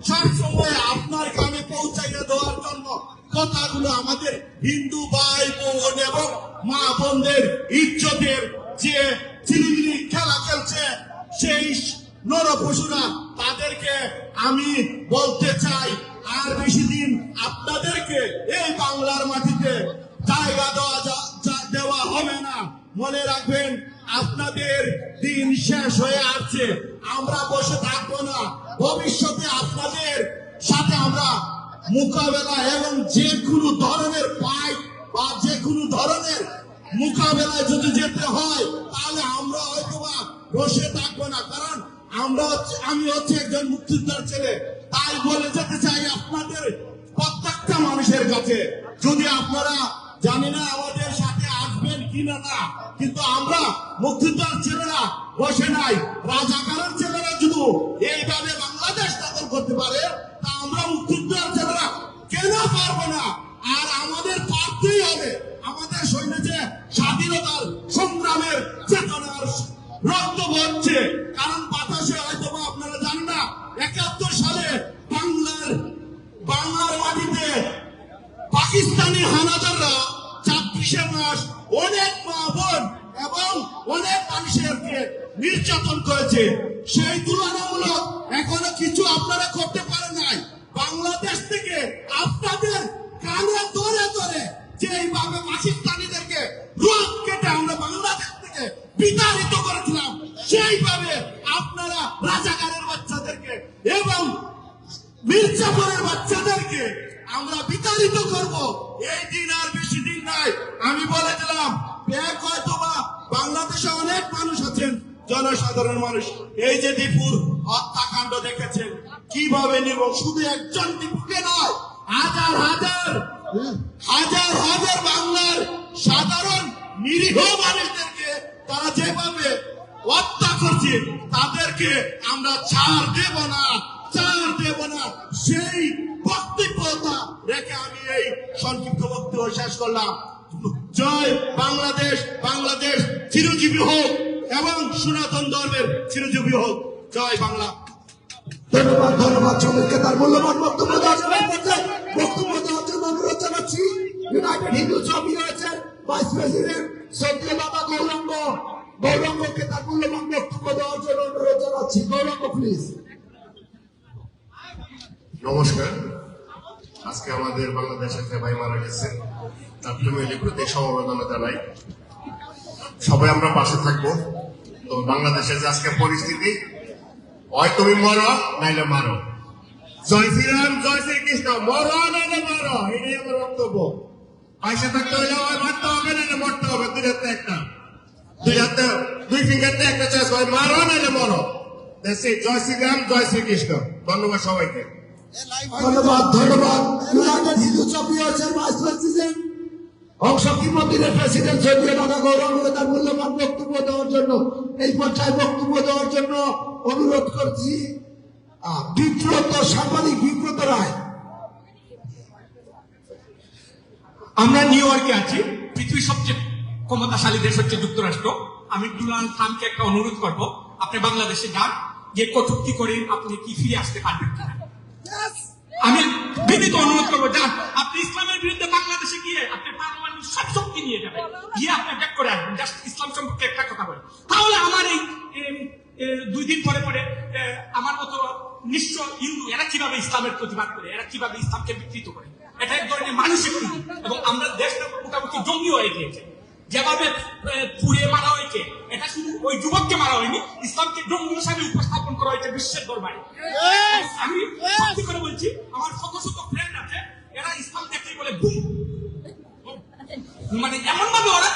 Speaker 6: সব সময় আপনার কানে পৌঁছাইয়ে দেওয়ার জন্য। কথাগুলো আমাদের হিন্দু ভাই বোন এবং মা বোনদের ইজ্জতের যে ঝিলিমিলি খেলা খেলছে সেই নরপশুরা, তাদেরকে আমি বলতে চাই, আর বেশি দিন আপনাদেরকে এই বাংলার মাটিতে জায়গা দেওয়া হবে না। মনে রাখবেন, আপনাদের দিন শেষ হয়ে আসছে। আমরা বসে থাকবো না। ভবিষ্যতে আপনাদের সাথে আমরা মোকাবেলা এবং যে কোনো ধরনের ফাইট বা যে কোনো ধরনের মোকাবেলায় যদি যেতে হয়, তাহলে আমরা হয়তোবা বসে থাকবো না। কারণ আমি হচ্ছে একজন মুক্তিযোদ্ধার ছেলে। তাই বলে যেতে চাই আপনাদের প্রত্যেকটা মানুষের কাছে, যদি আপনারা জানি না আমাদের সাথে আসবেন কিনা না, কিন্তু আমরা মুক্তিযোদ্ধার ছেলেরা বসে নাই। রাজাকারের ছেলেরা যদি এইভাবে বাংলাদেশ দখল করতে পারে, তা আমরা মুক্তিযোদ্ধার ছেলেরা কেন পারবো না? আর আমাদের পারতেই হবে। আমাদের শরীরে যে স্বাধীনতার সংগ্রামের চেতনার রক্ত বইছে, কারণ বাতাসে হয়তো আপনারা জানেন না, 71 সালে বাংলার মাটিতে পাকিস্তানি হানাদাররা 24শে মাস অনেক মা বোন এবং অনেক মানুষেরকে নির্যাতন করেছে। সেই তুলনামূলক এখনো কিছু আপনারা করতে পারেন নাই। বাংলাদেশ থেকে আপনাদের কানে ধরে ধরে যেইভাবে পাকিস্তানিদেরকে রোদ কেটে আমরা বাংলাদেশ থেকে বিতাড়িত করেছিলাম, সেইভাবে আপনারা রাজাকারের বাচ্চাদেরকে এবং মির্জাপুরের বাচ্চাদেরকে আমরা বিতাড়িত করব। এই দিন আর বেশি দিন নাই। আমি বলে দিলাম, হয়তোবা বাংলাদেশে অনেক মানুষ আছেন, জনসাধারণ মানুষ, এই যে দীপুর হত্যাকাণ্ড দেখেছেন, কিভাবে নিব? শুধু একজন দীপুকে নয়, হাজার হাজার বাংলার সাধারণ নিরীহ মানুষদেরকে তারা যেভাবে হত্যা করছে, তাদেরকে আমরা ছাড় দেব না। সেই বক্তব্যতা রেখে আমি এই সংক্ষিপ্ত বক্তব্য শেষ করলাম। জয় বাংলাদেশ, বাংলাদেশ চিরজীবী হোক এবং সনাতন ধর্মের চিরজীবী হোক। জয় বাংলা।
Speaker 1: ধন্যবাদ সবাইকে তার মূল্যবান বক্তব্য দেওয়ার জন্য অনুরোধ জানাচ্ছি। ইউনাইটেড হিন্দু ছবি রয়েছে ভাইস প্রেসিডেন্ট শ্রদ্ধেয় দাদা গৌরাঙ্গকে তার মূল্যবান বক্তব্য দেওয়ার জন্য অনুরোধ জানাচ্ছি। গৌরাঙ্গ প্লিজ।
Speaker 8: নমস্কার। আজকে আমাদের বাংলাদেশের যে ভাই মারা গেছেন, তার ফ্যামিলির প্রতি সমবেদনা জানাই। সবাই আমরা পাশে থাকবো। তো বাংলাদেশের যে আজকের পরিস্থিতি, হয় তুমি মরো নাইলে মারো। জয় শ্রীরাম, জয় শ্রীকৃষ্ণ। মরো নাইলে মারো, এটাই আমার বক্তব্য। পাশে থাকতে হলে হয় মারতে হবে নাইলে মরতে হবে। দুই ফিঙ্গারতে একটা চয়েস, হয় মারো নাইলে মরো। জয় শ্রীরাম, জয় শ্রীকৃষ্ণ। ধন্যবাদ সবাইকে।
Speaker 1: ধন্যবাদ। ইউনাইটেড হিন্দু ছবি রয়েছে ভাইস প্রেসিডেন্ট অংশকি মন্দিরের প্রেসিডেন্ট শ্রদ্ধেয় দাদা গৌরাঙ্গকে তার মূল্যবান বক্তব্য দেওয়ার জন্য, এই পর্যায়ে বক্তব্য দেওয়ার জন্য অনুরোধ করছি সাংবাদিক বিব্রত রায়।
Speaker 5: আমরা নিউ ইয়র্কে আছি। পৃথিবীর সবচেয়ে ক্ষমতাশালী দেশ হচ্ছে যুক্তরাষ্ট্র। আমি ডোনাল্ড ট্রাম্পকে একটা অনুরোধ করব, আপনি বাংলাদেশে যান, যে কটূক্তি করে আপনি কি ফিরে আসতে পারবেন কিনা। আমি বিনীত অনুরোধ করবো, যান আপনি ইসলামের বিরুদ্ধে বাংলাদেশে গিয়ে আপনি পারমাণবিক সব শক্তি নিয়ে যাবেন, গিয়ে আপনি ব্যাক করে আসবেন, জাস্ট ইসলাম সম্পর্কে একটা কথা বলেন। তাহলে আমার এই 2 দিন পরে আমার মতো নিঃস্ব হিন্দু এরা কিভাবে ইসলামের প্রতিবাদ করে, এরা কিভাবে ইসলামকে বিকৃত করে, এটা এক ধরনের মানসিক রীতি। এবং আমরা দেশটা মোটামুটি জঙ্গি হয়ে গিয়েছে। যেভাবে পুড়িয়ে মারা হয়েছে, এটা শুধু ওই যুবককে মারা হয়নি, ইসলামকে জঙ্গি হিসাবে উপস্থাপন করা হয়েছে বিশ্বের দরবারে। আমি সত্যি করে বলছি, আমার শত শত ফ্রেন্ড আছে, এরা ইসলাম দেখলেই বলে বুম, মানে এমন ভাবে ওরা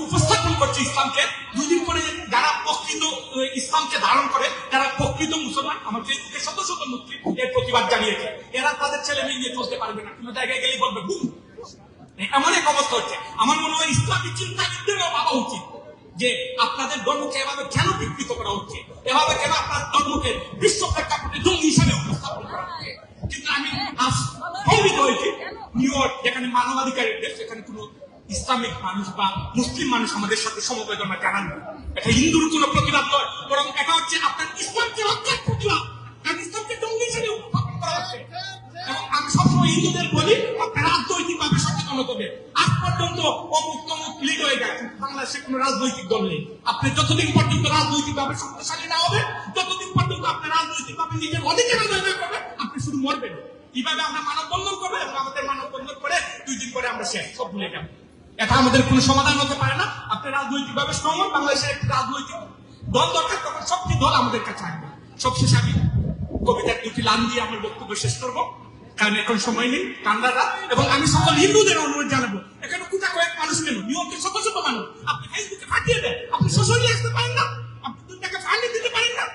Speaker 5: উপস্থাপন করছে ইসলামকে। 2 দিন পরে যারা প্রকৃত ইসলামকে ধারণ করে, যারা প্রকৃত মুসলমান, আমার ফেসবুকে শত শত মুসলিম এর প্রতিবাদ জানিয়েছে। এরা তাদের ছেলে মেয়ে নিয়ে চলতে পারবে না, কোনো জায়গায় গেলেই বলবে বুম। এমন এক অবস্থা হচ্ছে। আমার মনে হয় ইসলামী চিন্তাবিদদেরও ভাবা উচিত যে আপনাদের ধর্মকে এভাবে কেন বিকৃত করা হচ্ছে, এভাবে কেন আপনার ধর্মকে বিশ্ব প্রেক্ষাপটে জঙ্গি হিসাবে উপস্থাপন করা হচ্ছে। কিন্তু আমি গর্বিত হয়েছি, নিউ ইয়র্ক যেখানে মানবাধিকারের দেশ, সেখানে কোনো ইসলামিক মানুষ বা মুসলিম মানুষ আমাদের সাথে সমবেদনা জানান না। এটা হিন্দুর কোনো প্রতিবাদ নয়, বরং এটা হচ্ছে আপনার ইসলামকে রক্ষার প্রতিবাদ, কারণ ইসলামকে জঙ্গি হিসেবে উপস্থাপন করা হচ্ছে। এবং আমি সবসময় হিন্দুদের বলি, আপনার রাজনৈতিক ভাবে সচেতন হতে হবে। আজ পর্যন্ত অমুক তমুক লিগ হয়ে গেছে, বাংলাদেশে কোনো রাজনৈতিক দল নেই। আপনি যতদিন পর্যন্ত রাজনৈতিক ভাবে শক্তিশালী না হবে, ততদিন পর্যন্ত আপনার রাজনৈতিক ভাবে নিজের অধিকার আদায় করবে, আপনি শুধু মরবেন।
Speaker 3: কিভাবে আমরা মানববন্ধন করবো এবং আমাদের মানববন্ধন করে 2 দিন পরে আমরা শেষ সব ভুলে যাবো। এটা আমাদের কোনো সমাধান হতে পারে না। আপনি রাজনৈতিক ভাবে সময় বাংলাদেশের একটি রাজনৈতিক দল দরকার, তখন সবটি দল আমাদের কাছে আসবে। সবশেষে আমি কবিতার 2টি লাইন দিয়ে আমার বক্তব্য শেষ করবো, কারণ এখন সময় নেই, ঠান্ডাটা। এবং আমি সকল হিন্দুদের অনুরোধ জানাবো, এখানে কোথা কয়েক মানুষ নেন, নিয়মকে শত শত মানুষ। আপনি ফেসবুকে পাঠিয়ে দেন, আপনি সোশ্যালি আসতে পারেন না, আপনি 2 টাকা ফান্ড দিতে পারেন না,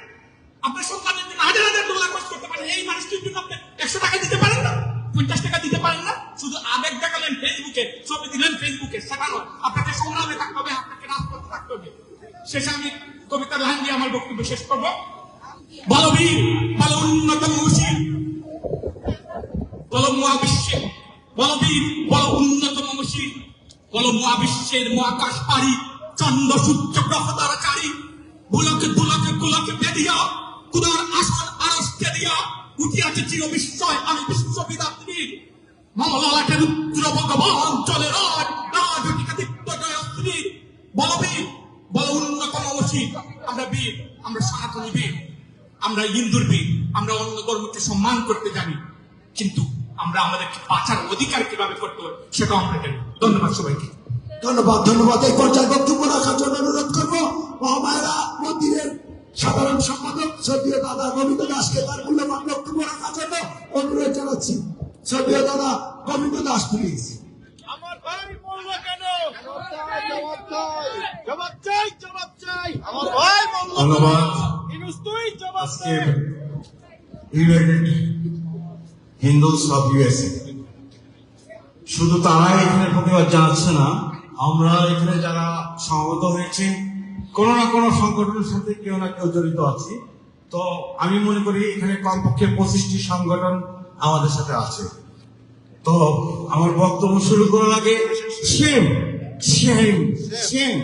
Speaker 3: আপনার সন্তানের জন্য হাজার হাজার ডলার খরচ করতে পারেন, এই মানুষটির জন্য আপনি 100 টাকা দিতে পারেন না, 50 টাকা দিতে পারেন না। শুধু আবেগ দেখালেন ফেসবুকে, ছবি দিলেন ফেসবুকে, সেটা নয়। আপনাকে সংগ্রামে থাকতে হবে, আপনাকে রাজপথে থাকতে হবে। শেষে আমি কবিতার লাইন দিয়ে আমার বক্তব্য শেষ করবো। বলো বীর, বলো উন্নত মুশির, বলো মহাবিশ্বে, বলো বীর, বলো উন্নত মুশির, বলো মহাবিশ্বের মহাকাশ পারি, চন্দ্র সূর্য গ্রহ তারাচারী, বুলকে বুলকে গুলকে বেদিয়া, কুদার আসন আরস্তে দিয়া, উঠিয়াছে চির বিস্ময় আমি বিশ্ববিদাত্রী, মমলালাকে রুদ্র ভগবান চলে রাজ, রাজটিকা দীপ্ত জয়শ্রী। বলো বীর, বলো উন্নত মুশির। আমরা বীর, আমরা সনাতনী বীর, আমরা হিন্দুর বীর, আমরা অন্য ধর্মকে সম্মান করতে জানি, কিন্তু আমরা আমাদেরকে বাঁচার অধিকার কিভাবে করতে হবে সেটাও আমরা জানি। ধন্যবাদ সবাইকে।
Speaker 1: ধন্যবাদ, ধন্যবাদ। এই পর্যায়ে বক্তব্য রাখার জন্য অনুরোধ করবো মহামায়া মন্দিরের সাধারণ সম্পাদক স্বর্গীয় দাদা গোবিন্দ দাসকে তার মূল্যবান বক্তব্য রাখার জন্য অনুরোধ জানাচ্ছি। স্বর্গীয় দাদা গোবিন্দ দাস, প্লিজ।
Speaker 4: আমার ভাই বললো কেন? জবাব চাই, জবাব চাই। আমার ভাই বললো
Speaker 8: ধন্যবাদ।
Speaker 4: ইনুস তুই জবাব
Speaker 8: আজকে
Speaker 4: দে।
Speaker 8: ইউনাইটেড হিন্দুস অফ ইউএসএ শুধু তারাই এখানে প্রতিবাদ জানাচ্ছে না, আমরা এখানে যারা সমবেত হয়েছি কোনো না কোনো সংগঠনের সাথে কেউ না কেউ জড়িত আছি। তো আমি মনে করি এখানে কমপক্ষে 25টি সংগঠন আমাদের সাথে আছে। তো আমার বক্তব্য শুরু করার আগে সেম সেম সেম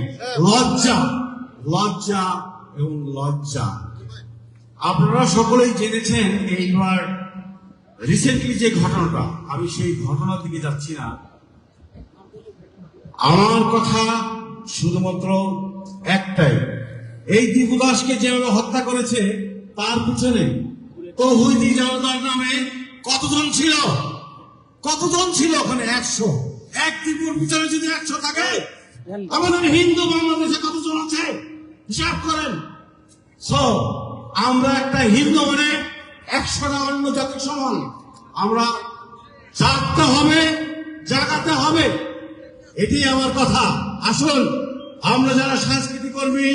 Speaker 8: লজ্জা, লজ্জা এবং লজ্জা। আপনারা সকলেই জেনেছেন এইবার রিসেন্টলি যে ঘটনাটা, আমি সেই ঘটনার দিকে যাচ্ছি না। আমার কথা শুধুমাত্র একটাই, এই দীপু দাসকে যেভাবে হত্যা করেছে তার পিছনে তৌহিদি জনতার নামে কতজন ছিল? কতজন ছিল ওখানে? 100। এক দীপুর পিছনে যদি 100 থাকে, আমাদের হিন্দু বাংলাদেশে কতজন আছে হিসাব করেন। আমরা একটা হিন্দু মানে 100টা অন্য জাতির সমান। আমরা জাগতে হবে, জাগাতে হবে, এটাই আমার কথা। আসুন আমরা যারা সাংস্কৃতিক কর্মী,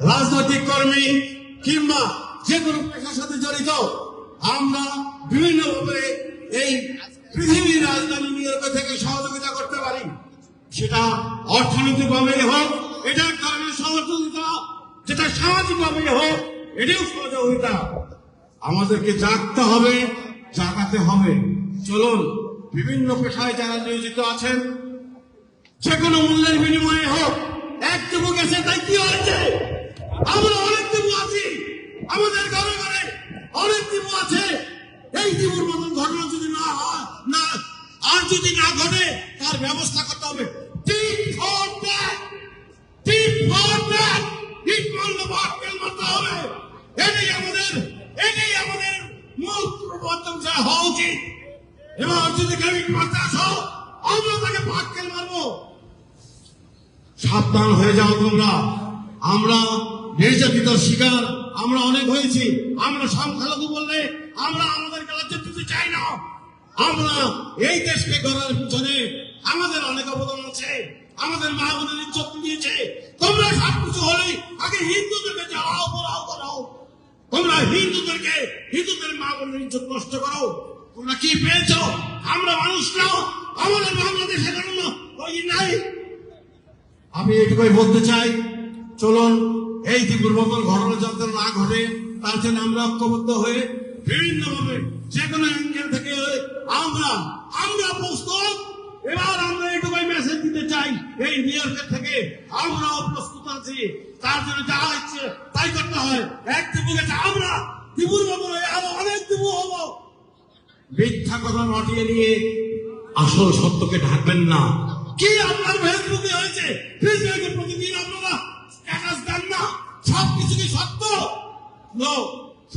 Speaker 8: রাজনৈতিক কর্মী কিংবা যে কোনো পেশার সাথে জড়িত, আমরা বিভিন্নভাবে এই পৃথিবীর রাজধানী নিউ ইয়র্ক থেকে সহযোগিতা করতে পারি। সেটা অর্থনৈতিক ভাবে হোক, এটা এক ধরনের সহযোগিতা, যেটা সামাজিক ভাবে হোক, এটাও সহযোগিতা। আমাদেরকে জাগতে হবে, জাগাতে হবে। চলুন বিভিন্ন পেশায় যারা নিয়োজিত আছেন, যে কোনো মূল্যের বিনিময়ে হোক, এক দেবো গেছে তাই কি হয়েছে? আমরা অনেক দেবো আছি, আমাদের ঘরে ঘরে অনেক দেবো আছে। এই দেবুর মতন ঘটনা যদি না হয়, না আর যদি না ঘটে, তার ব্যবস্থা করতে হবে। Tit for tat, tit for tat, টিপ মারলে ভাটকেল মারতে হবে। এটাই আমাদের মূল প্রবর্তন হওয়া উচিত। এবার যদি কেউ মারতে আসো, আমরা তাকে ভাটকেল মারবো। সাবধান হয়ে যাও তোমরা। আমরা নির্যাতিত শিকার আমরা অনেক হয়েছি। আমরা সংখ্যালঘু বললে আমরা আমাদেরকে লজ্জা দিতে চাই না। আমরা এই দেশকে গড়ার পিছনে আমাদের অনেক অবদান আছে। আমাদের মা বোনের ইজ্জত দিয়েছে। তোমরা সবকিছু হলে আগে হিন্দুদেরকে জ্বালাও, পোড়াও, করাও। তোমরা হিন্দুদের মা বোনের ইজ্জত নষ্ট করো। তোমরা কি পেয়েছ? আমরা মানুষ নাও, আমাদের বাংলাদেশের জন্য ওই নাই। আমি এটুকুই বলতে চাই, চলুন এই দীপুর মতন ঘটনা যাতে না ঘটে তার জন্য আমরা ঐক্যবদ্ধ হয়ে বিভিন্নভাবে যে কোনো অ্যাঙ্গেল থেকে আমরা প্রস্তুত। এবার আমরা এটুকুই মেসেজ দিতে চাই, এই নিউ ইয়র্কের থেকে আমরাও প্রস্তুত আছি। তার জন্য যা ইচ্ছে তাই করতে হয়। এক দীপু গেছে, আমরা দীপুর মতন আরো অনেক দীপু হবো। মিথ্যা কথা রটিয়ে নিয়ে আসল সত্যকে ঢাকবেন না। কি আপনার ফেসবুকে হয়েছে? ফেসবুকে প্রতিদিন আপনারা স্ট্যাটাস দেন না, সবকিছু কি সত্য?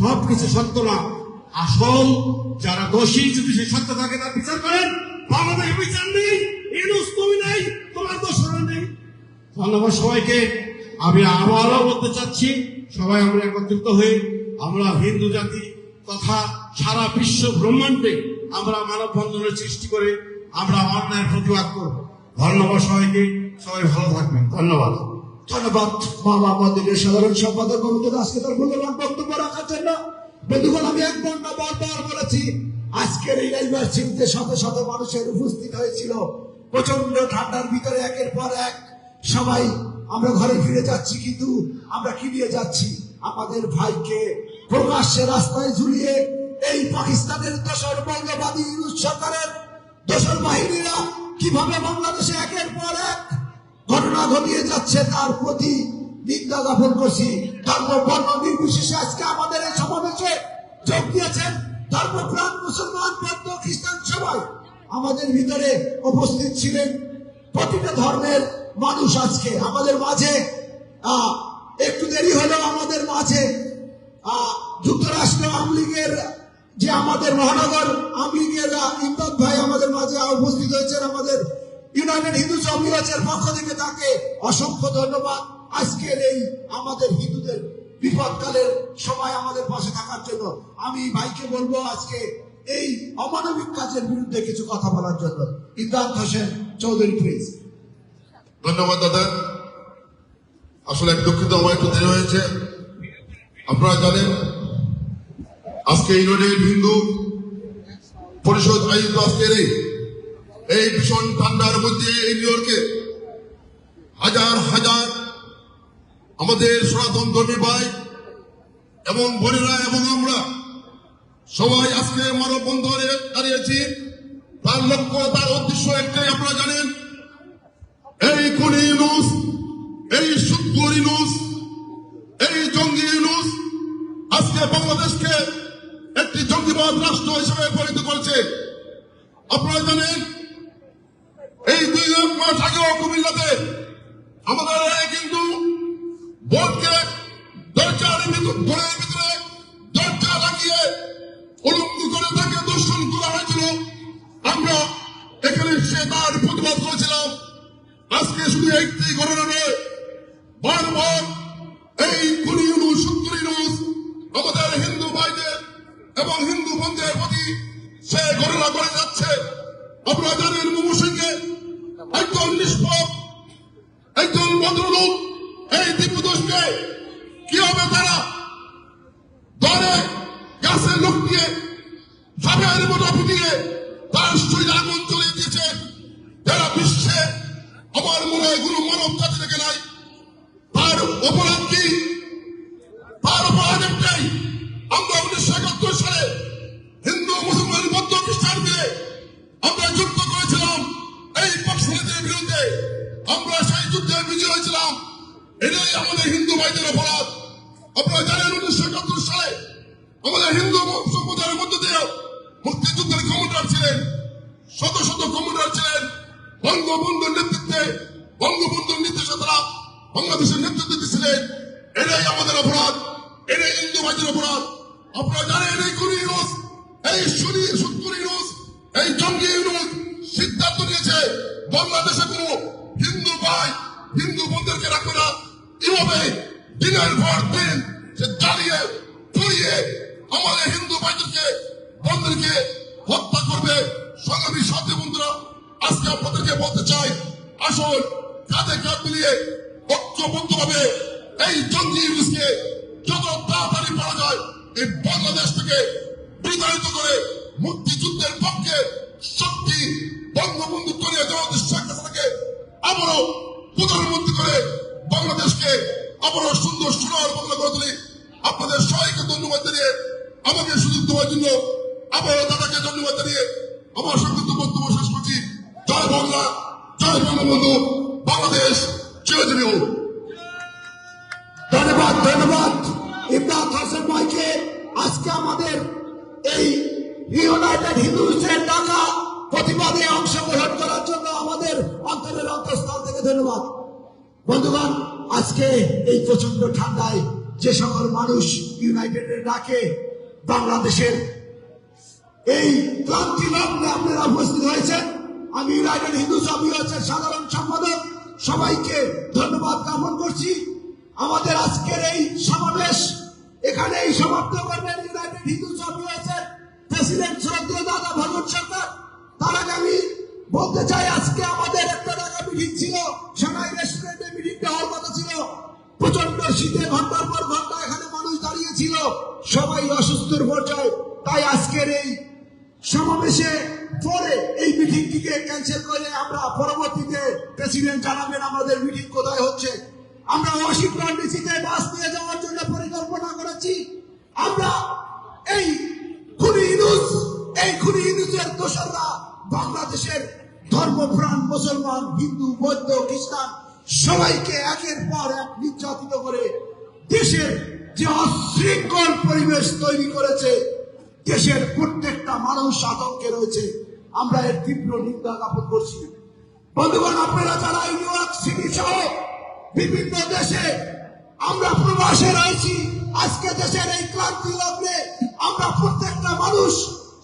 Speaker 8: সবকিছু সত্য না।
Speaker 6: আসল যারা দোষী যদি সে সত্য থাকে তার বিচার করেন। বাংলাদেশে বিচার নেই, ইউনূস তুমি নেই, তোমার দোষরা নেই। ধন্যবাদ সবাইকে। আমি আবারও বলতে চাচ্ছি, সবাই আমরা একত্রিত হয়ে আমরা হিন্দু জাতি তথা সারা বিশ্ব ব্রহ্মাণ্ডে আমরা মানববন্ধনের সৃষ্টি করে আমরা অন্যায়ের প্রতিবাদ করব। ধন্যবাদ সবাইকে, সবাই ভালো থাকবেন। ধন্যবাদ।
Speaker 1: ধন্যবাদ বাবা আমাদের সাধারণ সম্পাদক মমতাজ আজকে তার মূল্যবান বক্তব্য রাখার জন্য। বন্ধুগণ, আমি এক ঘন্টা বারবার বলেছি, আজকের এই ইউনিভার্সিটিতে শত শত মানুষের উপস্থিত হয়েছিল। প্রচন্ড ঠান্ডার ভিতরে একের পর এক সবাই আমরা ঘরে ফিরে যাচ্ছি, কিন্তু আমরা কি নিয়ে যাচ্ছি? আমাদের ভাইকে প্রকাশ্যে রাস্তায় ঝুলিয়ে এই পাকিস্তানের দোসর বঙ্গবাদী ইউনূস সরকারের দোসর বাহিনীরা কিভাবে বাংলাদেশে একের পর এক ঘটনা ঘটিয়ে যাচ্ছে তার প্রতি নিন্দা জ্ঞাপন করছি। ধর্ম বর্ণ নির্বিশেষে আজকে আমাদের এই সমাবেশে যোগ দিয়েছেন ধর্মপ্রাণ মুসলমান, বৌদ্ধ, খ্রিস্টান সবাই আমাদের ভিতরে উপস্থিত ছিলেন। প্রতিটা ধর্মের মানুষ আজকে আমাদের মাঝে। একটু দেরি হলেও আমাদের মাঝে যুক্তরাষ্ট্র আওয়ামী লীগের যে আমাদের মহানগর আওয়ামী লীগের ইমদাদ ভাই আমাদের মাঝে উপস্থিত হয়েছেন। আমাদের ইউনাইটেড হিন্দু সমিতির পক্ষ থেকে তাকে অসংখ্য ধন্যবাদ আজকের এই আমাদের হিন্দুদের বিপদকালের সময় আমাদের পাশে থাকার জন্য। আমি ভাইকে বলবো আজকে এই অমানবিক কাজের বিরুদ্ধে কিছু কথা বলার জন্য। ইমদাদ হোসেন চৌধুরী, প্লিজ।
Speaker 8: ধন্যবাদ দাদা। আসলে এক দুঃখিত, আমার একটু দেরি হয়েছে। আপনারা জানেন আজকে ইউনাইটেড হিন্দু পরিষদ আয়োজিত আজকের এই ভীষণ ঠান্ডার মধ্যে এই নিউ ইয়র্কে হাজার হাজার আমাদের সনাতন ধর্মী ভাই এবং বোনেরা এবং আমরা সবাই আজকে মানববন্ধনে দাঁড়িয়েছি। তার লক্ষ্য, তার উদ্দেশ্য একটাই, আপনারা জানেন এই খুনি ইউনূস, এই সুৎখোর ইউনূস, এই জঙ্গি ইউনূস আজকে বাংলাদেশকে একটি জঙ্গিবাদ রাষ্ট্র হিসেবে পরিণত করেছে। আপনারা জানেন এই 2 মাস আগেও কুমিল্লাতে আমাদের কিন্তু বোর্ডকে দরজার ভিতরে দরজা লাগিয়ে উলঙ্গ করে তাকে দর্শন করা হয়েছিল। আমরা এখানে সে তার প্রতিবাদ করেছিলাম। আজকে শুধু একটি ঘটনা নয়, বারবার এই খুনি ইউনূস, সুৎখোর ইউনূস আমাদের হিন্দু ভাইদের এবং হিন্দু বন্ধুদের প্রতি সে ঘটনা করে যাচ্ছে। আপনারা জানেন ময়মনসিংহে একজন নিষ্পাপ, একজন ভদ্রলোক এই দীপুদাসকে কিভাবে তারা ধরে গাছে লোক দিয়ে সাপের মতো পিটিয়ে তার শরীরে আগুন জ্বলিয়ে দিয়েছে। যারা বিশ্বে আমার মনে হয় কোনো মানব জাতি থেকে নাই। তার অপরাধ কি? তার অপরাধ একটাই, আমরা 1971 সালে হিন্দু, মুসলমান, বৌদ্ধ, খ্রিস্টান মিলে আমরা যুদ্ধ করেছিলাম এই পাকিস্তানের বিরুদ্ধে। আমরা সেই যুদ্ধে বিজয় হয়েছিলাম। এটাই আমাদের হিন্দু ভাইদের অপরাধ। আপনারা জানেন 1971 সালে আমাদের হিন্দু সম্প্রদায়ের মধ্যে দিয়ে মুক্তিযুদ্ধের কমান্ডার ছিলেন, শত শত কমান্ডার ছিলেন। বঙ্গবন্ধুর নেতৃত্বে, বঙ্গবন্ধুর নির্দেশে তারা বাংলাদেশের নেতৃত্ব দিচ্ছিলেন। এটাই আমাদের অপরাধ, এটাই হিন্দু ভাইদের অপরাধ। আপনারা জানেন এই খুনি ইউনূস, এই সুৎখোর ইউনূস, এই জঙ্গি ইউনূস সিদ্ধান্ত নিয়েছে বাংলাদেশে কোনো হিন্দু ভাই, হিন্দু বোনদেরকে রাখবে না। এভাবে দিনের পর দিন সে জ্বালিয়ে পুড়িয়ে আমাদের হিন্দু ভাইদেরকে, বোনদেরকে হত্যা করবে। সংগ্রামী সাথী বন্ধুরা, আজকে আপনাদেরকে বলতে চাই, আসুন কাঁধে কাঁধ মিলিয়ে ঐক্যবদ্ধভাবে এই জঙ্গি ইউনূসকে যত তাড়াতাড়ি পারা যায় এই বাংলাদেশ থেকে বিতাড়িত করে মুক্তিযুদ্ধের পক্ষে শক্তি বঙ্গবন্ধু তৈরি শেখ হাসিনাকে আবারও প্রধানমন্ত্রী করে বাংলাদেশকে আবারও সুন্দর সোনার বাংলা করে তুলি। আপনাদের সবাইকে ধন্যবাদ জানিয়ে, আমাকে সুযোগ দেওয়ার জন্য আবারও দাদাকে ধন্যবাদ জানিয়ে আমার সংক্ষিপ্ত বক্তব্য শেষ করছি। জয় বাংলা, জয় বঙ্গবন্ধু, বাংলাদেশ চিরজীবী হোক।
Speaker 1: ধন্যবাদ, ধন্যবাদ ইমদাদ হোসেন ভাইকে। আজকে আমাদের এই ইউনাইটেড হিন্দুসের ডাকা প্রতিবাদে অংশগ্রহণ করার জন্য আমাদের অন্তরের অন্তঃস্থল থেকে ধন্যবাদ। বন্ধুগণ, আজকে এই প্রচন্ড ঠান্ডায় যে সকল মানুষ ইউনাইটেডের ডাকে বাংলাদেশের এই ক্রান্তি লগ্নে আপনারা উপস্থিত হয়েছেন। আমি ইউনাইটেড হিন্দু সমিতির সাধারণ সম্পাদক সবাইকে ধন্যবাদ জ্ঞাপন করছি। আমাদের আজকের এই সমাবেশ এখানেই সমাপ্ত করবেন ইউনাইটেড হিন্দু সমিতির প্রেসিডেন্ট শ্রদ্ধেয় দাদা ভজন সরকার। তার আগে আমি বলতে চাই, আজকে আমাদের একটা টাকা মিটিং ছিল, সেনাই রেস্টুরেন্টে মিটিংটা হওয়ার কথা ছিল। প্রচন্ড শীতে ঘন্টার পর ঘন্টা এখানে মানুষ দাঁড়িয়েছিল, সবাই অসুস্থর পর্যায়ে। তাই আজকের এই সমাবেশে পরে এই মিটিংটিকে ক্যান্সেল করে আমরা পরবর্তীতে প্রেসিডেন্ট জানাবেন আমাদের মিটিং কোথায় হচ্ছে। আমরা ওয়াশিংটন ডিসিতে বাস নিয়ে যাওয়ার জন্য পরিকল্পনা করেছি। আমরা এই খুনি ইউনুসের দোসররা বাংলাদেশের ধর্মপ্রাণ মুসলমান, হিন্দু, বৌদ্ধ, খ্রিস্টান সবাইকে একের পর এক নির্যাতিত করে দেশের যে অশৃঙ্খল পরিবেশ তৈরি করেছে, দেশের প্রত্যেকটা মানুষ আতঙ্কে রয়েছে। আমরা এর তীব্র নিন্দা জ্ঞাপন করছি। বন্ধুগণ, আপনারা যারা নিউ ইয়র্ক সিটি সহ বিভিন্ন দেশে আমরা প্রবাসে রয়েছি, আজকে দেশের এই ক্রান্তি লগ্নে আমরা প্রত্যেকটা মানুষ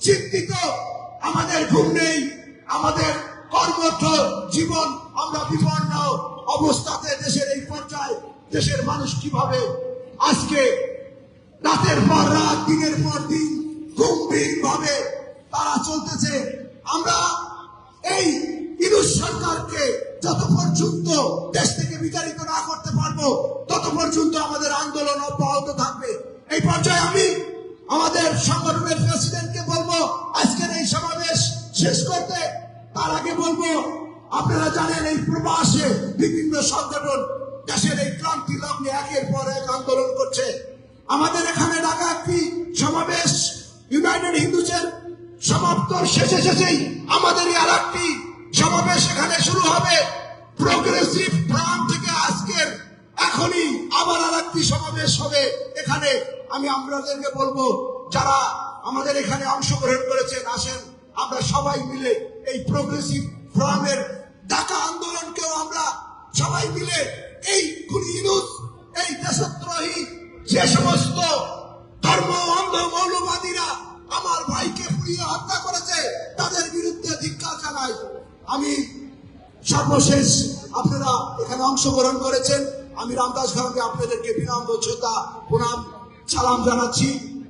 Speaker 1: চিন্তিত। আমাদের ঘুম নেই, আমাদের কর্মঠ জীবন, আমরা বিপন্ন অবস্থাতে দেশের এই পর্যায়ে দেশের মানুষ কিভাবে আজকে রাতের পর রাত, দিনের পর দিন গম্ভীর ভাবে তারা চলতেছে। আমরা এই ইউনূস সরকারকে যত পর্যন্ত দেশ থেকে বিতাড়িত না করতে পারবো তত পর্যন্ত আমাদের আন্দোলন অব্যাহত থাকবে। এই পর্যায়ে আমি আমাদের সংগঠনের প্রেসিডেন্টকে বলবো আজকের এই সমাবেশ শেষ করতে। তার আগে বলবো, আপনারা জানেন এই প্রবাসে বিভিন্ন সংগঠন দেশের এই ক্রান্তি লগ্নে একের পর এক আন্দোলন করছে। আমাদের এখানে ঢাকা একটি সমাবেশ ইউনাইটেড হিন্দুসের সমাপ্তর শেষেই আমাদের আর একটি সমাবেশ এখানে শুরু হবে। প্রোগ্রেসিভ ফ্রন্ট থেকে আজকের এখনই আবার আর একটি সমাবেশ হবে এখানে। আমি আপনাদেরকে বলবো, যারা আমাদের এখানে অংশগ্রহণ করেছেন, আসেন আমরা সবাই মিলে এই প্রোগ্রেসিভ ফ্রন্টের ঢাকা আন্দোলনকেও আমরা সবাই মিলে এই খুনি ইউনূস, এই দেশদ্রোহী যে সমস্ত ধর্ম অন্ধ মৌলবাদীরা আমার ভাইকে পুড়িয়ে হত্যা করেছে তাদের বিরুদ্ধে ধিক্কার জানাই। আমি সর্বশেষ, আপনারা এখানে অংশগ্রহণ করেছেন, আমি রামদাস খানকে আপনাদেরকে বিনম্র শ্রদ্ধা প্রণাম সালাম জানাচ্ছি।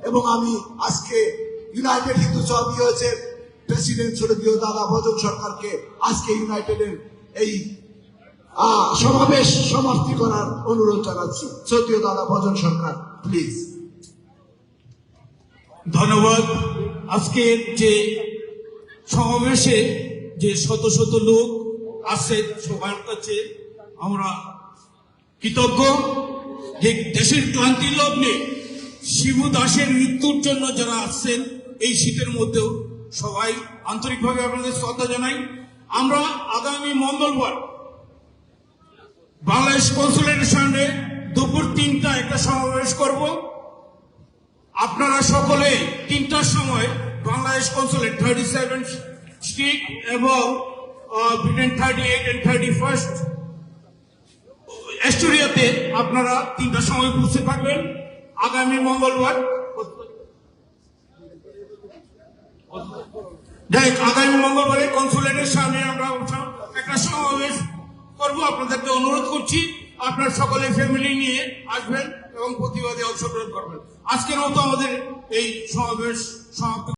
Speaker 1: এবং আমি আজকে ইউনাইটেড হিন্দু সমিতির প্রেসিডেন্ট শ্রদ্ধেয় দাদা ভজন সরকারকে আজকে ইউনাইটেডের এই সমাবেশ সমাপ্তি করার অনুরোধ জানাচ্ছি। শ্রদ্ধেয় দাদা ভজন সরকার, প্লিজ।
Speaker 3: ধন্যবাদ। আজকের যে সমাবেশে যে শত শত লোক আসছে, সবার কাছে আমরা কৃতজ্ঞ। যে দেশের ক্লান্তি লগ্নে শিবু দাসের মৃত্যুর জন্য যারা আসছেন এই শীতের মধ্যেও সবাই আন্তরিকভাবে আপনাদের শ্রদ্ধা জানাই। আমরা আগামী মঙ্গলবার বাংলাদেশ কনসুলেটের সামনে দুপুর 3টায় একটা সমাবেশ করব। আপনারা সকলে 3টার সময় বাংলাদেশ কনসুলেট 37 স্ট্রিট এবং বিটুইন 38 and 31st এস্টোরিয়াতে আপনারা 3টার সময় পৌঁছে থাকবেন আগামী মঙ্গলবার। আগামী মঙ্গলবারে কনসুলেটের সামনে আমরা একটা সমাবেশ করবো। আপনাদেরকে অনুরোধ করছি আপনার সকলে ফ্যামিলি নিয়ে আসবেন এবং প্রতিবাদে অংশগ্রহণ করবেন। আজকের মতো আমাদের এই সমাবেশ সমাপ্ত।